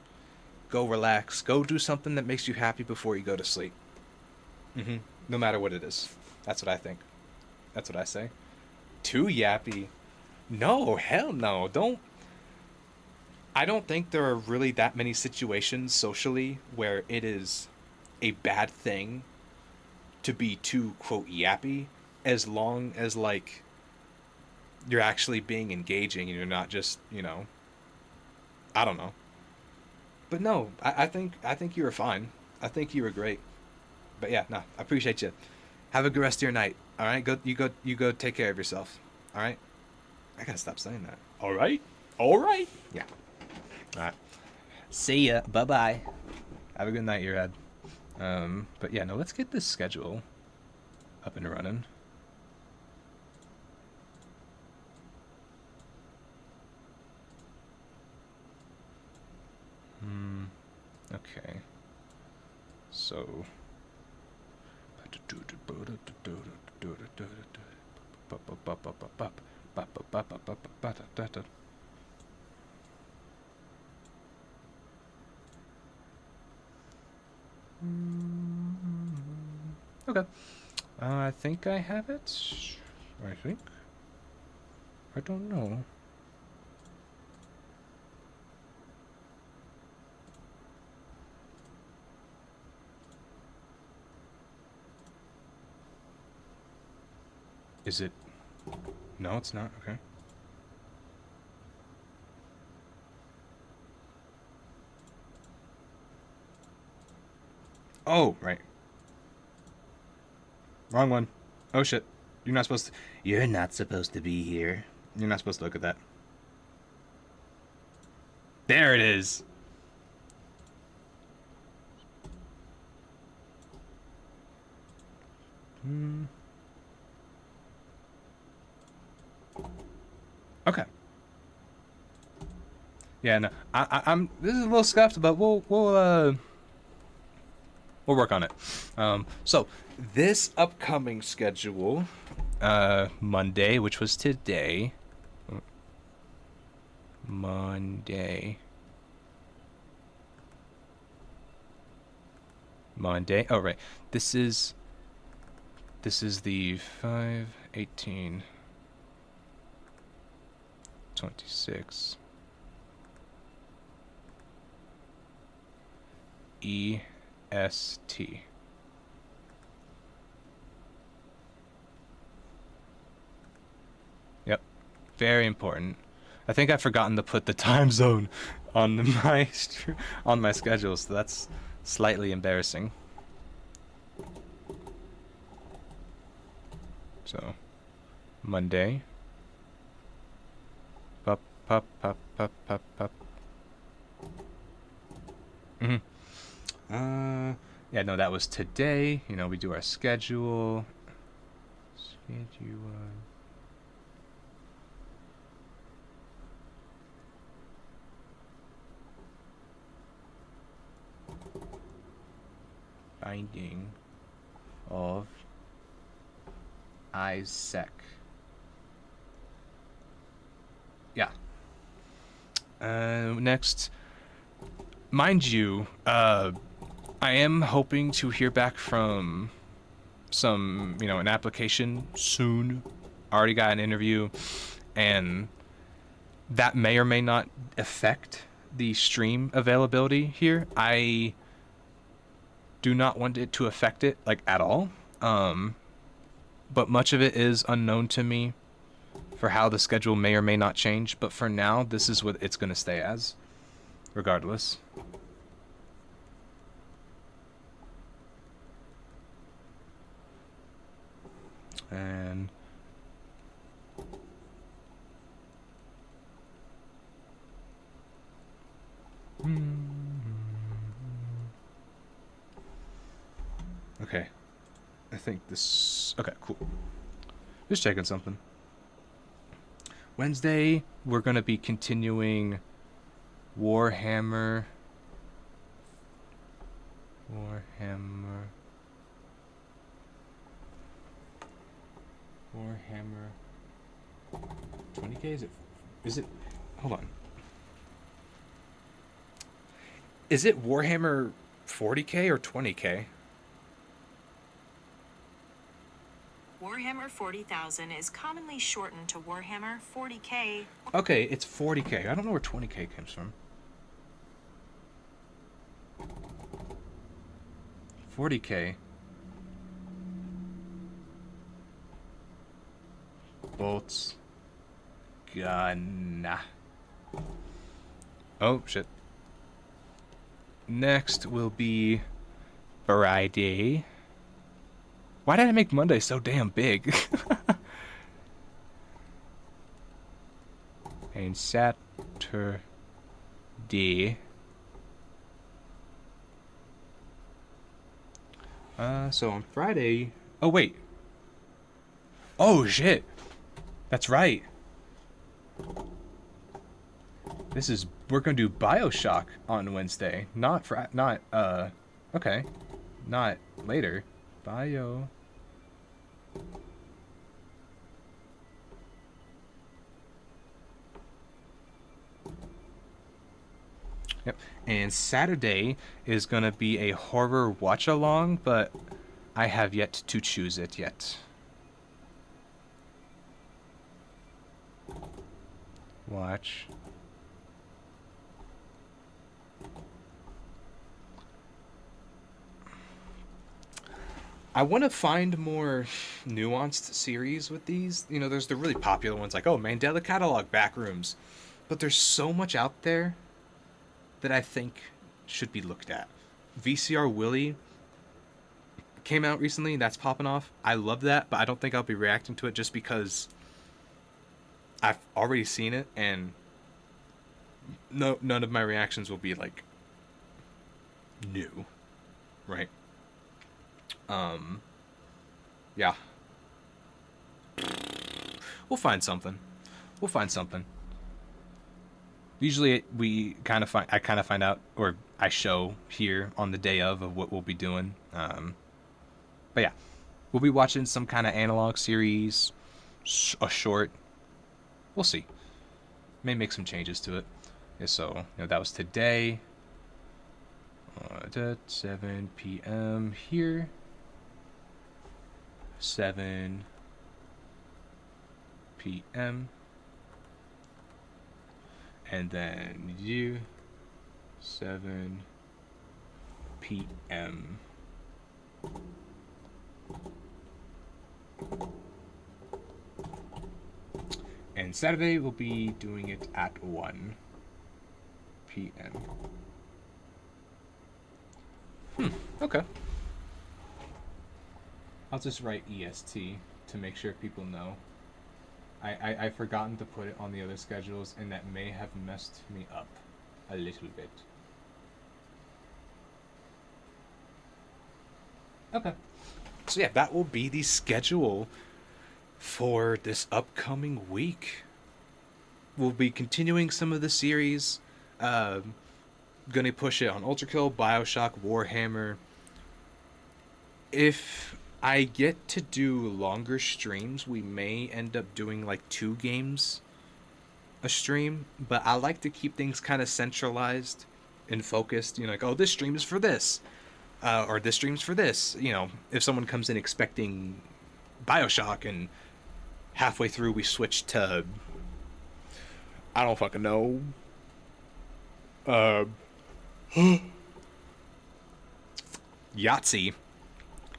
Speaker 1: Go relax. Go do something that makes you happy before you go to sleep. No matter what it is. That's what I think. That's what I say. Too yappy. No, hell no. Don't. I don't think there are really that many situations socially where it is a bad thing to be too, quote, yappy, as long as, like, you're actually being engaging and you're not just, you know, I don't know. But no, I think you were fine. I think you were great. But yeah, no, I appreciate you. Have a good rest of your night. All right, you go take care of yourself. All right. I gotta stop saying that. All right. All right. Yeah. All right. See ya. Bye bye. Have a good night, your head. But yeah, no, let's get this schedule up and running. Okay. So. Okay. I think I have it. I think. I don't know. Is it? No, it's not. Okay. Oh, right. Wrong one. Oh shit. You're not supposed to. You're not supposed to be here. You're not supposed to look at that. There it is. Okay. Yeah, no, I'm. This is a little scuffed, but we'll work on it. So this upcoming schedule, Monday, which was today. Monday. Oh right, this is the 5/18/26 EST. Yep, very important. I think I've forgotten to put the time zone on my schedule, so that's slightly embarrassing. So, Monday. Pop, pop, pop, pop, pop, pop. Yeah, no, that was today. You know, we do our schedule. Binding of Isaac. Yeah. Next, mind you, I am hoping to hear back from some, you know, an application soon. Already got an interview, and that may or may not affect the stream availability here. I do not want it to affect it, like, at all. But much of it is unknown to me for how the schedule may or may not change. But for now, this is what it's going to stay as, regardless. And Okay. I think this... Okay, cool. Just checking something. Wednesday, we're going to be continuing Warhammer... Warhammer 20k, is it hold on, is it Warhammer 40k or 20k?
Speaker 3: Warhammer 40,000 is commonly shortened to Warhammer 40k.
Speaker 1: Okay, it's 40k. I don't know where 20k comes from. 40k. Bolts. Gun. Oh, shit. Next will be Friday. Why did I make Monday so damn big? And Saturday. So on Friday... Oh, wait. Oh, shit. That's right. We're gonna do BioShock on Wednesday. Okay. Not later. Bio... Yep. And Saturday is gonna be a horror watch along, but I have yet to choose it yet. Watch. I want to find more nuanced series with these. You know, there's the really popular ones like, oh, Mandela Catalog, Backrooms. But there's so much out there that I think should be looked at. VCR Willie came out recently. That's popping off. I love that, but I don't think I'll be reacting to it just because I've already seen it, and none of my reactions will be like new, right? Yeah. We'll find something. Usually I kind of find out, or I show here on the day of what we'll be doing. But yeah, we'll be watching some kind of analog series, a short. We'll see. May make some changes to it. Yeah, so, that was today. At 7 p.m. here. 7 p.m. And then 7 p.m. And Saturday we'll be doing it at 1 p.m. Okay. I'll just write EST to make sure people know. I've forgotten to put it on the other schedules, and that may have messed me up a little bit. Okay. So yeah, that will be the schedule for this upcoming week. We'll be continuing some of the series. Gonna push it on Ultrakill, BioShock, Warhammer. If I get to do longer streams, we may end up doing like 2 games a stream, but I like to keep things kind of centralized and focused. Like, oh, this stream is for this, or this stream's for this. If someone comes in expecting BioShock and halfway through we switch to, I don't fucking know, Yahtzee,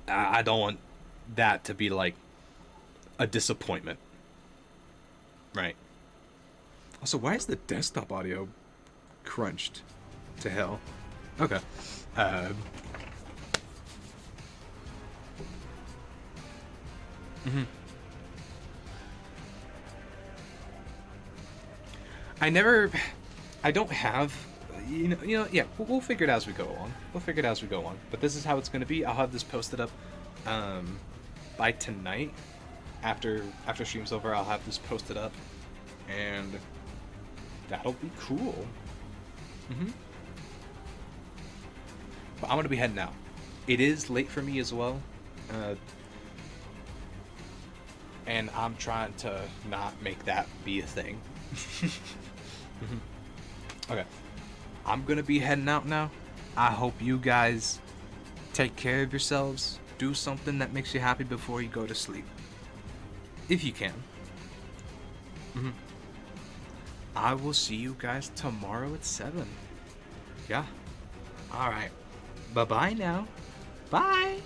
Speaker 1: I don't want that to be like a disappointment, right? Also, why is the desktop audio crunched to hell? Okay. I don't have, Yeah, we'll figure it out as we go along. We'll figure it out as we go along. But this is how it's gonna be. I'll have this posted up by tonight. After stream's over, I'll have this posted up, and that'll be cool. But I'm gonna be heading out. It is late for me as well, and I'm trying to not make that be a thing. Okay, I'm gonna be heading out now. I hope you guys take care of yourselves. Do something that makes you happy before you go to sleep, if you can. I will see you guys tomorrow at 7. Yeah. All right. Bye-bye now. Bye.